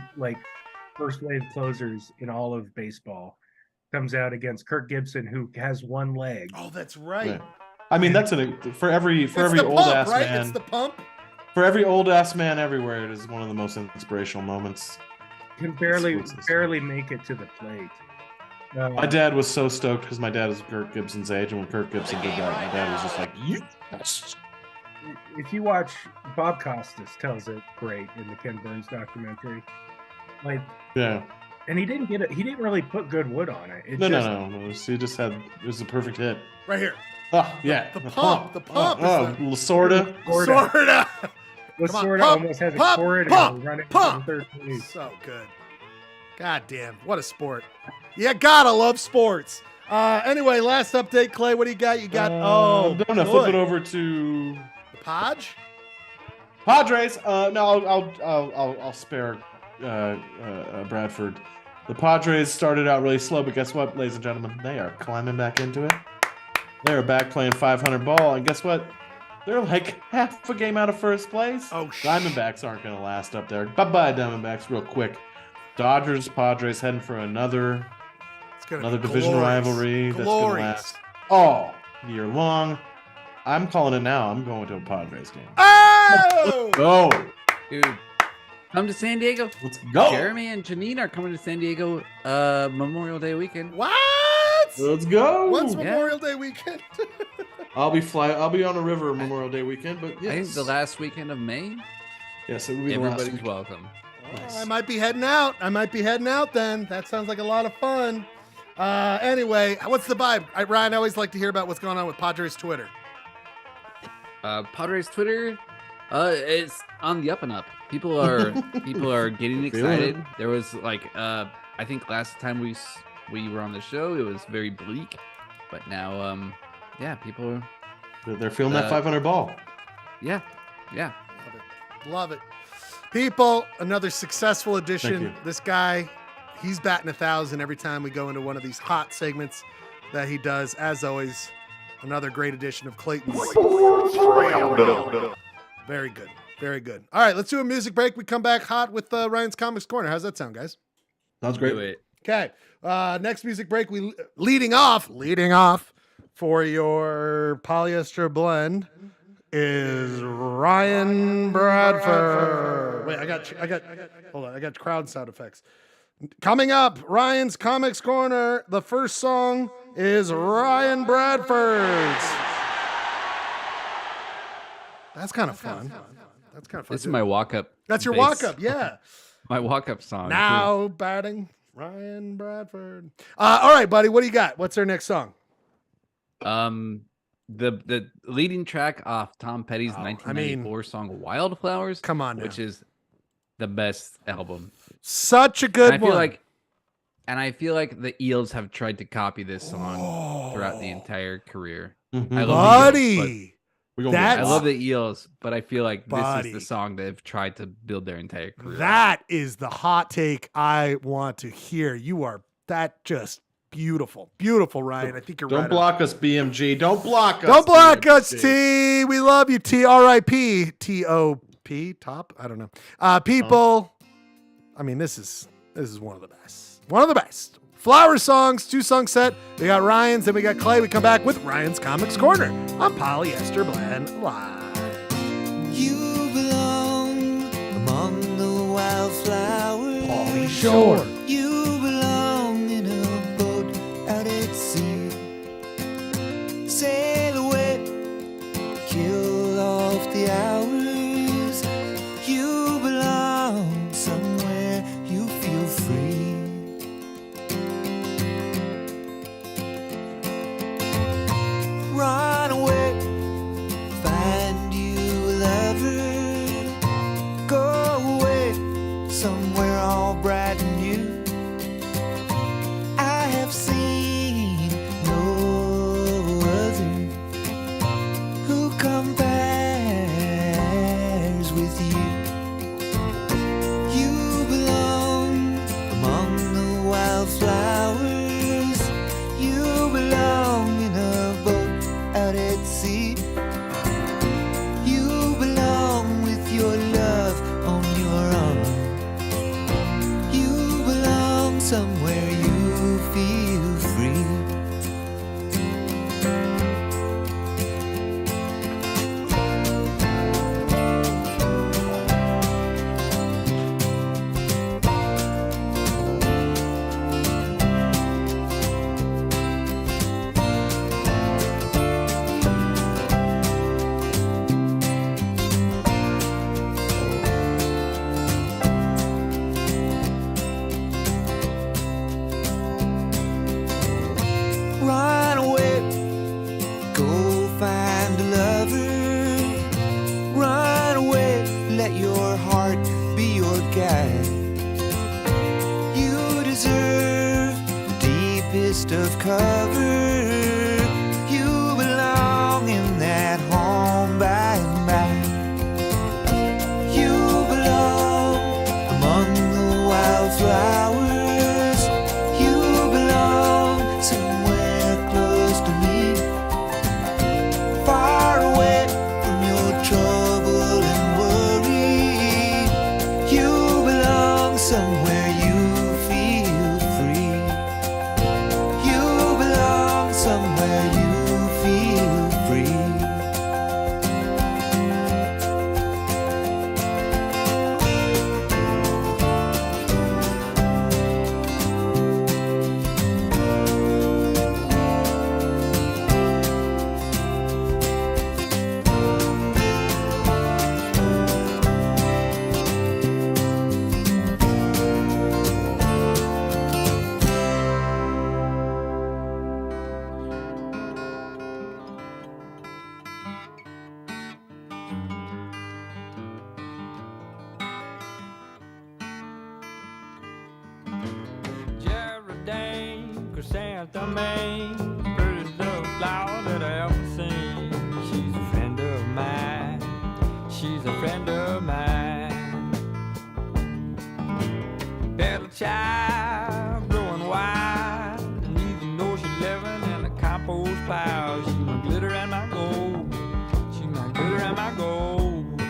first wave closers in all of baseball comes out against Kirk Gibson, who has one leg. Oh, that's right. Yeah. I mean, that's for every old ass man. It's the pump. For every old ass man everywhere, it is one of the most inspirational moments. Can barely make it to the plate. My dad was so stoked because my dad is Kirk Gibson's age, and when Kirk Gibson did that, my dad was just like, yes. If you watch, Bob Costas tells it great in the Ken Burns documentary. Yeah. And he didn't really put good wood on it. No. It was a perfect hit. Right here. Oh, yeah. The pump. Lasorda. Lasorda almost has a corridor running from third base. So good. God damn. What a sport. You gotta love sports. Anyway, last update, Clay. What do you got? You got, I'm gonna flip it over to the Padres. No, I'll spare Bradford. The Padres started out really slow, but guess what, ladies and gentlemen? They are climbing back into it. They are back playing 500 ball, and guess what? They're like half a game out of first place. Diamondbacks aren't going to last up there. Bye-bye, Diamondbacks, real quick. Dodgers, Padres heading for another division rivalry that's going to last all year long. I'm calling it now. I'm going to a Padres game. Oh! Go. Dude, come to San Diego. Let's go. Jeremy and Janine are coming to San Diego Memorial Day weekend. What? Let's go. What's Yeah. Memorial Day weekend? I'll be on the river Memorial Day weekend, but yes. I think the last weekend of May. Yes, it will be the last Everybody's week. welcome. I might be heading out. then. That sounds like a lot of fun. Anyway, what's the vibe? Ryan, I always like to hear about what's going on with Padres Twitter. Padres Twitter, it's on the up and up. People are getting excited. There was like I think last time we were on the show, it was very bleak, but now yeah, people They're feeling that 500 ball. yeah. Love it. People, another successful Thank edition. you. This guy, he's batting 1,000 every time we go into one of these hot segments that he does. As always, another great edition of Clayton's. Very good. Very good. All right, let's do a music break. We come back hot with Ryan's Comics Corner. How's that sound, guys? Sounds Do great. it. Okay. Next music break, we leading off for your polyester blend is Ryan Bradford. Wait, I got crowd sound effects. Coming up, Ryan's Comics Corner. The first song is Ryan Bradford's. That's kind of fun. That's kind of fun. This is my walk up. That's your walk up, yeah. My walk up song. Now batting Ryan Bradford. All right, buddy. What do you got? What's our next song? The leading track off Tom Petty's 1994 song Wildflowers. Come on now. Which is the best album. Such a good And one. I feel like the Eels have tried to copy this song throughout the entire career. Mhm. I love the Eels, Buddy. We're gonna That's- I love the Eels, but I feel like this Buddy. is the song they've tried to build their entire career. That is the hot take I want to hear. You are that just beautiful. Beautiful, Ryan. I think you're Don't right. block us, BMG. Don't block us. Don't block us, BMG. T. We love you, T. R.I.P. T.O.P. Top. I don't know. People. I mean, this is one of the best. One of the best. Flower songs, 2-song set. We got Ryan's, then we got Clay. We come back with Ryan's Comics Corner on Polyester Blend Live. You belong among the wildflowers. Pauly Shore. You belong in a boat out at sea. Sail away, kill off the hours. You belong somewhere you feel free. Run away, find you a lover. Go away, somewhere all bright and new. I have seen no other who compares with you. You belong among the wildflowers. You belong in a boat out at sea. You belong with your love on your arm. You belong somewhere you feel free. Run away, go find a lover. Run away, let your heart be your guide. You deserve the deepest of cover. You belong in that home by and by. You belong among the wildflowers. You belong somewhere close to me, far away from your trouble and worry. You belong somewhere you feel free. You belong Samantha Main, prettiest little flower that I ever seen. She's a friend of mine. She's a friend of mine. Better child, growing wild, and even though she's living in a compost pile, she's my glitter and my gold. She's my glitter and my gold.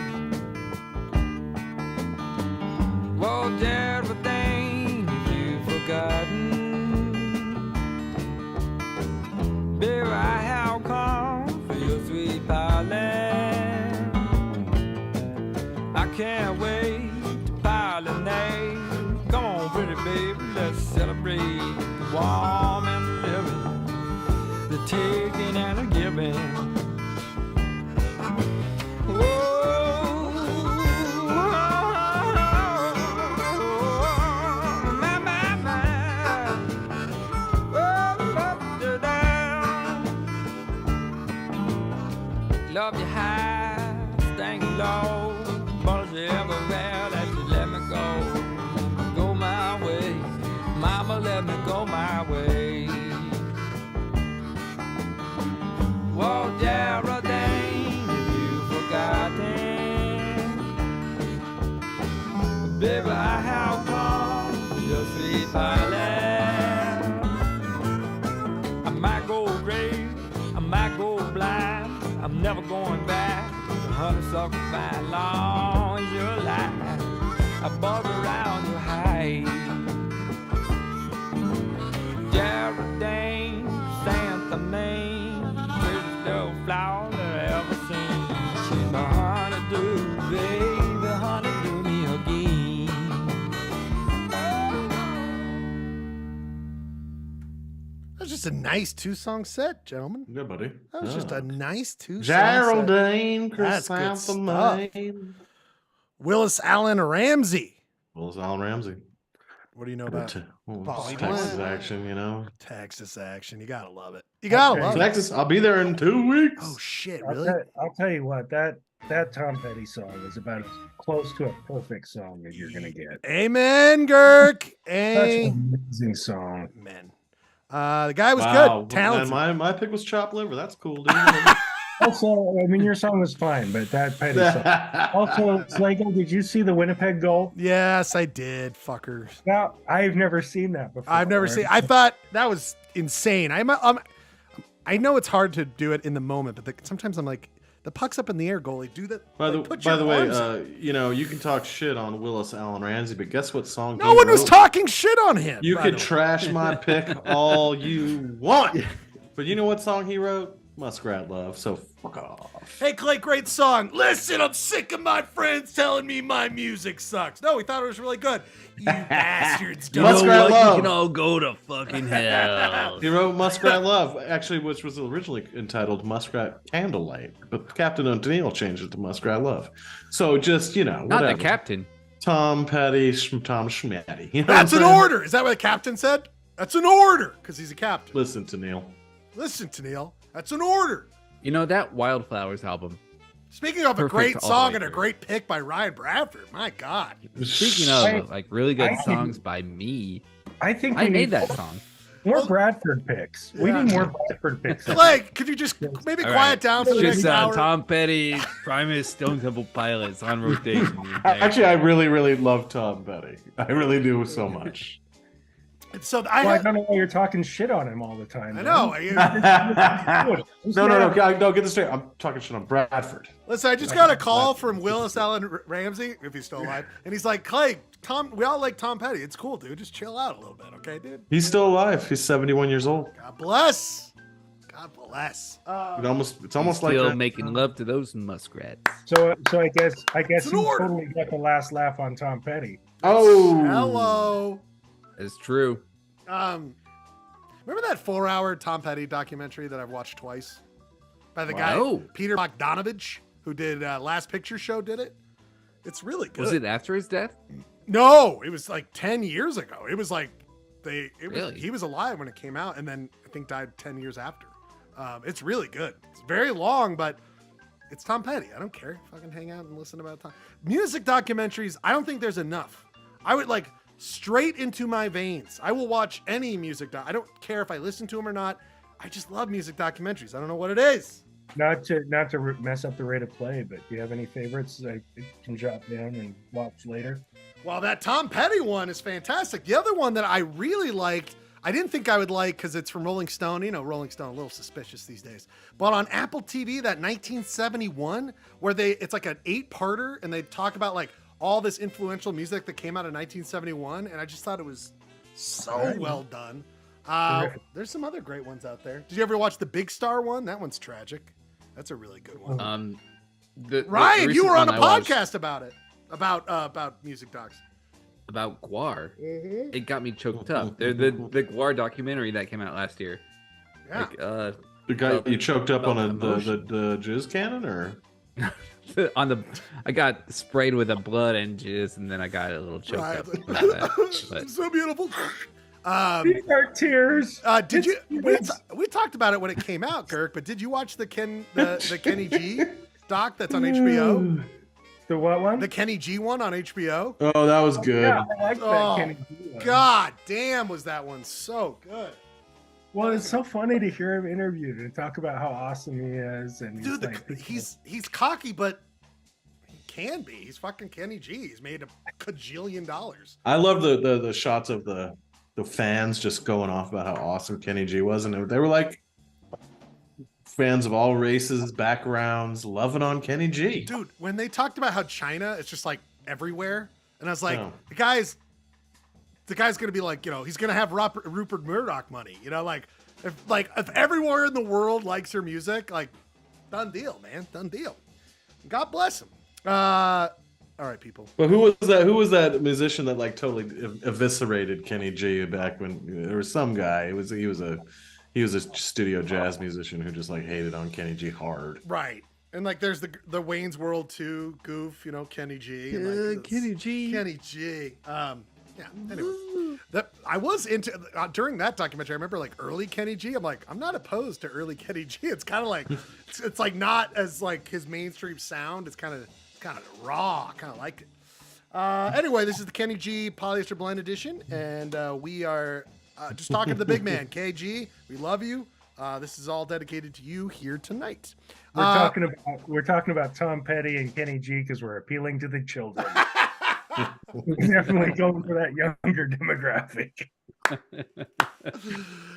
Well, there's a thing if you've forgotten. Baby, I have come for your sweet pollen. I can't wait to pollinate. Come on, pretty baby, let's celebrate the warm and the living, the taking and the giving. Love you high, thank you low, but if you ever will that you let me go. Go my way, mama, let me go my way. Whoa, Geraldine, if you've forgotten, baby, I have come for your sweet pollen. I might go gray, I might go blind, I'm never going back to honeysuckle vine long as you're alive. I buzz around your height. Geraldine, Santa Main, prettiest little flower that I ever seen. She's my honeydew, baby, honeydew me again. That was just a nice 2-song set, gentlemen. Yeah, buddy. That was just a nice 2-song Geraldine, set. That's good Chrysanthemum. stuff. Willis Allen Ramsey. Willis Allen Ramsey. What do you know about Texas action, you know. Texas action? You gotta love it. You gotta love it. Texas, I'll be there in 2 weeks. Oh shit, I'll really? I'll tell you what, that Tom Petty song is about as close to a perfect song as you're gonna get. Amen, Girk. Such an amazing song. Amen. The guy was Wow, good, talented. man, my pick was chopped liver. That's cool, dude. Also, I mean, your song was fine, but that Petty song. Also, Slago, did you see the Winnipeg goal? Yes, I did, fuckers. Now, I've never seen that before. I've never seen. I thought that was insane. I know it's hard to do it in the moment, but sometimes I'm like, the puck's up in the air, goalie. Do that. By the put your way, arms up. you know, you can talk shit on Willis Allen Ramsey, but guess what song? No one was talking shit on him. You by could the way. trash my pick all you want, but you know what song he wrote? Muskrat Love. So fuck off. Hey, Clay, great song. Listen, I'm sick of my friends telling me my music sucks. No, we thought it was really good. You bastards. Don't. Muskrat Love. You can all go to fucking hell. He wrote Muskrat Love, actually, which was originally entitled Muskrat Candlelight, but Captain O'Neill changed it to Muskrat Love. So just, you know, Not whatever. the captain. Tom Petty, Tom Schmatty. You know That's what an I'm saying? order. Is that what the captain said? That's an order, because he's a captain. Listen to Neil. Listen to Neil. That's an order. You know, that Wildflowers album. Speaking of a Perfect great all the song way and a through. great pick by Ryan Bradford, my God. Speaking of like really good I think- songs by me, I think I we made need that song. more Bradford picks. We Yeah. need more Bradford picks. Clay, could you just maybe All quiet right. down for the Just next hour? Tom Petty, Primus, Stone Temple Pilots on rotation. Actually, I really, really love Tom Petty. I really do so much. So Well, I don't know why you're talking shit on him all the time. I man. know. No, get this straight. I'm talking shit on Bradford. Listen, I just got a call from Willis Allen Ramsey, if he's still alive, and he's like, Clay, we all like Tom Petty. It's cool, dude. Just chill out a little bit, okay, dude? He's still alive. He's 71 years old. God bless. God bless. It's almost like Still that. making love to those muskrats. So I guess an you order. totally got the last laugh on Tom Petty. Oh, Hello. It's true. Remember that 4-hour Tom Petty documentary that I've watched twice? By the Wow. guy, Peter Bogdanovich, who did Last Picture Show, did it. It's really good. Was it after his death? No, it was like 10 years ago. It was like Really? he was alive when it came out and then I think died 10 years after. It's really good. It's very long, but it's Tom Petty. I don't care. Fucking hang out and listen about Tom. Music documentaries, I don't think there's enough. I would like straight into my veins. I will watch any music I don't care if I listen to them or not. I just love music documentaries. I don't know what it is. Not to mess up the rate of play, but do you have any favorites I can jot down and watch later? Well, that Tom Petty one is fantastic. The other one that I really liked, I didn't think I would like because it's from Rolling Stone. You know, Rolling Stone, a little suspicious these days. But on Apple TV, that 1971, where it's like an 8-parter, and they talk about like all this influential music that came out in 1971, and I just thought it was so well done. There's some other great ones out there. Did you ever watch the Big Star one? That one's tragic. That's a really good one. Ryan, you were on a podcast about it, about music docs. About Guar. Mm-hmm. It got me choked up. The Guar documentary that came out last year. Yeah. The guy you choked up on the jizz cannon, or I got sprayed with the blood and jizz, and then I got a little choked up. About that. But So beautiful. These are tears. Did you? We talked about it when it came out, Kirk. But did you watch the Kenny G doc that's on HBO? The what one? The Kenny G one on HBO. Oh, that was good. Yeah, I like that Kenny G one. God damn, was that one so good? Well, it's so funny to hear him interviewed and talk about how awesome he is. And Dude, he's cocky, but he can be. He's fucking Kenny G. He's made a cajillion dollars. I love the shots of the fans just going off about how awesome Kenny G was, and they were like fans of all races, backgrounds, loving on Kenny G. Dude, when they talked about how China is just like everywhere, and I was like, the guy's gonna be like, you know, he's gonna have Rupert Murdoch money, you know, if everywhere in the world likes your music, like, done deal, man, done deal. God bless him. All right, people. But who was that musician that like totally eviscerated Kenny G back when there was some guy? He was a studio jazz musician who just like hated on Kenny G hard. Right. And like there's the Wayne's World 2 goof, you know, Kenny G. And, like, Kenny G. Kenny G. Yeah. Anyway, I was into during that documentary. I remember like early Kenny G. I'm like, I'm not opposed to early Kenny G. It's kind of like it's like not as like his mainstream sound. It's kind of raw. I kind of liked it. Anyway, this is the Kenny G Polyester Blend Edition, and we are just talking to the big man, KG. We love you. This is all dedicated to you here tonight. We're talking about Tom Petty and Kenny G because we're appealing to the children. We're definitely going for that younger demographic.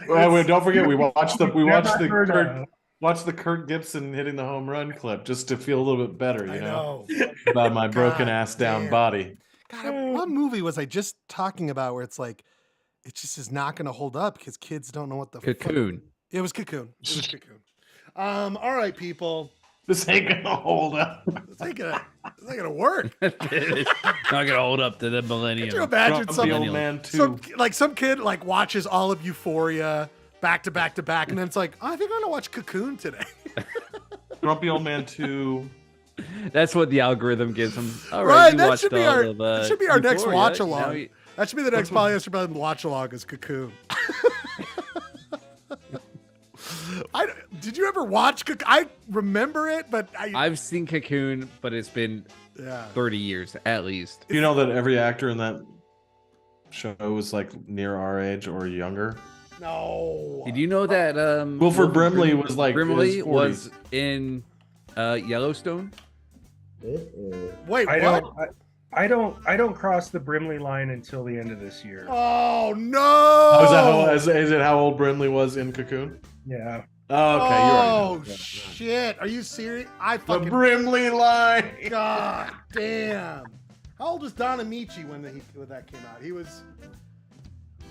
Well, don't forget we watched the Kurt Gibson hitting the home run clip just to feel a little bit better, you know, about my broken ass down body. God, what movie was I just talking about where it's like it just is not going to hold up because kids don't know what the Cocoon. It was Cocoon. It was Cocoon. All right, people. This ain't gonna hold up. This ain't gonna work. It's not gonna hold up to the millennium. Could you imagine some kid like watches all of Euphoria back to back to back, and then it's like, oh, I think I'm gonna watch Cocoon today. Grumpy Old Man 2. That's what the algorithm gives them. All right, right, that should be our next watch along. You... That should be the next Polyester Blend watch along is Cocoon. Did you ever watch Cocoon? I remember it, but I've seen Cocoon, but it's been 30 years at least. Do you know that every actor in that show was like near our age or younger? No. Did you know that Wilford Brimley was like Brimley was in Yellowstone? Wait, I don't cross the Brimley line until the end of this year. Oh no! Is it how old Brimley was in Cocoon? Yeah. Oh, okay, you're right. Oh shit! Are you serious? The Brimley line. God damn! How old was Don Amici when that came out? He was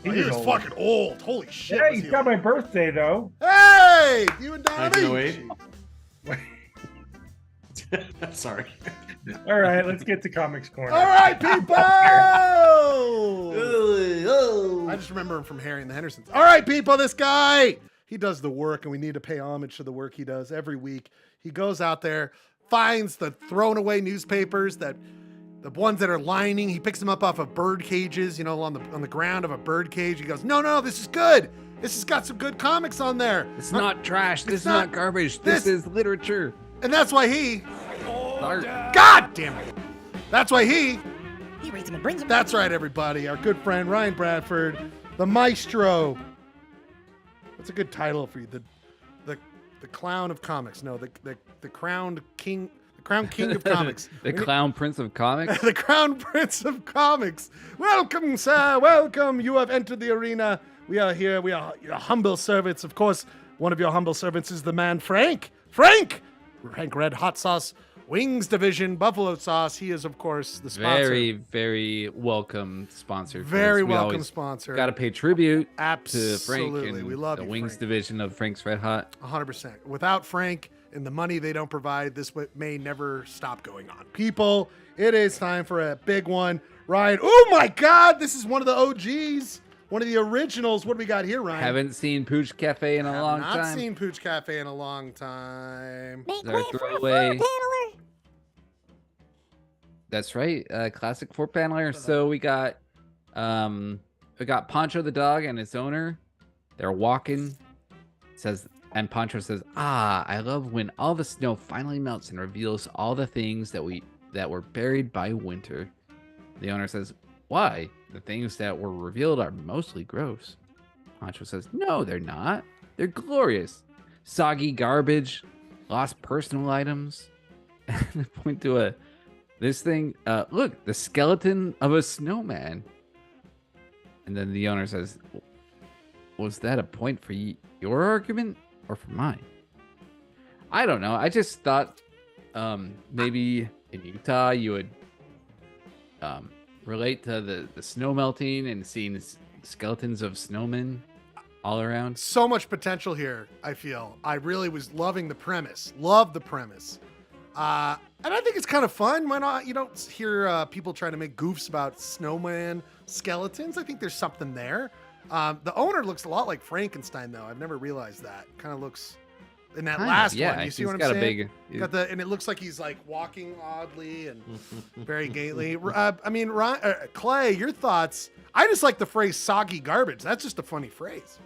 old. Fucking old. Holy shit! Yeah, he's got my birthday though. Hey, you and Don Amici. 1908. Sorry. All right, let's get to Comics Corner. All right, people. I just remember him from Harry and the Hendersons. All right, people. This guy. He does the work, and we need to pay homage to the work he does every week. He goes out there, finds the thrown away newspapers, the ones that are lining. He picks them up off of bird cages, you know, on the ground of a bird cage. He goes, no, this is good. This has got some good comics on there. It's not trash. This is not garbage. This is literature. And that's why he... God damn it. That's why he He reads them and brings them. That's right, everybody. Our good friend Ryan Bradford, the maestro. That's a good title for you. The clown of comics. No, the crowned king. The crown king of comics. The clown prince of comics. The crown prince of comics. Welcome, sir. Welcome. You have entered the arena. We are here. We are your humble servants. Of course, one of your humble servants is the man Frank. Frank Red Hot Sauce. Wings Division, Buffalo Sauce. He is, of course, the sponsor. Very, very welcome sponsor. Very welcome sponsor. Got to pay tribute Absolutely. to Frank and we love the you, Wings Frank. division of Frank's Red Hot. 100%. Without Frank and the money they don't provide, this may never stop going on. People, it is time for a big one. Ryan, oh my God, this is one of the OGs. One of the originals. What do we got here, Ryan? Haven't seen Pooch Cafe in a long time. Not seen Pooch Cafe in a long time. Make Our way for a throwaway. four-paneler. That's right, classic 4-paneler. So we got Poncho the dog and its owner. They're walking. And Poncho says, I love when all the snow finally melts and reveals all the things that were buried by winter. The owner says, why? The things that were revealed are mostly gross. Poncho says, no, they're not. They're glorious. Soggy garbage, lost personal items. And they point to this thing. Look, the skeleton of a snowman. And then the owner says, was that a point for your argument or for mine? I don't know. I just thought maybe in Utah you would relate to the snow melting and seeing skeletons of snowmen all around. So much potential here, I feel. I really was loving the premise. Love the premise. And I think it's kind of fun. Why not? You don't hear people trying to make goofs about snowman skeletons. I think there's something there. The owner looks a lot like Frankenstein, though. I've never realized that. Kind of looks in that last one. You see what I'm saying? And it looks like he's like walking oddly and very gaily. I mean, Clay, your thoughts? I just like the phrase "soggy garbage." That's just a funny phrase.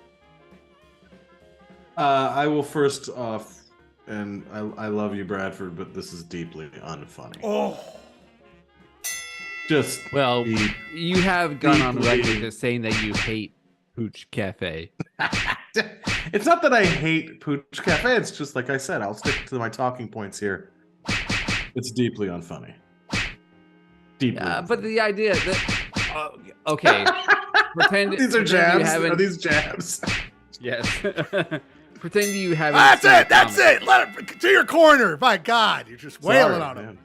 I will first off, and I love you, Bradford, but this is deeply unfunny. Oh. You have gone on record as saying that you hate Pooch Cafe. It's not that I hate Pooch Cafe. It's just like I said. I'll stick to my talking points here. It's deeply unfunny. Deeply. Unfunny. But the idea that okay, pretend these are pretend jabs. You haven't, are these jabs? Yes. Pretend you haven't. That's it. Let it to your corner. My God, you're just wailing on him.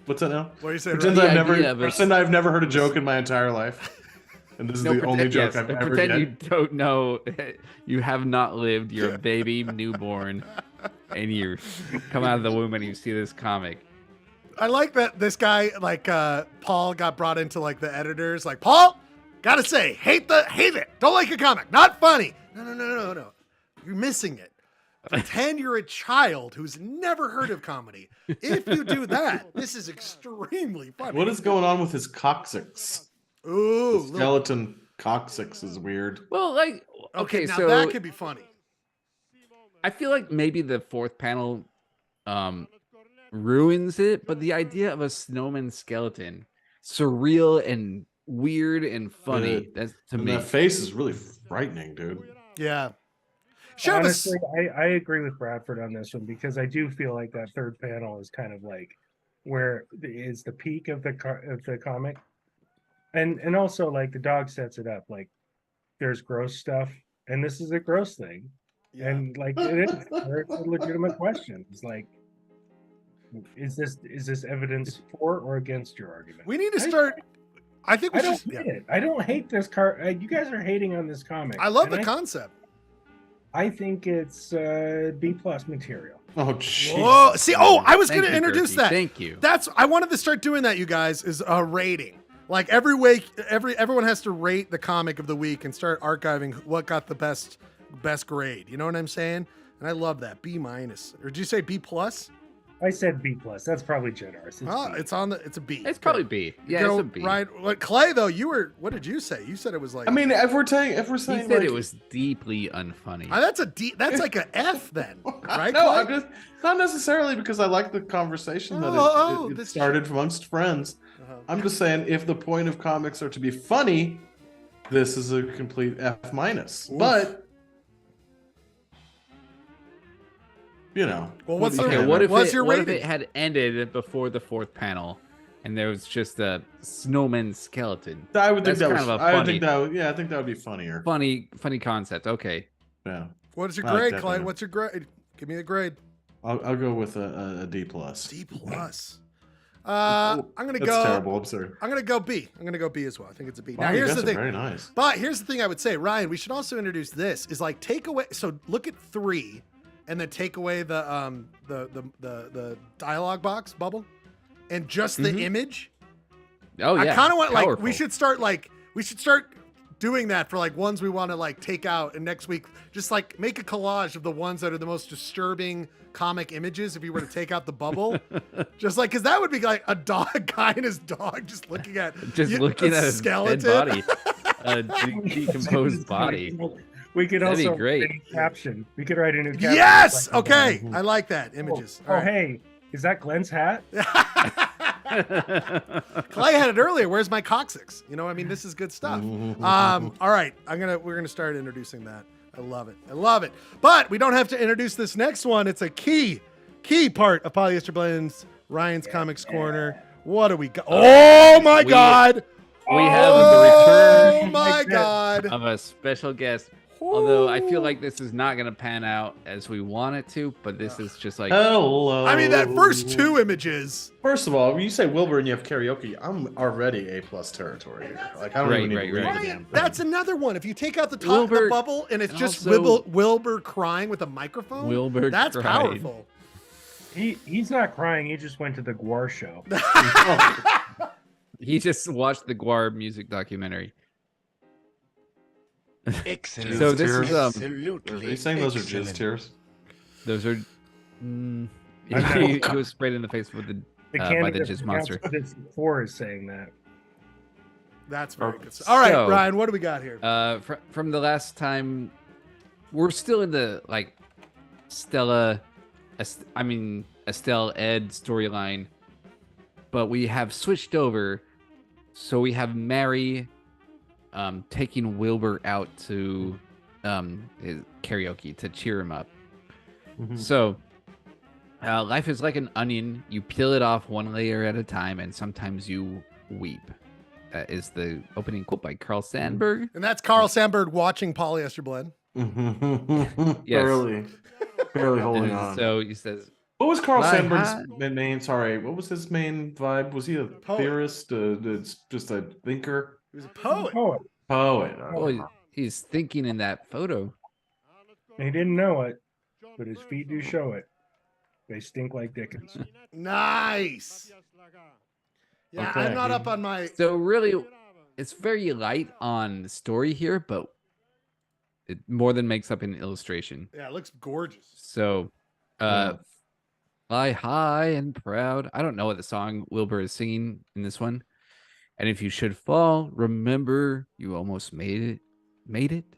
What's that now? What are you saying? Pretend I've never heard a joke in my entire life. And this is the only joke I've ever Pretend get. you don't know. You have not lived. You're a baby newborn, and you come out of the womb and you see this comic. I like that this guy, like Paul, got brought into like the editors. Like, Paul, gotta say, hate it. Don't like your comic. Not funny. No. You're missing it. Pretend you're a child who's never heard of comedy. If you do that, this is extremely funny. What is going on with his coccyx? Ooh, the skeleton coccyx is weird. Well, like okay, now so that could be funny. I feel like maybe the fourth panel ruins it, but the idea of a snowman skeleton, surreal and weird and funny. That's to me. That face is really frightening, dude. Yeah. Honestly, I agree with Bradford on this one because I do feel like that third panel is kind of like where is the peak of the comic, and also like the dog sets it up like there's gross stuff and this is a gross thing, and like it is there's a legitimate question. It's like, is this evidence for or against your argument? We need to start. I think we don't hate it. I don't hate this car. You guys are hating on this comic. I love the concept. I think it's B+ material. Oh, jeez. Whoa. See, I was going to introduce that. Thank you. I wanted to start doing that, you guys, is a rating. Like every week, everyone has to rate the comic of the week and start archiving what got the best grade. You know what I'm saying? And I love that. B-. Or did you say B+? I said B+. That's probably generous. It's a B. It's probably B. Yeah, it's a B. Right. What Clay though? What did you say? You said it was like. I mean, if we're saying, he said like, it was deeply unfunny. That's a D. That's like an F then, right? No, Clay? I'm just not necessarily because I like the conversation that it started amongst friends. I'm just saying, if the point of comics are to be funny, this is a complete F minus. But you know, Well, what's what do you the- say, What man? if What's it, your what if rating? it had ended before the fourth panel, and there was just a snowman skeleton? I would think That's that kind was. of a I would funny, think that. Yeah, I think that would be funnier. funny concept. Okay. Yeah. What is your I like grade, that Clyde? better. What's your grade? Give me a grade. I'll go with a D plus. D plus. I'm gonna That's go. terrible. I'm sorry. I'm gonna go B. I'm gonna go B as well. I think it's a B. Wow, Now you here's guys the are thing. very nice. But here's the thing I would say, Ryan. We should also introduce this. Is like take away. So look at 3, and then take away the dialogue box bubble, and just the image. Oh yeah. I kind of want like Powerful. we should start doing that for like ones we want to like take out, and next week just like make a collage of the ones that are the most disturbing comic images if you were to take out the bubble. Just like, because that would be like a guy and his dog just looking at looking a at his skeleton dead body, a decomposed body. We could That'd be also great. write a new caption. We could write a new caption. Yes. Like, Okay. I like that. Images. Oh, All right. hey, is that Glenn's hat? Clay had it earlier. Where's my coccyx? You know, I mean, this is good stuff. All right, we're gonna start introducing that. I love it. I love it. But we don't have to introduce this next one. It's a key part of Polyester Blends, Ryan's Comics Corner. What do we got? Oh my God! We have Oh the return my God! of a special guest. Although I feel like this is not going to pan out as we want it to, but this is just like Hello. I mean, that first 2 images. First of all, when you say Wilbur and you have karaoke, I'm already A+ territory here. Like I don't even need to read the damn thing. That's another one. If you take out the top Wilbur- the bubble and it's and just also- Wilbur crying with a microphone, Wilbur that's cried. powerful. He's not crying. He just went to the Guar show. he just watched the Guar music documentary. Excellent. So this is Are you saying those are jizz tears? Those are. He was sprayed in the face with The by the candidate jizz for monster. Council District 4 is saying that. That's very good. All right, So, Ryan, what do we got here? From the last time, we're still in the like Estelle Ed storyline, but we have switched over. So we have Mary taking Wilbur out to his karaoke to cheer him up. So life is like an onion. You peel it off one layer at a time, and sometimes you weep. That is the opening quote by Carl Sandburg. And that's Carl Sandburg watching Polyester Blend. Yes. Barely holding And on. so he says, What was Carl Fly Sandburg's high. name? Sorry, what was his main vibe? Was he a theorist? Just a thinker? He was a poet. Poet. "Oh, he's thinking in that photo." He didn't know it, but his feet do show it. They stink like Dickens. Nice. Yeah, Okay. I'm not up on my. So really, it's very light on the story here, but it more than makes up in illustration. Yeah, it looks gorgeous. So, fly high and proud. I don't know what the song Wilbur is singing in this one. And if you should fall, remember you almost made it.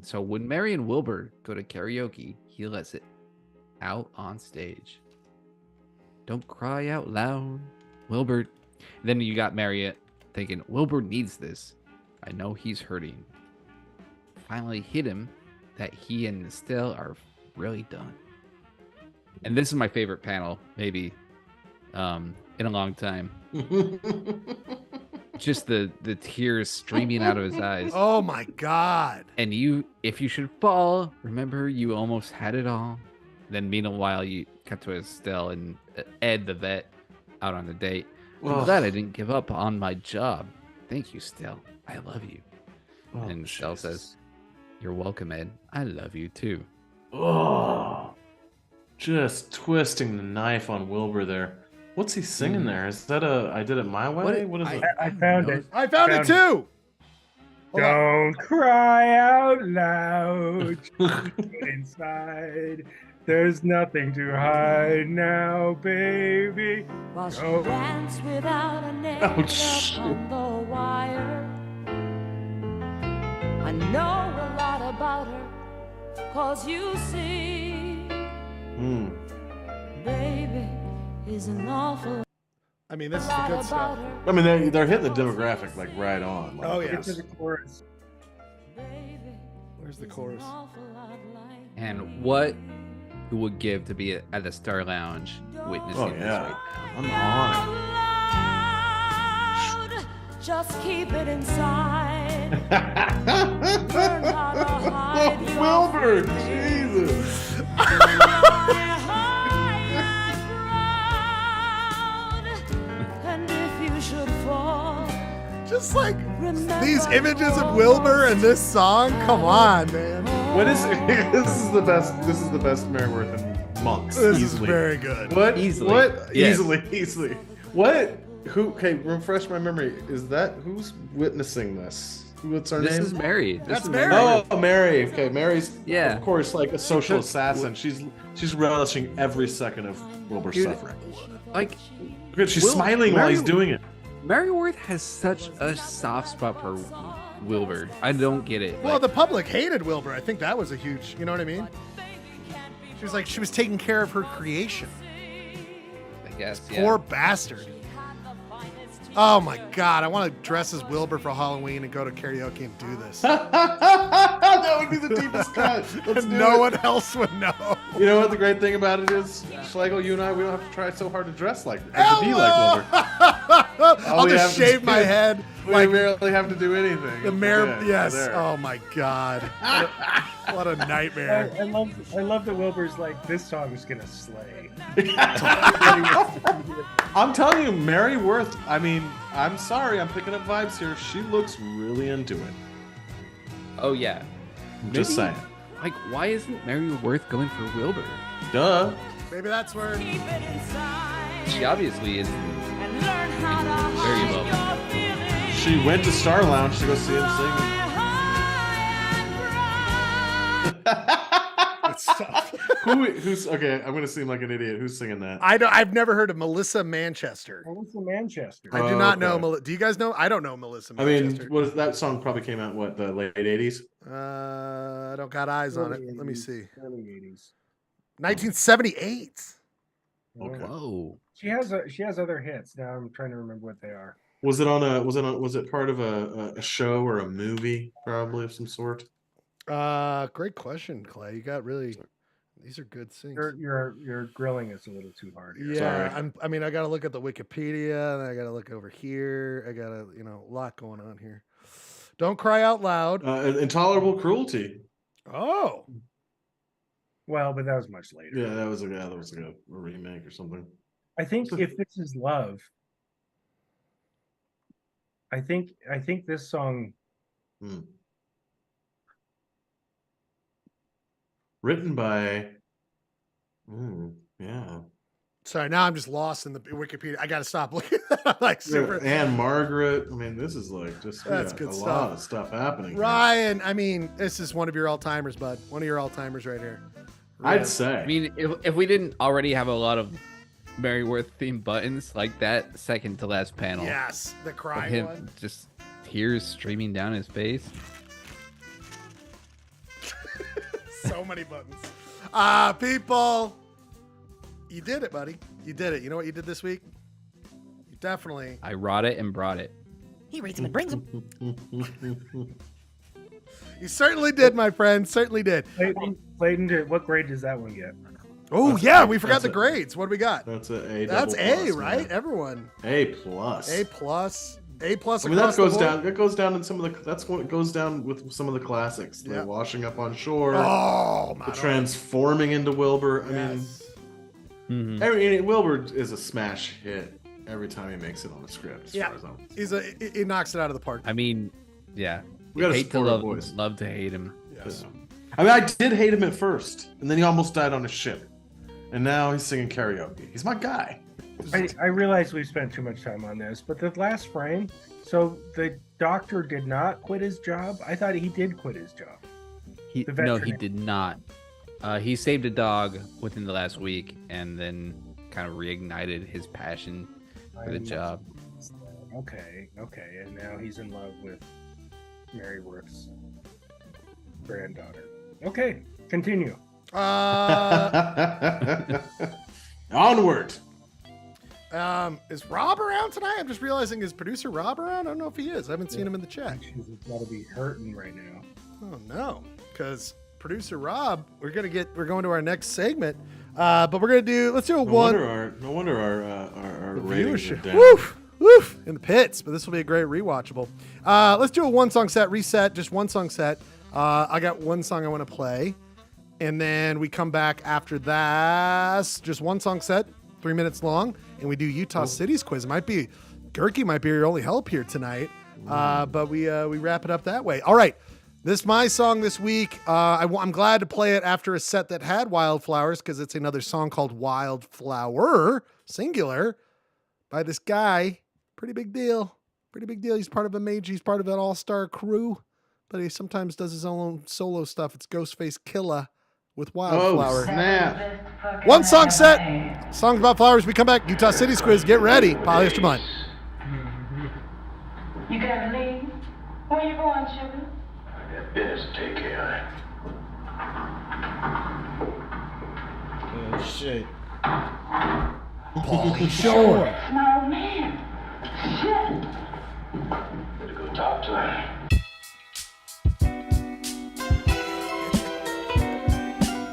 So when Mary and Wilbur go to karaoke, he lets it out on stage. Don't cry out loud, Wilbur. Then you got Mary thinking, Wilbur needs this. I know he's hurting. Finally hit him that he and Estelle are really done. And this is my favorite panel, maybe, in a long time. Just the tears streaming out of his eyes. Oh my God. And if you should fall, remember you almost had it all. Then meanwhile, you cut to Estelle and Ed the vet out on the date. I'm Ugh. glad I didn't give up on my job. Thank you, Estelle. I love you. Oh, and Estelle says, "You're welcome, Ed. I love you too." Oh, just twisting the knife on Wilbur there. What's he singing there? Is that I Did It My Way? What is it? I found it. I found it too. Don't cry out loud. Keep it inside. There's nothing to hide now, baby. While she Oh. danced without a net Ouch. on the wire. I know a lot about her, 'cause you see, baby is an awful. I mean, this is the good stuff. I mean, they're hitting the demographic like right on. Like, Oh, Get yes. to the chorus. Where's the chorus? And what you would give to be at the Star Lounge witnessing Oh this yeah, right I'm on Loud, just keep it inside. it. Learn how to hide your Wilbur, feelings. Jesus. And if you should fall, Just like remember these images of Wilbur and this song. Come on, man. What is this is the best. This is the best Merryworth and Monks. This is easily. very good. What? Easily. What? Yes. Easily. What? Who? Okay, refresh my memory. Is that who's witnessing this? What's her This name? is Mary. This That's is Mary. Oh, Mary. Okay, Mary's. Yeah. Of course, like a social assassin. She's relishing every second of Wilbur's Dude, suffering. Like, Good. She's Wil- smiling while he's Mary- doing it. Merryworth has such a soft spot for Wilbur. I don't get it. Well, Like, the public hated Wilbur. I think that was a huge, you know what I mean? She was like, she was taking care of her creation. I guess, yeah. Poor bastard. Oh my God, I want to dress as Wilbur for Halloween and go to karaoke and do this. That would be the deepest cut. Let's And do no it. one else would know. You know what the great thing about it is, Schlegel, you and I, we don't have to try so hard to dress like, or to be like Wilbur. All I'll we have just to shave do- my head. We Like barely have to do anything. the mayor. Yeah, Yes. there. Oh my God. What a nightmare. I love that Wilbur's like, this song is gonna slay. I'm telling you, Mary Worth. I mean, I'm sorry, I'm picking up vibes here. She looks really into it. Oh, yeah. I'm just Maybe- saying. Like, why isn't Merryworth going for Wilbur? Duh. Maybe that's where. She obviously is and learn how to very hide low. your feelings. She went to Star Lounge to go see him sing. It's tough. Who's okay? I'm gonna seem like an idiot. Who's singing that? I've never heard of Melissa Manchester. Melissa Manchester. I do not know. Okay. Do you guys know? I don't know Melissa I mean, Manchester. what that song probably came out what the late '80s. I don't got eyes on it. Let me see. Early 80s. 1978. Okay. Whoa. She has other hits. Now I'm trying to remember what they are. Was it part of a show or a movie probably of some sort? Great question, Clay. You got really. These are good things. Your grilling is a little too hard. Here. Yeah, Sorry. I mean, I got to look at the Wikipedia, and I got to look over here. I got to, a lot going on here. Don't cry out loud. Intolerable Cruelty. Oh, Well, but that was much later. Yeah, that was like a remake or something. I think if this is love, I think this song. Written by. Yeah. sorry. Now I'm just lost in the Wikipedia. I got to stop looking. I'm like super. And Margaret. I mean, this is like just That's good a stuff. lot of stuff happening. here. Ryan, I mean, this is one of your all timers, bud. One of your all timers right here. I'd say. I mean, if we didn't already have a lot of Merryworth themed buttons, like that second to last panel. Yes, the of cry him one. just tears streaming down his face. So many buttons. People, you did it, buddy. You did it. You know what you did this week? You definitely. I wrought it and brought it. He reads them and brings them. You certainly did, my friend. Certainly did. Clayton, what grade does that one get? Oh yeah, we forgot the grades. What do we got? That's an A. That's double A, plus, right? man. Everyone. A plus. A plus. A plus. I mean, that across the goes board. down. That goes down in some of the. That's what goes down with some of the classics. Yeah. The washing up on shore. Oh my. The transforming into Wilbur. I mean, Wilbur is a smash hit every time he makes it on a script. As Yeah. far as I'm he knocks it out of the park. I mean, yeah. We gotta hate to support our love, boys. love to hate him. Yes. I mean, I did hate him at first, and then he almost died on a ship, and now he's singing karaoke. He's my guy. I realize we've spent too much time on this, but the last frame. So the doctor did not quit his job. I thought he did quit his job. No, he veterinarian. did not. He saved a dog within the last week, and then kind of reignited his passion for the job. Okay, and now he's in love with Merryworth's granddaughter. Okay, continue. Onward. Is Rob around tonight? I'm just realizing, is producer Rob around? I don't know if he is. I haven't seen him in the chat. He's got to be hurting right now. Oh no, because producer Rob, we're going to our next segment. But we're gonna let's do a one. No wonder our ratings are viewership. down. Woof, in the pits. But this will be a great rewatchable. Let's do a 1-song set reset. Just 1-song set. I got one song I want to play, and then we come back after that. Just 1-song set, 3 minutes long, and we do Utah City's quiz. Gerke might be your only help here tonight. But we wrap it up that way. All right. This is my song this week. I'm glad to play it after a set that had Wildflowers, because it's another song called Wildflower, singular, by this guy. Pretty big deal. He's part of a major. He's part of an all-star crew, but he sometimes does his own solo stuff. It's Ghostface Killah with Wildflower. Oh, snap. 1-song set. Songs about flowers. We come back. Utah City's quiz. Get ready. Polyester Mud. You gotta leave? Where you going, sugar? I got business to take care of. Oh, shit. Pauly Shore. Small man. Shit. Better go talk to him.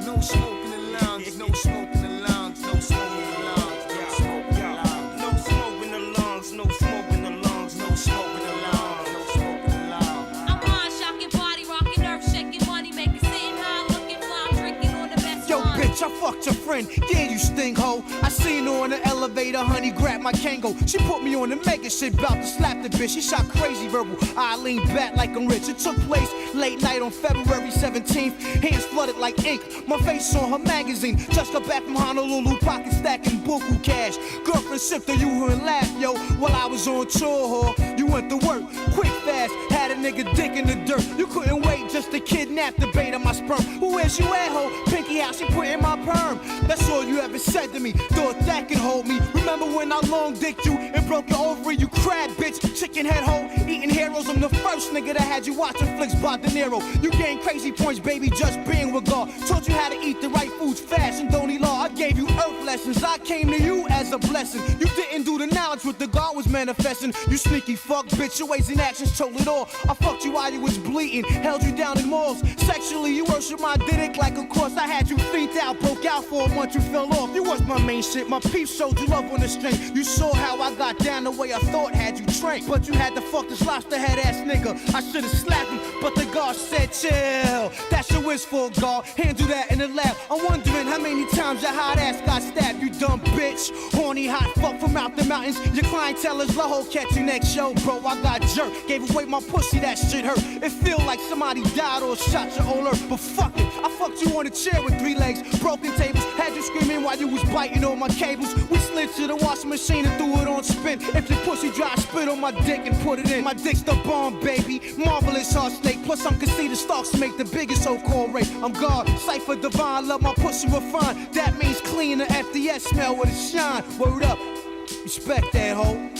No smoke in the lungs, no smoke in the lungs, no smoke in the lungs, no smoke in the lungs, no smoke in the lungs, no smoke in the lungs, no smoke in the lungs, no smoke in the lungs. I'm on shocking, body rocking, earth shaking, money making, sitting high, looking fly, drinking on the best Yo, wine. bitch, I fucked your friend. Yeah, you sting hoe. I seen her on the elevator, honey, grab my Kango. She put me on the mega shit, bout to slap the bitch. She shot crazy verbal. I leaned back like I'm rich. It took place late night on February 17th. Hands flooded like ink. My face on her magazine. Just got back from Honolulu, pocket stacking buku cash. Girlfriend sipped her, you heard laugh, yo. While I was on tour, huh? You went to work, quick fast. Had a nigga dick in the dirt. You couldn't wait just to kidnap the bait of my sperm. Who is you at, ho? Pinky how she put in my perm. That's all you ever said to me. Thought that could hold me. Remember when I long dicked you and broke your ovary? You crab bitch, chicken head hoe, eating heroes. I'm the first nigga that had you watching flicks by De Niro. You gained crazy points, baby, just being with God. Taught you how to eat the right foods fast and don't eat law. I gave you earth lessons. I came to you as a blessing. You didn't do the knowledge what the God was manifesting. You sneaky fuck bitch, your ways and actions told it all. I fucked you while you was bleeding, held you down in malls. Sexually, you worship my dick like a course. I had you feet out, broke out for a month, you fell off. You was my main shit, my peeps showed you love on the string. You saw how I got down the way I thought had you trained. But you had to fuck this lobster head ass nigga. I should've slapped him, but the guard said chill. That's your wish for God, handle that in the lab. I'm wondering how many times your hot ass got stabbed, you dumb bitch. Horny hot fuck from out the mountains. Your clientele is low, catch you next show, bro. I got jerked, gave away my pussy, that shit hurt. It feel like somebody died or shot your old earth, but fuck it. I fucked you on a chair with 3 legs, broken tables, had you screaming while you was biting on my cables. We slid to the washing machine and threw it on spin. If your pussy dry, spit on my dick and put it in. My dick's the bomb, baby. Marvelous heart snake. Plus I'm conceited stalks to make the biggest so-called rape. I'm God, cipher divine, love my pussy refined. That means clean, the FDS smell with a shine. Word up, respect that hoe.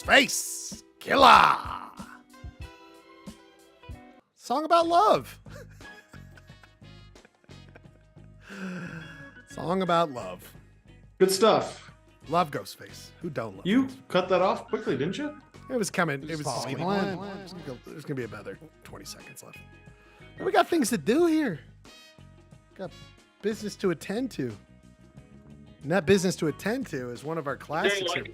Ghostface Killah. Song about love. Song about love. Good stuff. Love Ghostface. Who don't love You Ghostface? cut that off quickly, didn't you? It was coming. It was Follow just me. going. There's gonna be another 20 seconds left. But we got things to do here. Got business to attend to. And that business to attend to is one of our classics here.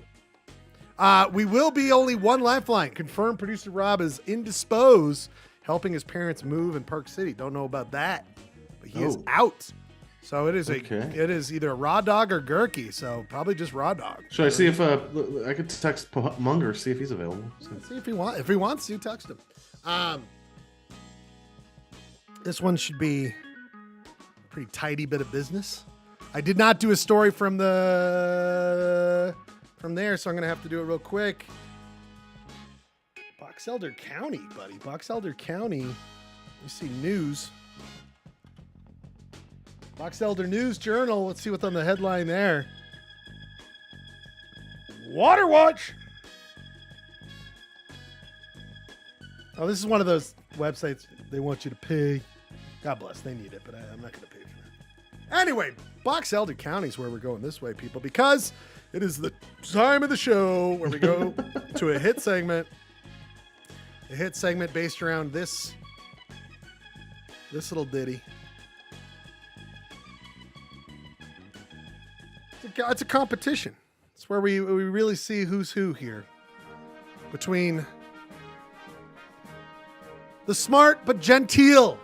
We will be only one lifeline. Confirmed producer Rob is indisposed, helping his parents move in Park City. Don't know about that, but he is out. So it is it is either a raw dog or Gerke. So probably just raw dog. Should I see if I could text Munger, see if he's available? See if he wants to text him. This one should be a pretty tidy bit of business. I did not do a story from the from there, so I'm going to have to do it real quick. Box Elder County, buddy. Box Elder County. You see news. Box Elder News Journal. Let's see what's on the headline there. Water Watch. Oh, this is one of those websites they want you to pay. God bless, they need it, but I'm not going to pay for that. Anyway, Box Elder County is where we're going this way, people, because it is the time of the show where we go to a hit segment. A hit segment based around this little ditty. It's a competition. It's where we really see who's who here. Between the smart but genteel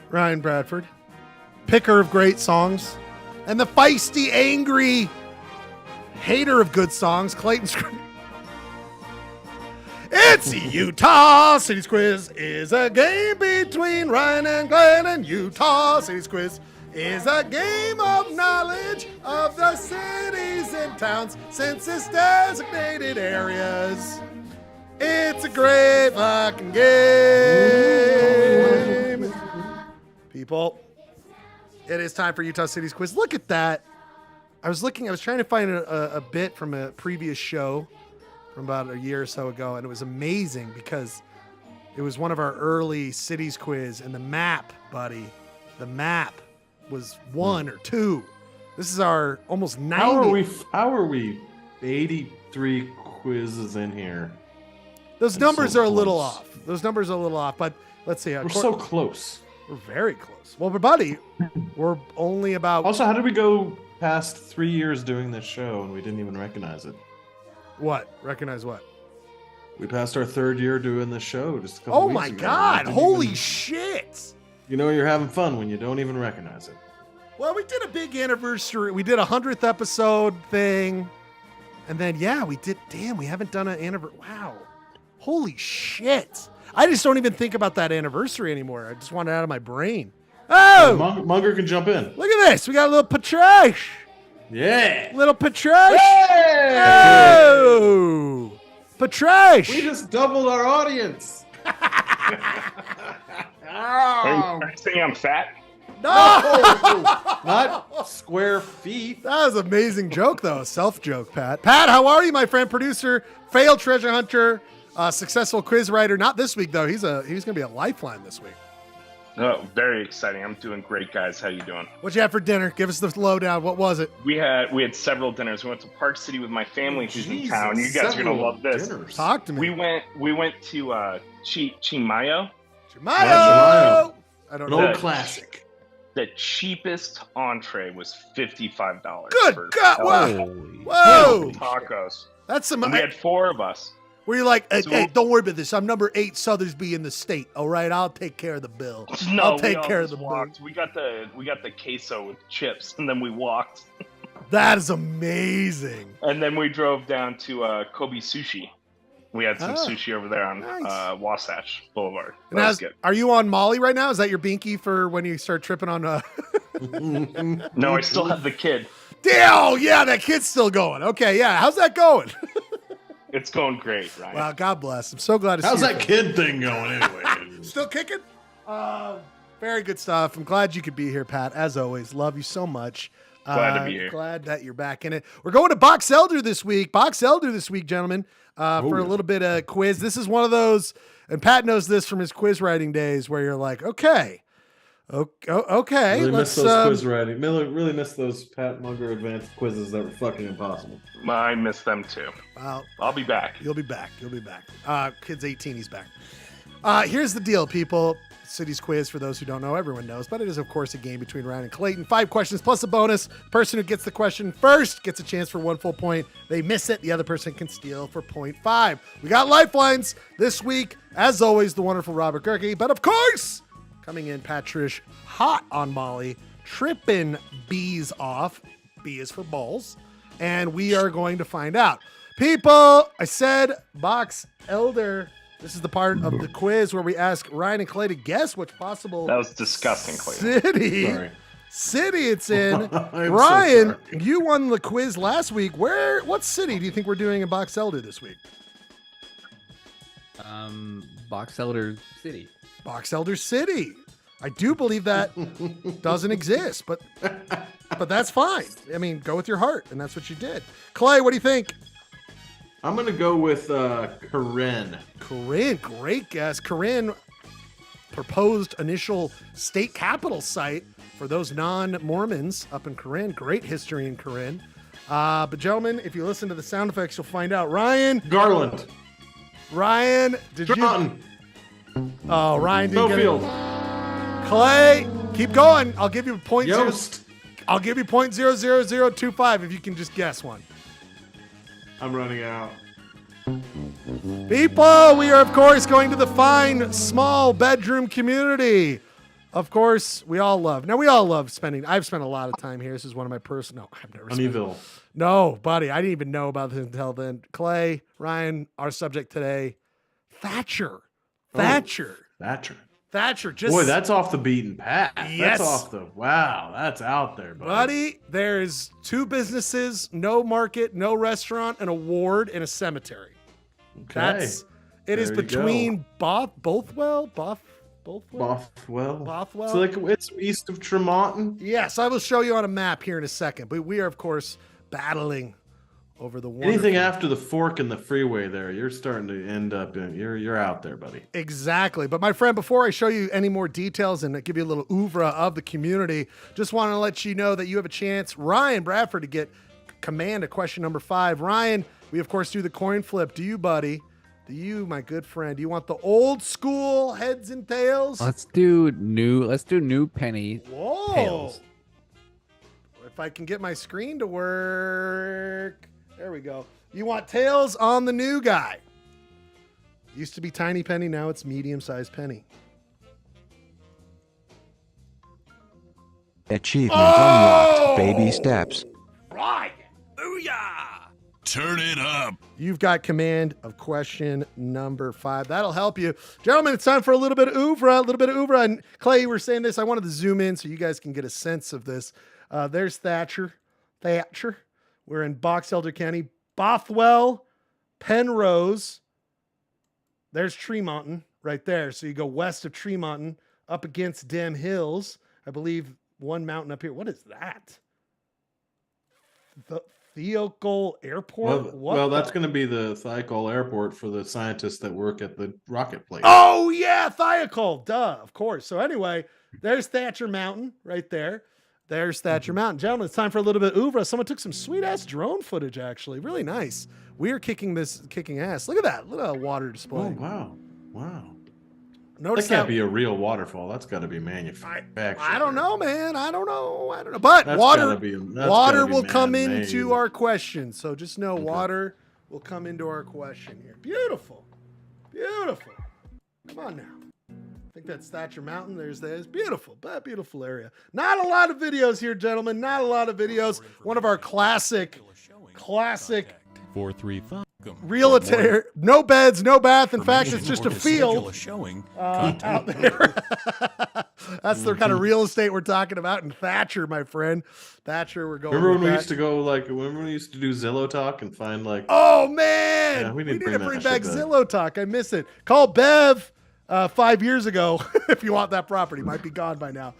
Ryan Bradford, picker of great songs, and the feisty, angry hater of good songs, Clayton Screen. It's Utah City's Quiz is a game between Ryan and Glenn, and Utah City's Quiz is a game of knowledge of the cities and towns, census designated areas. It's a great fucking game. People, it is time for Utah City's Quiz. Look at that. I was trying to find a bit from a previous show from about a year or so ago, and it was amazing because it was one of our early cities quiz, and the map, buddy, the map was 1 or 2. This is our almost 90. How are we 83 quizzes in here? Those numbers are a little off. But let's see. We're so close. We're very close. Well, but buddy, we're only about. Also, how did we go past 3 years doing this show and we didn't even recognize it? What? Recognize what? We passed our 3rd year doing this show just a couple weeks ago. Oh my God! Holy shit! You know you're having fun when you don't even recognize it. Well, we did a big anniversary. We did a 100th episode thing. And then, yeah, we did. Damn, we haven't done an anniversary. Wow. Holy shit. I just don't even think about that anniversary anymore. I just want it out of my brain. Oh! Munger can jump in. Look at this. We got a little Patrish. Yeah. Little Patrish. Hey! Oh! Patrish. We just doubled our audience. Are you saying I'm fat? No! Not square feet. That was an amazing joke, though. A self-joke, Pat. Pat, how are you, my friend? Producer, failed treasure hunter, successful quiz writer. Not this week, though. He's going to be a lifeline this week. Oh, very exciting. I'm doing great, guys. How you doing? What'd you have for dinner? Give us the lowdown. What was it? We had several dinners. We went to Park City with my family who's in town. You guys are going to love this. Dinners. Talk to me. We went to Chimayo. Chimayo! I don't An know. old classic. The cheapest entree was $55. Good for God! Whoa! Tacos. That's some. And we had 4 of us. Were you like, hey, don't worry about this. I'm number 8 Sothersby in the state. All right, I'll take care of the bill. No, I'll take care of the walked. bill. We got the queso with chips, and then we walked. That is amazing. And then we drove down to Kobe Sushi. We had some sushi over there on Wasatch Boulevard. That was good. Are you on Molly right now? Is that your binky for when you start tripping on? No, I still have the kid. Damn, yeah, that kid's still going. Okay, yeah. How's that going? It's going great, Ryan. Wow, God bless. I'm so glad to How's see that kid thing going anyway? Still kicking? Very good stuff. I'm glad you could be here, Pat. As always, love you so much. Glad to be here. Glad that you're back in it. We're going to Box Elder this week. Box Elder this week, gentlemen, for a little bit of quiz. This is one of those, and Pat knows this from his quiz writing days, where you're like, okay. Really miss those quiz writing. Really miss those Pat Munger advanced quizzes that were fucking impossible. I miss them too. Well, I'll be back. You'll be back. Kid's 18. He's back. Here's the deal, people. City's Quiz, for those who don't know, everyone knows, but it is, of course, a game between Ryan and Clayton. 5 questions plus a bonus. Person who gets the question first gets a chance for 1 full point. They miss it, the other person can steal for 0.5. We got lifelines this week. As always, the wonderful Robert Gerke, but of course, coming in, Patrish, hot on Molly, tripping bees off. B is for balls. And we are going to find out. People, I said Box Elder. This is the part of the quiz where we ask Ryan and Clay to guess which possible That was disgusting, Clay. city it's in. I'm Ryan, so you won the quiz last week. What city do you think we're doing in Box Elder this week? Box Elder City. Box Elder City. I do believe that doesn't exist, but that's fine. I mean, go with your heart, and that's what you did. Clay, what do you think? I'm gonna go with Corinne. Corinne, great guess. Corinne, proposed initial state capital site for those non-Mormons up in Corinne. Great history in Corinne. But gentlemen, if you listen to the sound effects, you'll find out. Garland. Ryan, did Trenton. you? Oh, Ryan didn't get Schofield. it. Clay, keep going. I'll give you point Yost. I'll give you 0.00025 if you can just guess one. I'm running out. People, we are, of course, going to the fine, small bedroom community. Of course, we all love spending. I've spent a lot of time here. This is one of my personal. No, I've never Honeyville. No, buddy, I didn't even know about this until then. Clay, Ryan, our subject today, Thatcher. Thatcher. Just Boy, that's off the beaten path. Yes. That's off the. Wow, that's out there, buddy. There's 2 businesses, no market, no restaurant, an award, and a cemetery. Okay. It is There you between Bothwell. So like it's east of Tremonton. Yes, I will show you on a map here in a second. But we are, of course, battling over the wonderful... Anything after the fork in the freeway there, you're starting to end up in. You're out there, buddy. Exactly. But my friend, before I show you any more details and give you a little oeuvre of the community, just want to let you know that you have a chance, Ryan Bradford, to get command of question number 5. Ryan, we of course do the coin flip. Do you, buddy? Do you, my good friend? Do you want the old school heads and tails? Let's do new penny. Whoa. Tails. If I can get my screen to work. There we go. You want tails on the new guy. Used to be tiny penny, now it's medium-sized penny. Achievement unlocked. Baby steps. Right. Booyah! Turn it up. You've got command of question number 5. That'll help you. Gentlemen, it's time for a little bit of oeuvre. And Clay, you were saying this. I wanted to zoom in so you guys can get a sense of this. There's Thatcher. We're in Box Elder County. Bothwell, Penrose. There's Tremonton right there. So you go west of Tremonton up against Dem Hills. I believe one mountain up here. What is that? The Thiokol Airport? Well, that's going to be the Thiokol Airport for the scientists that work at the rocket place. Oh, yeah, Thiokol. Duh, of course. So anyway, there's Thatcher Mountain right there. There's Thatcher Mountain. Gentlemen, it's time for a little bit of oeuvre. Someone took some sweet-ass drone footage, actually. Really nice. We are kicking ass. Look at that. Look at that water display. Oh, wow. Notice that can't be a real waterfall. That's got to be manufactured. I don't know, man. I don't know. But That's water gotta be will come man-made. into our question. So just know water will come into our question here. Beautiful. Come on now. I think that's Thatcher Mountain. There's beautiful. That beautiful area. Not a lot of videos here, gentlemen. Not a lot of videos. One of our classic 435. realtor. No beds, no bath. In fact, it's just a field out there. That's the kind of real estate we're talking about in Thatcher, my friend. Thatcher, we're going. Remember when we used to go remember when we used to do Zillow Talk and find Oh man, yeah, we need to bring bring back that shit back. Zillow Talk. I miss it. Call Bev 5 years ago if you want that property. Might be gone by now.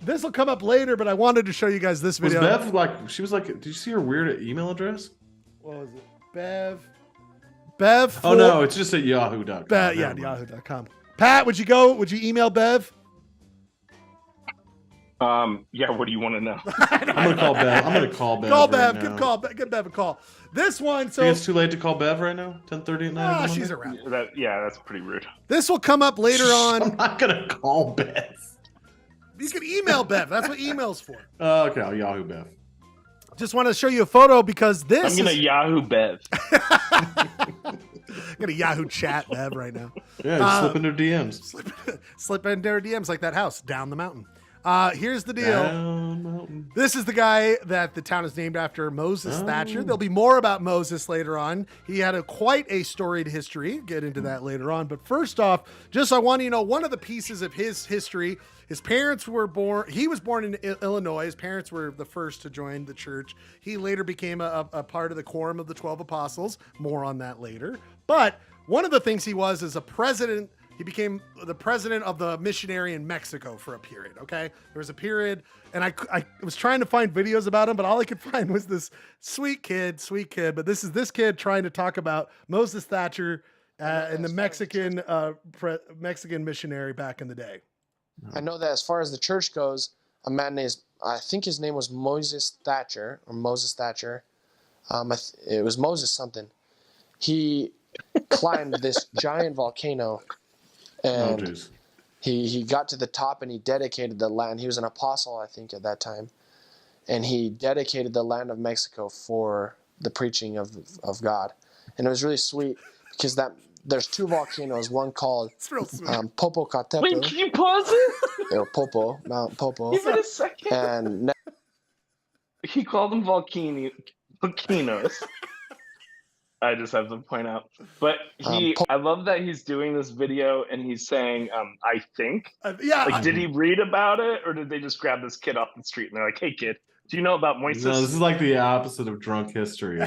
This will come up later, but I wanted to show you guys this Was video. Bev she was like, did you see her weird email address? What was it? Bev. Oh no, it's just at yahoo.com. Yeah, yahoo.com. Pat, would you email Bev? Yeah, what do you want to know? I'm gonna call Bev. Call right Bev. now. Give Bev a call. This one, So it's too late to call Bev right now? 10:30 at night? she's around. That's pretty rude. This will come up later on. I'm not gonna call Bev. You can email Bev. That's what email's for. Okay, I'll Yahoo Bev. Just want to show you a photo because this I'm gonna Yahoo Bev. I'm gonna Yahoo chat Bev right now. Yeah, just slip into DMs. Slip into her DMs like that house down the mountain. Here's the deal. This is the guy that the town is named after, Moses Thatcher. There'll be more about Moses later on. He had quite a storied history. Get into that later on. But first off, I want you to know one of the pieces of his history. His parents were born. He was born in Illinois. His parents were the first to join the church. He later became a part of the quorum of the 12 apostles. More on that later. But one of the things he was is a president. He became the president of the missionary in Mexico for a period, okay? There was a period, and I was trying to find videos about him, but all I could find was this sweet kid. But this is this kid trying to talk about Moses Thatcher and the Mexican missionary back in the day. I know that as far as the church goes, a man named, I think his name was Moses Thatcher. It was Moses something. He climbed this giant volcano, and he got to the top and he dedicated the land. He was an apostle, I think, at that time. And he dedicated the land of Mexico for the preaching of God. And it was really sweet because there's two volcanoes, one called Popocatépetl. Wait, can you pause it? Or Mount Popo. Give it a second. And he called them volcanoes. I just have to point out. But I love that he's doing this video and he's saying, I think. Did he read about it, or did they just grab this kid off the street and they're like, hey, kid, do you know about Moises? No, this is like the opposite of drunk history.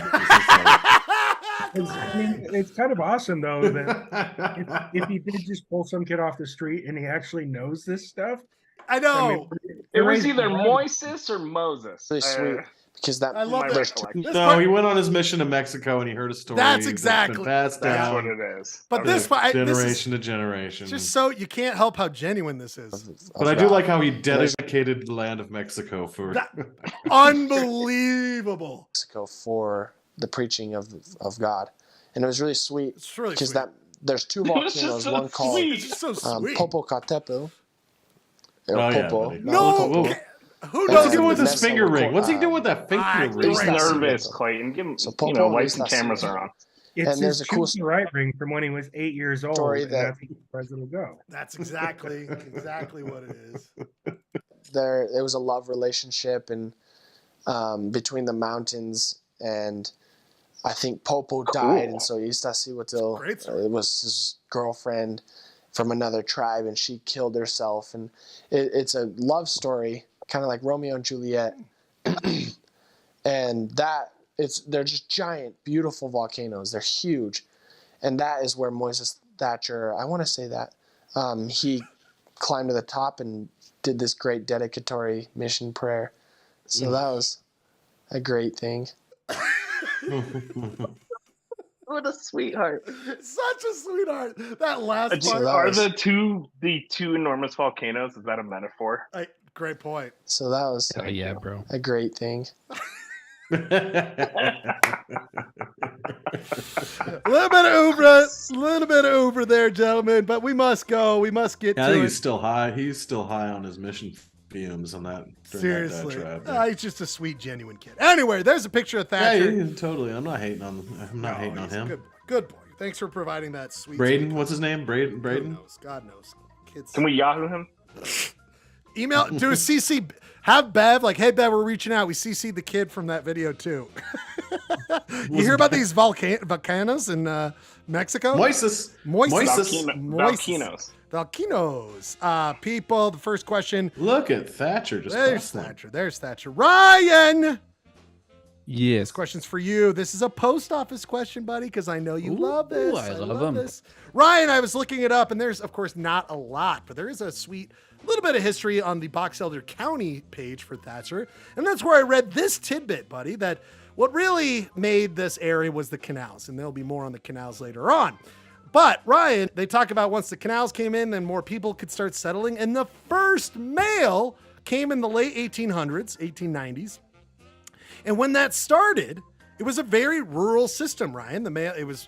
It's kind of awesome, though, that if he did just pull some kid off the street and he actually knows this stuff. I know. It was either Moises or Moses. Really sweet. Because I love that. No, he went on his mission to Mexico and he heard a story. That's exactly that's what it is. But generation to generation. Just so you can't help how genuine this is. But I do like how he dedicated the land of Mexico for unbelievable. Mexico for the preaching of God, and it was really sweet. It's really because sweet. There's two volcanoes. One called Popocatépetl. Who What's knows? he doing with his finger ring? What's he doing with that finger ring? He's nervous, Clayton. Give him, lights and cameras are on. It's his choose the right ring from when he was 8 years old. And that's how the president will go. That's exactly what it is. It was a love relationship and between the mountains, and I think Popo died, and so Iztaccíhuatl, it was his girlfriend from another tribe, and she killed herself, and it's a love story, kind of like Romeo and Juliet, and they're just giant, beautiful volcanoes. They're huge, and that is where Moses Thatcher, I want to say that, he climbed to the top and did this great dedicatory mission prayer. So that was a great thing. What a sweetheart! Such a sweetheart. That last part. Are the two enormous volcanoes? Is that a metaphor? Great point. So that was bro, a great thing. A little bit over there, gentlemen, but we must go. We must get to it. I think he's still high. He's still high on his mission fumes on that. Seriously, he's just a sweet, genuine kid. Anyway, there's a picture of Thatcher. Yeah, totally. I'm not hating on him. Good boy. Thanks for providing that sweet. Braden, what's his name? Braden. God knows. Kids. Can we Yahoo him? Email, do a CC. Have Bev, like, hey, Bev, we're reaching out. We CC'd the kid from that video, too. You hear about these volcanoes in Mexico? Volcanoes. People, the first question. Look at Thatcher. There's Thatcher. Ryan! Yes. This question's for you. This is a post office question, buddy, because I know you love this. I love them. This. Ryan, I was looking it up, and there's, of course, not a lot, but there is a sweet little bit of history on the Box Elder County page for Thatcher. And that's where I read this tidbit, buddy, that what really made this area was the canals. And there'll be more on the canals later on. But Ryan, they talk about once the canals came in, then more people could start settling. And the first mail came in the late 1800s, 1890s. And when that started, it was a very rural system, Ryan. The mail, it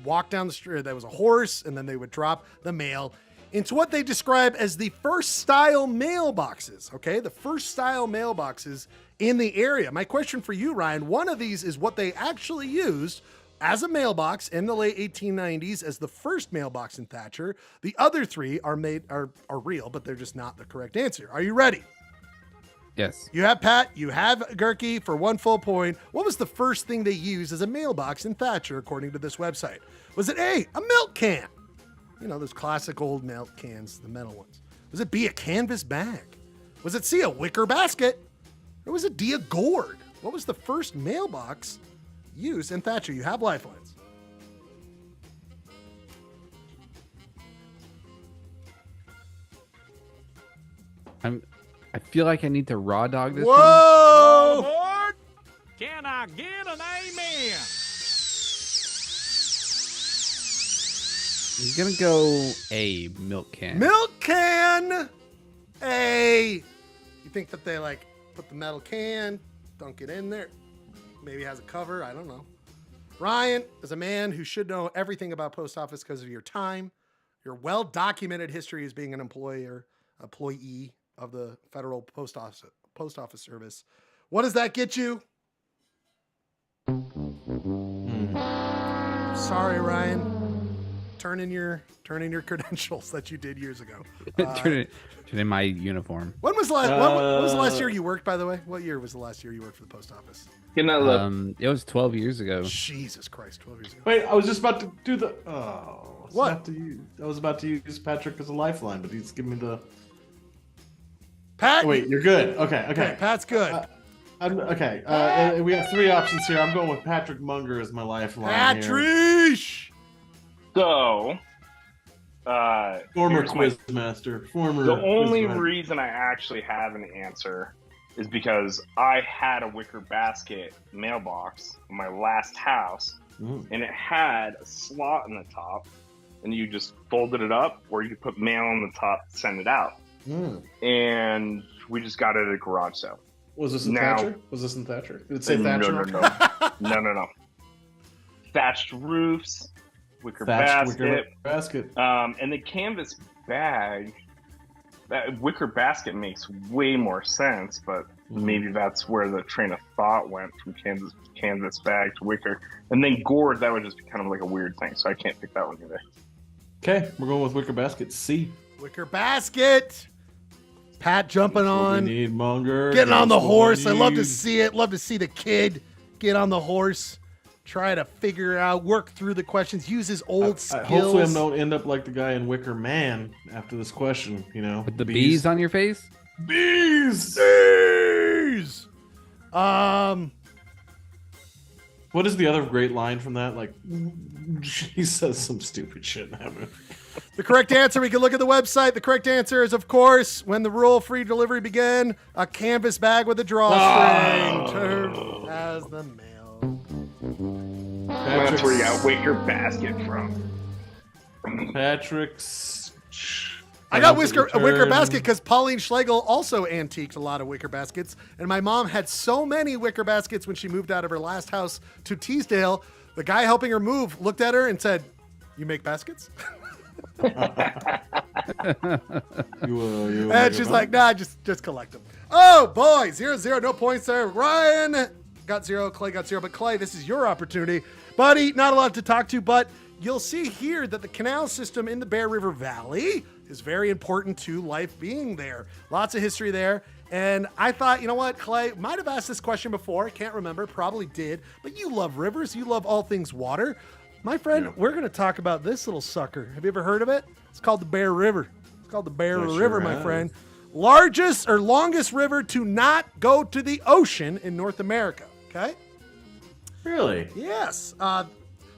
walked down the street, there was a horse, and then they would drop the mail into what they describe as the first style mailboxes, okay? The first style mailboxes in the area. My question for you, Ryan, one of these is what they actually used as a mailbox in the late 1890s as the first mailbox in Thatcher. The other three are real, but they're just not the correct answer. Are you ready? Yes. You have Pat, you have Gurky for 1 full point. What was the first thing they used as a mailbox in Thatcher, according to this website? Was it A, a milk can? You know, those classic old milk cans, the metal ones. Was it B, a canvas bag? Was it C, a wicker basket? Or was it D, a gourd? What was the first mailbox used in Thatcher? You have lifelines. I feel like I need to raw dog this Whoa! one. Can I get an amen? I'm gonna go A, milk can. Milk can! A. You think that they like put the metal can, dunk it in there? Maybe it has a cover. I don't know. Ryan is a man who should know everything about post office because of your time, your well-documented history as being an employee of the Federal Post Office Service. What does that get you? Sorry, Ryan. Turn in your credentials that you did years ago. Turn in my uniform. When was the last year you worked, by the way? What year was the last year you worked for the post office? It was 12 years ago. Jesus Christ, 12 years ago. Wait, I was just about to do the. What? I was about to use Patrick as a lifeline, but he's giving me the. Pat. Wait, you're good. Okay. Pat's good. Okay. We have 3 options here. I'm going with Patrick Munger as my lifeline. Patrick. So, former quizmaster. The only reason I actually have an answer is because I had a wicker basket mailbox in my last house, and it had a slot in the top, and you just folded it up, or you could put mail on the top, send it out. And we just got it at a garage sale. Was this in Thatcher? Did it say Thatcher? No. Thatched roofs. Wicker basket. And the canvas bag, that wicker basket makes way more sense, but maybe that's where the train of thought went from canvas bag to wicker. And then gourd, that would just be kind of like a weird thing, so I can't pick that one either. Okay, we're going with wicker basket. C. Wicker basket. Pat jumping on. We need Munger. Getting on the horse. I love to see it. Love to see the kid get on the horse. Try to figure out, work through the questions, use his old skills. Hopefully I don't end up like the guy in Wicker Man after this question, you know. With the bees on your face? Bees! What is the other great line from that? Like, he says some stupid shit in that movie. The correct answer, we can look at the website. The correct answer is, of course, when the rural-free delivery began, a canvas bag with a drawstring as the mail. That's where you got wicker basket from. Patrick's. I got a wicker basket because Pauline Schlegel also antiqued a lot of wicker baskets, and my mom had so many wicker baskets when she moved out of her last house to Teesdale. The guy helping her move looked at her and said, "You make baskets?" And she's like, "Nah, just collect them." Oh boy, 0-0, no points there. Ryan got 0, Clay got 0, but Clay, this is your opportunity. Buddy, not a lot to talk to, but you'll see here that the canal system in the Bear River Valley is very important to life being there. Lots of history there. And I thought, you know what, Clay, might have asked this question before. I can't remember, probably did. But you love rivers. You love all things water. My friend, we're going to talk about this little sucker. Have you ever heard of it? It's called the Bear River. It's called the Bear River, my friend. Largest or longest river to not go to the ocean in North America. Okay? Really? Yes. The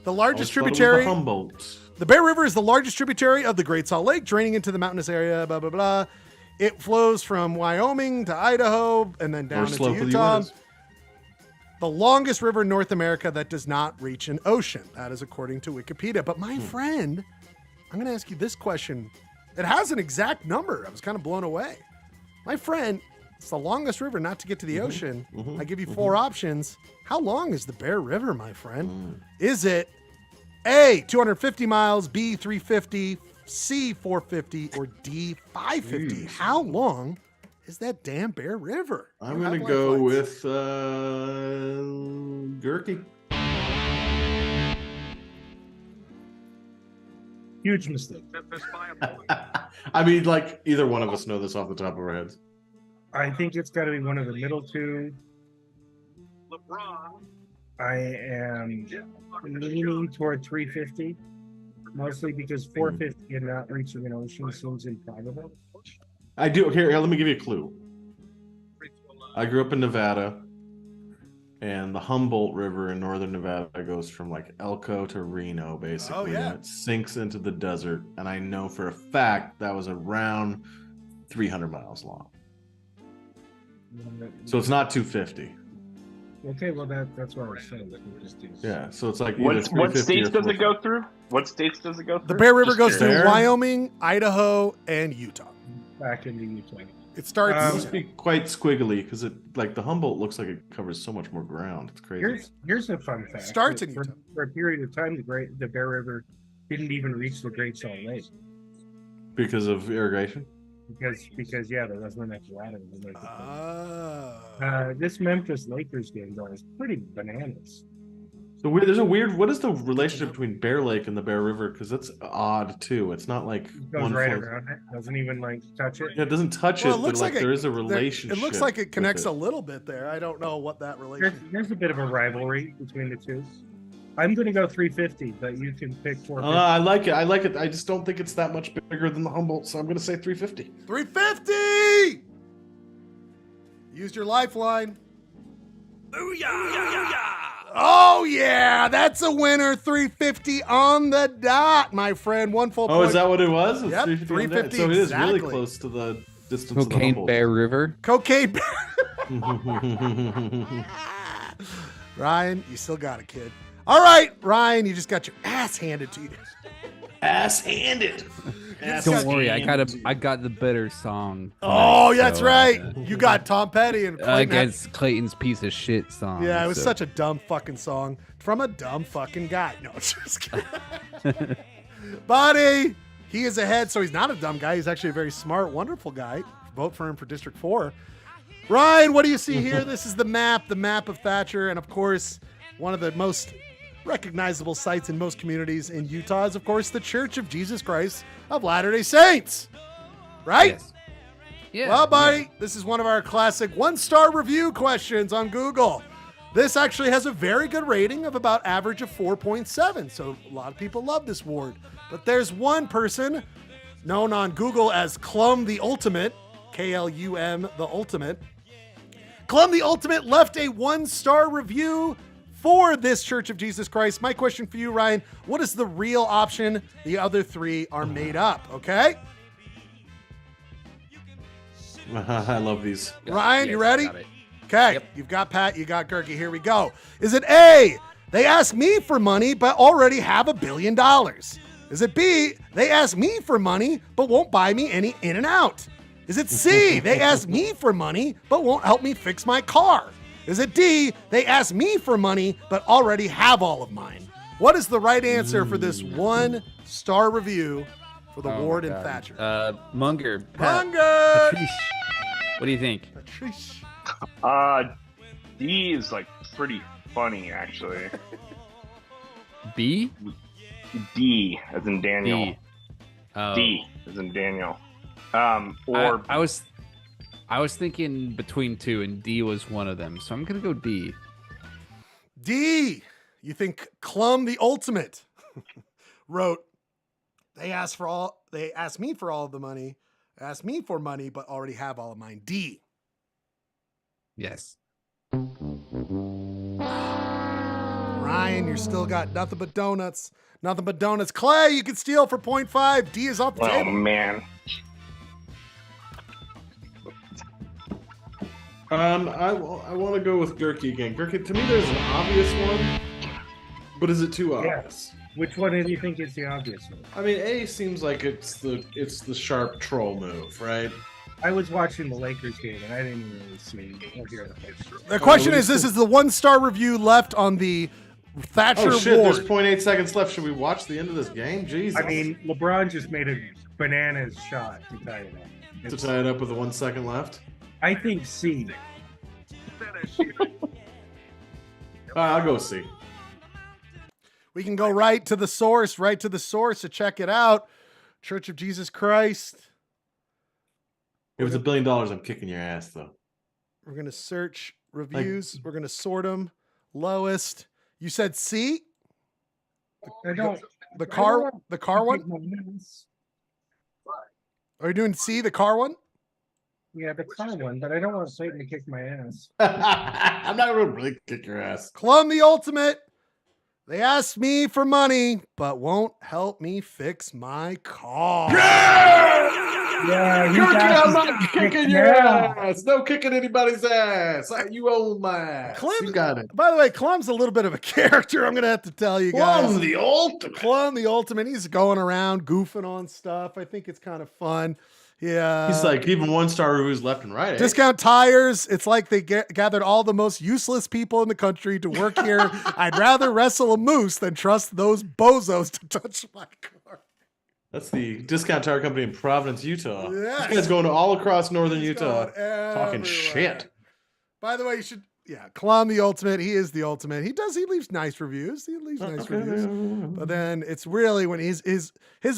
largest tributary. Humboldt. The Bear River is the largest tributary of the Great Salt Lake, draining into the mountainous area, blah, blah, blah. It flows from Wyoming to Idaho and then down into Utah. The longest river in North America that does not reach an ocean. That is according to Wikipedia. But my friend, I'm going to ask you this question. It has an exact number. I was kind of blown away. My friend, it's the longest river not to get to the ocean. I give you 4 options. How long is the Bear River, my friend? Is it A, 250 miles, B, 350, C, 450, or D, 550? How long is that damn Bear River? I'm going to go with Gurky. Huge mistake. I mean, like, either one of us know this off the top of our heads. I think it's got to be one of the middle two. I am leaning toward 350, mostly because 450 and not reaching an ocean seems improbable. I do. Here, let me give you a clue. I grew up in Nevada, and the Humboldt River in northern Nevada goes from like Elko to Reno, basically. Oh, yeah. And it sinks into the desert, and I know for a fact that was around 300 miles long. So it's not 250. Okay, well that's what I was saying. Yeah, so it's like What states does it go through? What states does it go through? The Bear River Just goes through curious. Wyoming, Idaho, and Utah. Back into Utah. It starts. It must be quite squiggly because it, like, the Humboldt looks like it covers so much more ground. It's crazy. Here's a fun fact. Starts in for, Utah. for a period of time, the Bear River didn't even reach the Great Salt Lake Because of irrigation? because yeah, there wasn't enough water. This Memphis Lakers game though is pretty bananas. There's a weird. What is the relationship between Bear Lake and the Bear River? Because that's odd too. It's not like It goes one right flows- around it. Doesn't even like touch it. Yeah, it doesn't touch Well, it, but like there is a relationship. It looks like it with connects it. a little bit there. I don't know what that relation. There's a bit of a rivalry between the two. I'm going to go 350, but you can pick 450. I like it. I like it. I just don't think it's that much bigger than the Humboldt, so I'm going to say 350. 350. Used your lifeline. Oh yeah, that's a winner. 350 on the dot, my friend. One full point. Oh, is that what it was? It's Yep, 350 on that. 350 So it is really exactly. close to the distance of the Cocaine Humboldt. Bear River. Cocaine. Ryan, you still got it, kid. All right, Ryan, you just got your ass handed to you. Ass-handed. Don't worry, I got the better song. Oh, tonight, that's so, right. You got Tom Petty and Clayton. against Clayton's piece of shit song. Yeah, it was so. such a dumb fucking song from a dumb fucking guy. No, just kidding. Buddy, he is ahead, so he's not a dumb guy. He's actually a very smart, wonderful guy. Vote for him for District 4. Ryan, what do you see here? This is the map of Thatcher, and of course, one of the most recognizable sites in most communities in Utah is, of course, the Church of Jesus Christ of Latter-day Saints. Right? Yes. Yeah. Well, buddy, this is one of our classic one-star review questions on Google. This actually has a very good rating of about average of 4.7, so a lot of people love this ward. But there's one person known on Google as Clum the Ultimate, K-L-U-M the Ultimate. Clum the Ultimate left a one-star review for this Church of Jesus Christ. My question for you, Ryan, what is the real option? The other three are made up, okay? I love these. Ryan, you ready? got it. Okay, You've got Pat, you got Gerke. Here we go. Is it A, they ask me for money but already have $1 billion? Is it B, they ask me for money but won't buy me any in and out? Is it C, they ask me for money but won't help me fix my car? Is it D, they ask me for money but already have all of mine? What is the right answer for this one-star review for the ward and Thatcher? Munger. Munger! Patrice. What do you think? Patrice. D is like pretty funny actually. B? D as in Daniel. D. Oh. D as in Daniel. Or I was thinking between two, and D was one of them, so I'm gonna go D. D, you think Clum the Ultimate wrote, they ask me for all of the money, ask me for money, but already have all of mine. D. Yes. Ryan, you still got nothing but donuts. Nothing but donuts. Clay, you can steal for 0.5. D is off the oh table. man. I want to go with Gerke again. Gerke, to me, there's an obvious one, but is it too obvious? Which one do you think is the obvious one? I mean, A seems like it's the sharp troll move, right? I was watching the Lakers game and I didn't really see or hear the picture. The question is, this is the one-star review left on the Thatcher Oh shit! ward. There's 0.8 seconds left. Should we watch the end of this game? Jesus. I mean, LeBron just made a bananas shot to tie it up. To tie it up with the 1 second left. I think C. I'll go C. We can go right to the source to check it out. Church of Jesus Christ. If it's $1 billion, I'm kicking your ass, though. We're going to search reviews. We're going to sort them. Lowest. You said C? The car one? Are you doing C, the car one? Yeah, the car one, but I don't want Satan to kick my ass. I'm not going to really kick your ass. Clum the Ultimate. They asked me for money, but won't help me fix my car. Yeah, I'm not kicking your ass. No kicking anybody's ass. You own my ass. Clum, you got it. By the way, Clum's a little bit of a character. I'm going to have to tell you guys. Clum the Ultimate. Clum the Ultimate. He's going around goofing on stuff. I think it's kind of fun. Yeah. He's like even 1-star reviews left and right. Discount tires. It's like they gathered all the most useless people in the country to work here. I'd rather wrestle a moose than trust those bozos to touch my car. That's the Discount Tire Company in Providence, Utah. Yes. This guy's going all across northern Utah going talking shit. By the way, you should, Clum the Ultimate. He is the ultimate. He leaves nice reviews. Reviews. But then it's really when his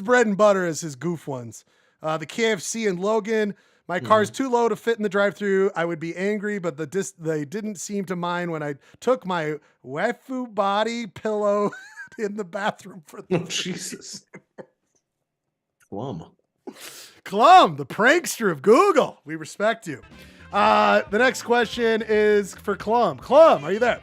bread and butter is his goof ones. The KFC in Logan. My car's too low to fit in the drive-thru. I would be angry, but they didn't seem to mind when I took my waifu body pillow in the bathroom for the Jesus. Clum, the prankster of Google. We respect you. The next question is for Clum. Clum, are you there?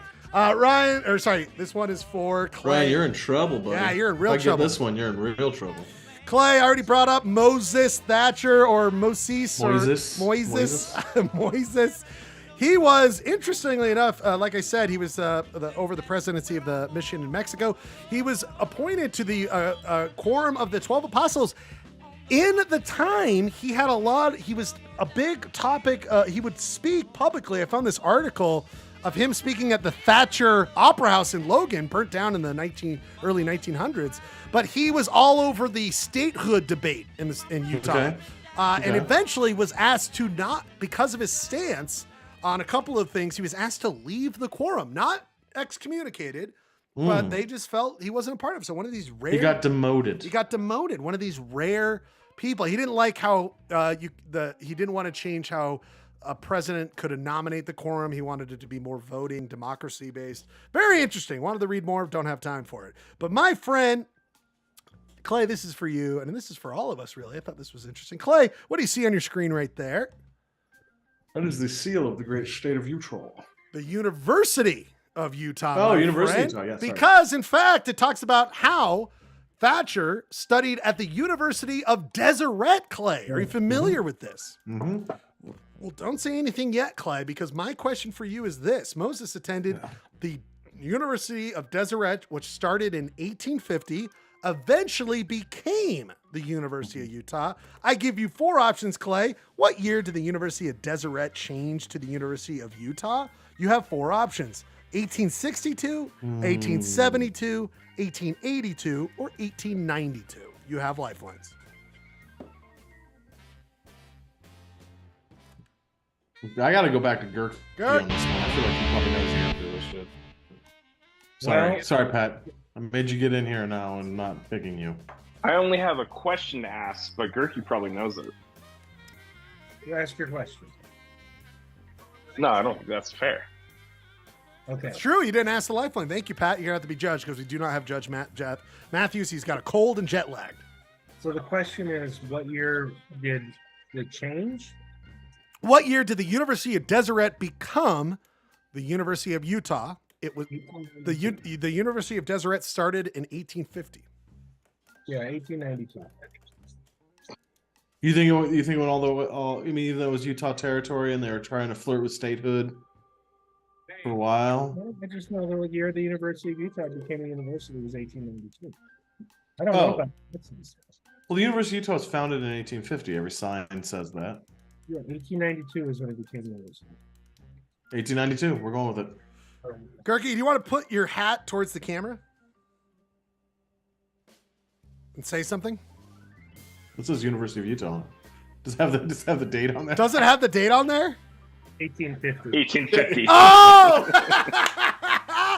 This one is for Clay. Ryan, you're in trouble, buddy. Yeah, you're in real if I trouble. Get this one, you're in real trouble. Clay, I already brought up Moses Thatcher or Moses. He was, interestingly enough, like I said, he was over the presidency of the mission in Mexico. He was appointed to the Quorum of the 12 Apostles. In the time, he was a big topic. He would speak publicly. I found this article of him speaking at the Thatcher Opera House in Logan, burnt down in the early 1900s. But he was all over the statehood debate in Utah. Okay. And eventually was asked to not, because of his stance on a couple of things, he was asked to leave the quorum, not excommunicated, but they just felt he wasn't a part of it. So one of these rare... He got demoted. One of these rare people. He didn't like how he didn't want to change how a president could nominate the quorum. He wanted it to be more voting, democracy based. Very interesting. Wanted to read more, don't have time for it. But my friend Clay, this is for you, and this is for all of us, really. I thought this was interesting. Clay, what do you see on your screen right there? That is the seal of the great state of Utah. The University of Utah. Oh, University of Utah, yes. Because, in fact, it talks about how Thatcher studied at the University of Deseret, Clay. Are you familiar with this? Mm-hmm. Well, don't say anything yet, Clay, because my question for you is this. Moses attended the University of Deseret, which started in 1850, eventually became the University of Utah. I give you 4 options, Clay. What year did the University of Deseret change to the University of Utah? You have 4 options. 1862, 1872, 1882, or 1892. You have lifelines. I got to go back to Gurk on this one. I feel like he probably knows the answer to this shit. Sorry, Pat. I made you get in here now and not picking you. I only have a question to ask, but Gurky probably knows it. You ask your question. No, I don't think that's fair. Okay. It's true. You didn't ask the lifeline. Thank you, Pat. You're going to have to be judged because we do not have Judge Matthews. He's got a cold and jet lagged. So the question is, what year did it change? What year did the University of Deseret become the University of Utah? It was the University of Deseret started in 1850. Yeah, 1892. You think it went even though it was Utah territory and they were trying to flirt with statehood for a while? I just know the year the University of Utah became a university was 1892. I don't know about that. Well, the University of Utah was founded in 1850. Every sign says that. Yeah, 1892 is when it became a university. 1892. We're going with it. Gurky, do you want to put your hat towards the camera and say something? This is University of Utah. Does it have the date on there? Does it have the date on there? 1850. 1850. Oh!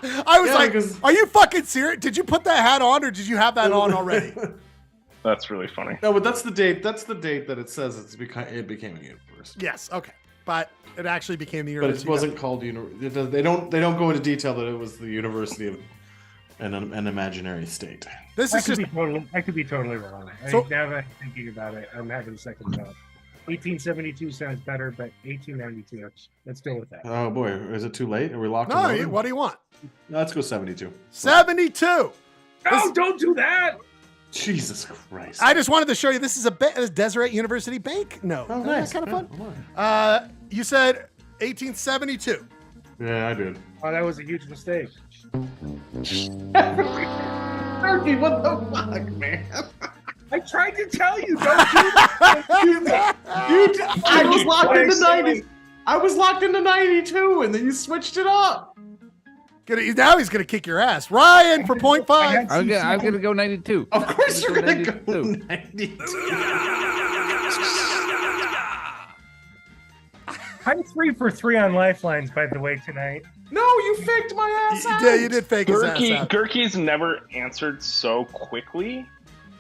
I was like, are you fucking serious? Did you put that hat on or did you have that on already? That's really funny. No, but that's the date. That's the date that it says it became a university. Yes, okay. But it actually became the But university. it wasn't called university. They don't go into detail that it was the University of an imaginary state. This is just I could be totally wrong. So- Now that I'm thinking about it, I'm having a second thought. 1872 sounds better, but 1892. Let's go with that. Oh boy, is it too late? Are we locked? No, and loaded? what do you want? No, let's go 72. 72. No, don't do that. Jesus Christ. I just wanted to show you this is a Deseret University bank note. Oh, That's nice. kind of fun. You said 1872. Yeah, I did. Oh, that was a huge mistake. Turkey, what the fuck, man? I tried to tell you, don't do that. I was locked into 90. I was locked into 92, and then you switched it up. Now he's gonna kick your ass, Ryan, for 0.5. I'm gonna go 92. Of course you're gonna go 92. 92. I'm 3 for 3 on lifelines, by the way, tonight. No, you faked my ass out. You did fake his ass out. Gurky's never answered so quickly,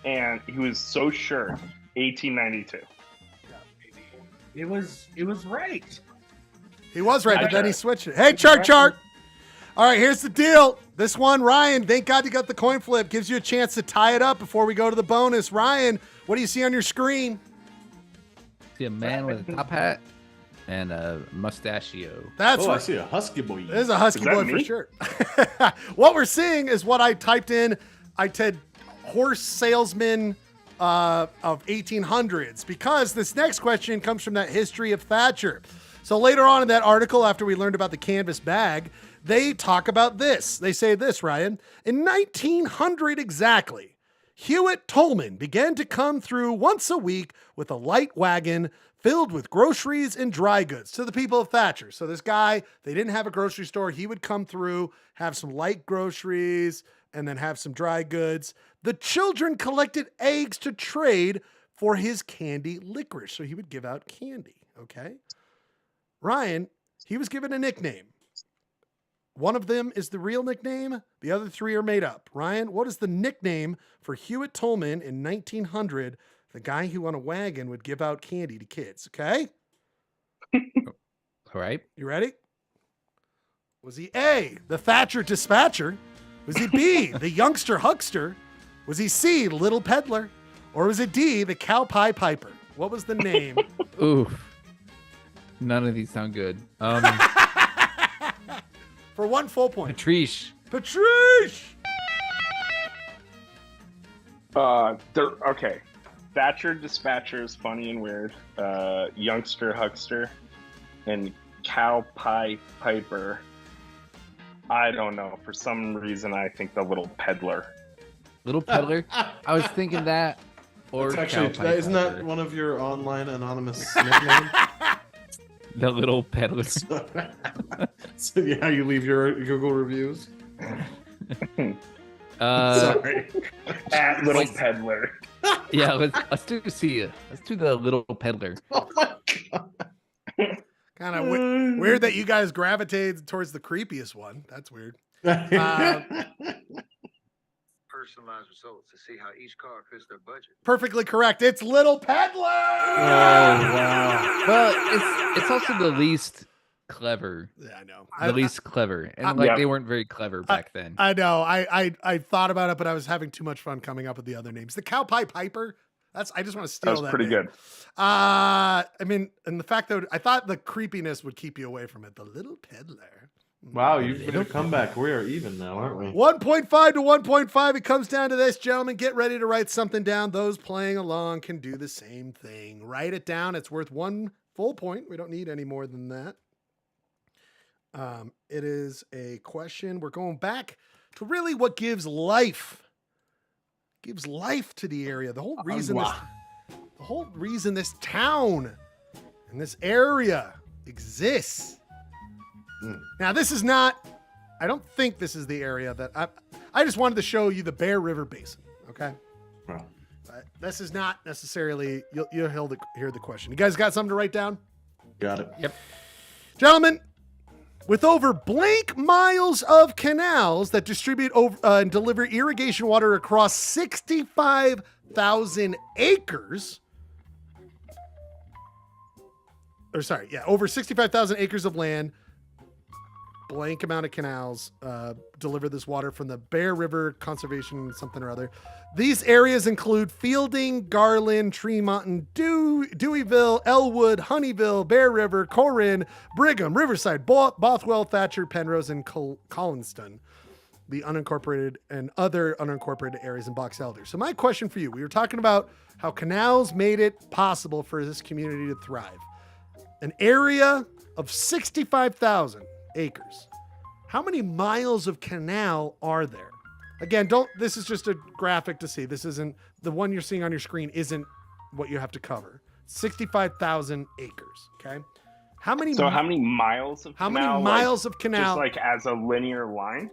and he was so sure. 1892. It was right. He was right, but then he switched it. Hey, Chart. All right, here's the deal. This one, Ryan, thank God you got the coin flip. Gives you a chance to tie it up before we go to the bonus. Ryan, what do you see on your screen? See a man with a top hat and a mustachio. That's I right. see a husky boy. This is a husky Is that boy for me? sure. What we're seeing is what I typed in. I said horse salesman of 1800s because this next question comes from that history of Thatcher. So later on in that article, after we learned about the canvas bag, they talk about this. They say this, Ryan. In 1900 exactly, Hewitt Tolman began to come through once a week with a light wagon filled with groceries and dry goods to the people of Thatcher. So this guy, they didn't have a grocery store. He would come through, have some light groceries, and then have some dry goods. The children collected eggs to trade for his candy licorice. So he would give out candy, okay? Ryan, he was given a nickname. One of them is the real nickname. The other three are made up. Ryan, what is the nickname for Hewitt Tolman in 1900, the guy who on a wagon would give out candy to kids, okay? All right. You ready? Was he A, the Thatcher Dispatcher? Was he B, the Youngster Huckster? Was he C, Little Peddler? Or was it D, the Cow Pie Piper? What was the name? Oof. None of these sound good. For 1 full point. Patrice. Okay. Thatcher Dispatcher is funny and weird. Youngster Huckster and Cow Pie Piper. I don't know. For some reason, I think the Little Peddler. Little Peddler? I was thinking that. Or That's actually, Cow Pie isn't that Piper. one of your online anonymous nicknames? The Little Peddler? So yeah, you leave your Google reviews. Sorry. At Little Peddler. Yeah, let's do the Little Peddler. Oh my god. Kind of weird that you guys gravitated towards the creepiest one. That's weird. Personalized results to see how each car fits their budget. Perfectly correct. It's Little Peddler. Oh wow. Well, it's also the least clever. Yeah, I know. The least clever. And they weren't very clever back then. I know. I thought about it, but I was having too much fun coming up with the other names. The Cow Pie Piper. I just want to steal that. That was pretty name. good. I mean, and the fact that I thought the creepiness would keep you away from it. The Little Peddler. Wow, you've made a comeback. We are even now, aren't we? 1.5 to 1.5. It comes down to this, gentlemen. Get ready to write something down. Those playing along can do the same thing. Write it down. It's worth 1 full point. We don't need any more than that. It is a question. We're going back to really what gives life to the area. The whole reason this town and this area exists. Now, this is not, I don't think this is the area that I just wanted to show you the Bear River Basin. Okay. Wow. This is not necessarily, you'll hear the question. You guys got something to write down? Got it. Yep. Gentlemen, With over blank miles of canals that distribute and deliver irrigation water across 65,000 acres. Over 65,000 acres of land. Blank amount of canals deliver this water from the Bear River Conservation something or other. These areas include Fielding, Garland, Tremont, Deweyville, Elwood, Honeyville, Bear River, Corinne, Brigham, Riverside, Bothwell, Thatcher, Penrose, and Collinston, the unincorporated and other unincorporated areas in Box Elder. So my question for you, we were talking about how canals made it possible for this community to thrive. An area of 65,000 acres. How many miles of canal are there? Again, this is just a graphic to see. This isn't, the one you're seeing on your screen isn't what you have to cover. 65,000 acres, okay? How many miles of canal? How many miles of canal? Just like as a linear line?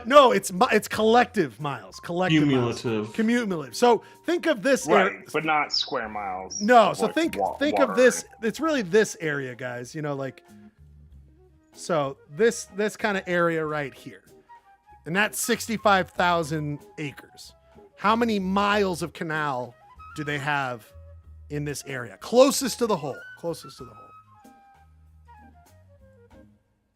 No, it's collective miles. Cumulative. Cumulative. So think of this area, but not square miles. No, so think of this. It's really this area, guys. So this kind of area right here, and that's 65,000 acres. How many miles of canal do they have in this area? Closest to the hole.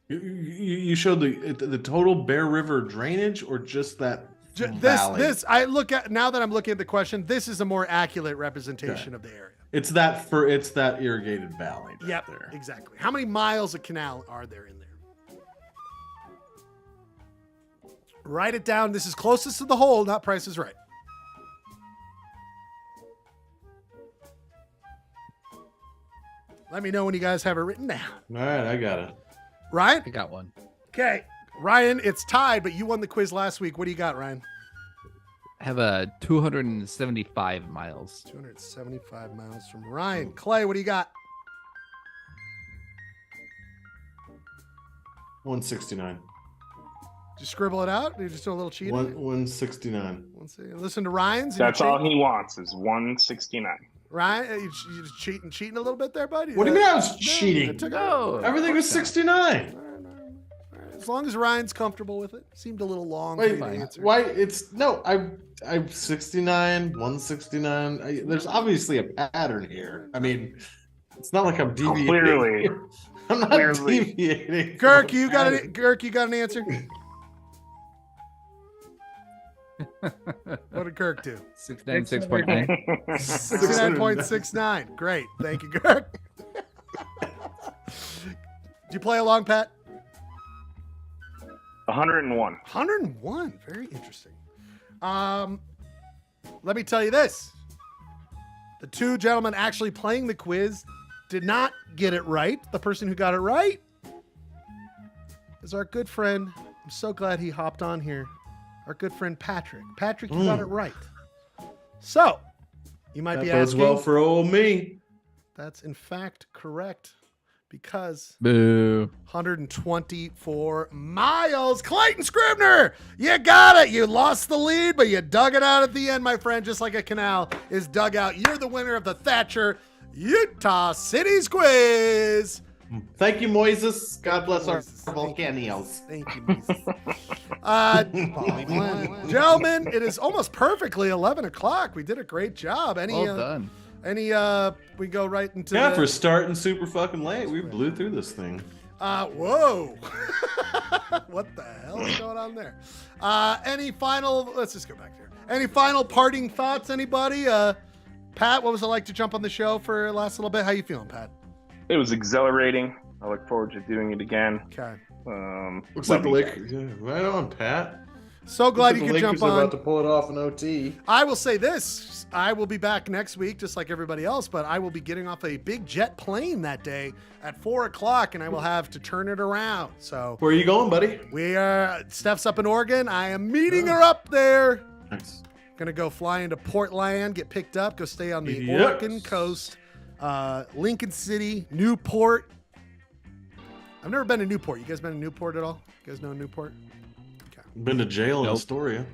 You showed the total Bear River drainage, or just that valley? This I look at now that I'm looking at the question. This is a more accurate representation of the area. It's that irrigated valley. Yep, there. Exactly. How many miles of canal are there in there? Write it down. This is closest to the hole, not Price is Right. Let me know when you guys have it written down. All right, I got it. Ryan? I got one. Okay. Ryan, it's tied, but you won the quiz last week. What do you got, Ryan? I have 275 miles. 275 miles from Ryan. Clay, what do you got? 169. Did you scribble it out? Did you just do a little cheating? 169. Listen to Ryan's. That's all he wants is 169. Ryan, you just cheating a little bit there, buddy? What do you mean I was cheating? No. Everything was 69. As long as Ryan's comfortable with it. Seemed a little long. Wait, why? I'm 69, 169. There's obviously a pattern here. I mean, it's not like I'm deviating. Clearly. I'm not deviating. Kirk, you got an answer? What did Kirk do? 696.9. 69.69. Great. Thank you, Kirk. Did you play along, Pat? 101. 101. Very interesting. Let me tell you this. The two gentlemen actually playing the quiz did not get it right. The person who got it right is our good friend. I'm so glad he hopped on here. Our good friend Patrick. Patrick, you got it right. So, you might be bodes asking. well for old me. That's in fact correct, because Boo. 124 miles. Clayton Scribner, you got it. You lost the lead, but you dug it out at the end, my friend, just like a canal is dug out. You're the winner of the Thatcher Utah Cities quiz. Thank you, Moises. God bless our volcanoes. Thank you, Moises. Gentlemen, it is almost perfectly 11 o'clock. We did a great job. Well done. We go right into for starting super fucking late. We blew through this thing. Whoa. What the hell is going on there? Let's just go back here. Any final parting thoughts, anybody? Pat, what was it like to jump on the show for the last little bit? How you feeling, Pat? It was exhilarating. I look forward to doing it again. Okay. Looks like the Lakers. Yeah, right on, Pat. So glad you could jump on. Are about to pull it off in OT. I will say this. I will be back next week, just like everybody else, but I will be getting off a big jet plane that day at 4 o'clock, and I will have to turn it around. So where are you going, buddy? Steph's up in Oregon. I am meeting her up there. Nice. Gonna go fly into Portland, get picked up, go stay on the Oregon coast. Lincoln City, Newport. I've never been to Newport. You guys been to Newport at all? You guys know Newport? Okay. Been to jail in Astoria.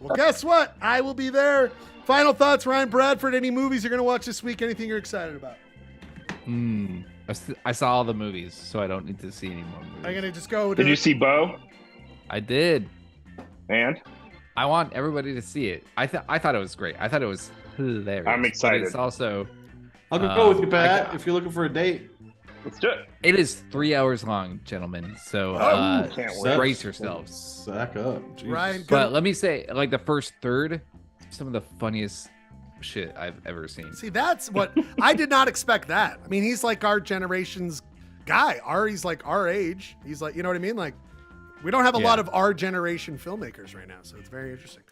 Well, guess what? I will be there. Final thoughts, Ryan Bradford. Any movies you're going to watch this week? Anything you're excited about? I saw all the movies, so I don't need to see any more movies. I'm gonna just go. Did you see Bo? I did. And I want everybody to see it. I thought it was great. I thought it was hilarious. I'm excited. But it's also. I'll go with you, Pat, if you're looking for a date. Let's do it. It is 3 hours long, gentlemen. So can't wait. brace yourselves. Sack up. Jesus. Ryan, But let me say, like the first third, some of the funniest shit I've ever seen. See, that's what I did not expect that. I mean, he's like our generation's guy. He's like our age. He's like, you know what I mean? Like, we don't have a lot of our generation filmmakers right now, so it's very interesting.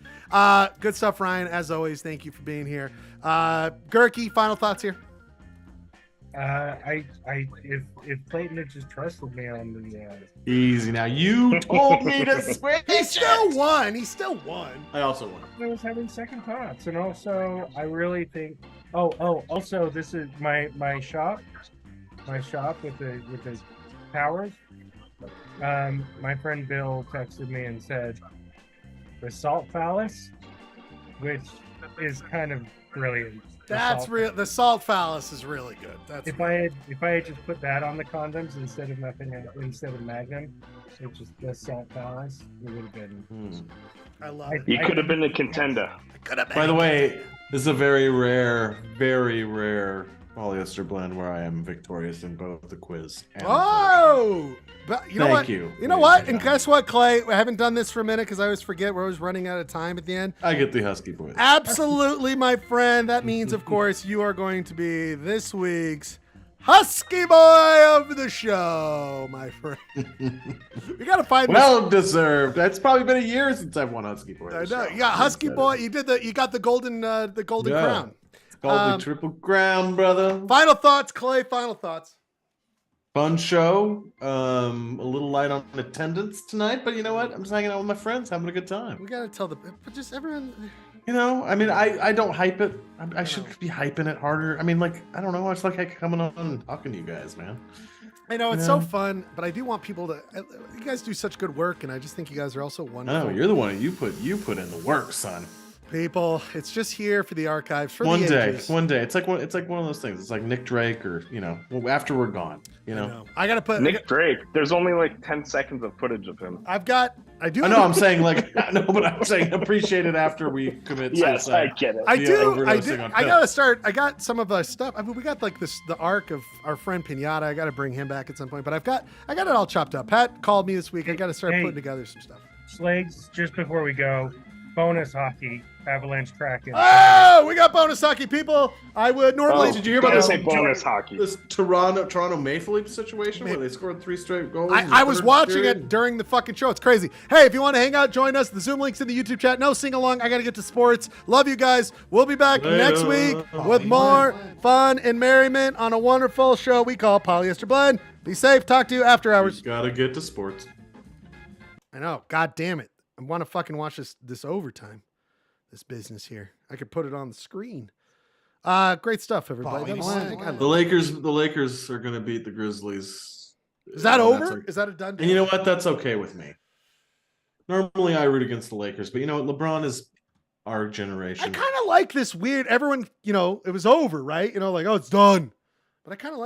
Good stuff, Ryan. As always, thank you for being here. Gurky, final thoughts here. If Clayton had just trusted me on the Easy now. You told me to switch. He still won. He still won. I also won. I was having second thoughts, and also I really think. Also this is my shop with the towers. My friend Bill texted me and said the salt phallus, which is kind of brilliant. That's real. The salt phallus is really good. That's if I had just put that on the condoms instead of Magnum, it just the salt phallus, it would have been. I love it. You could have been a contender. By the way, this is a very rare polyester blend where I am victorious in both the quiz and but you know Thank what? you. You know what? And guess what, Clay? I haven't done this for a minute because I always forget. We're always running out of time at the end. I get the Husky boys. Absolutely, my friend. That means, of course, you are going to be this week's Husky Boy of the show, my friend. We got to find well deserved. That's probably been a year since I've won Husky Boy. I know. You got Husky Boy. You got the golden crown. Golden triple crown, brother. Final thoughts, Clay. Final thoughts. Fun show. A little light on attendance tonight, but you know what? I'm just hanging out with my friends, having a good time. We gotta tell but just everyone. You know, I mean, I don't hype it. I should be hyping it harder. I mean, like, I don't know. It's like coming on and talking to you guys, man. I know it's so fun, but I do want people to. You guys do such good work, and I just think you guys are also wonderful. No, you're the one. You put in the work, son. People, it's just here for the archives for one the day. ages. One day, it's like one of those things. It's like Nick Drake, or after we're gone. I gotta put Nick Drake. There's only like 10 seconds of footage of him. I do. I know. I'm saying but I'm saying appreciate it after we commit. Yes, I get it. I do. I gotta start. I got some of the stuff. I mean, we got like the arc of our friend Pinata. I gotta bring him back at some point. But I got it all chopped up. Pat called me this week. I gotta start putting together some stuff. Slags, just before we go, bonus hockey. Avalanche Kraken. Oh, we got bonus hockey, people. I would normally. Did you hear about this bonus hockey? This Toronto Maple Leaf situation where they scored 3 straight goals. I was watching it during the fucking show. It's crazy. Hey, if you want to hang out, join us. The Zoom link's in the YouTube chat. No sing along. I got to get to sports. Love you guys. We'll be back next week with more fun and merriment on a wonderful show we call Polyester Blend. Be safe. Talk to you after hours. Got to get to sports. I know. God damn it. I want to fucking watch this overtime. This business here. I could put it on the screen. Great stuff, everybody. The Lakers are going to beat the Grizzlies. Is that over? Is that a done deal? And you know what? That's okay with me. Normally I root against the Lakers, but you know what? LeBron is our generation. I kind of like this weird, everyone, it was over, right? Like, oh, it's done. But I kind of like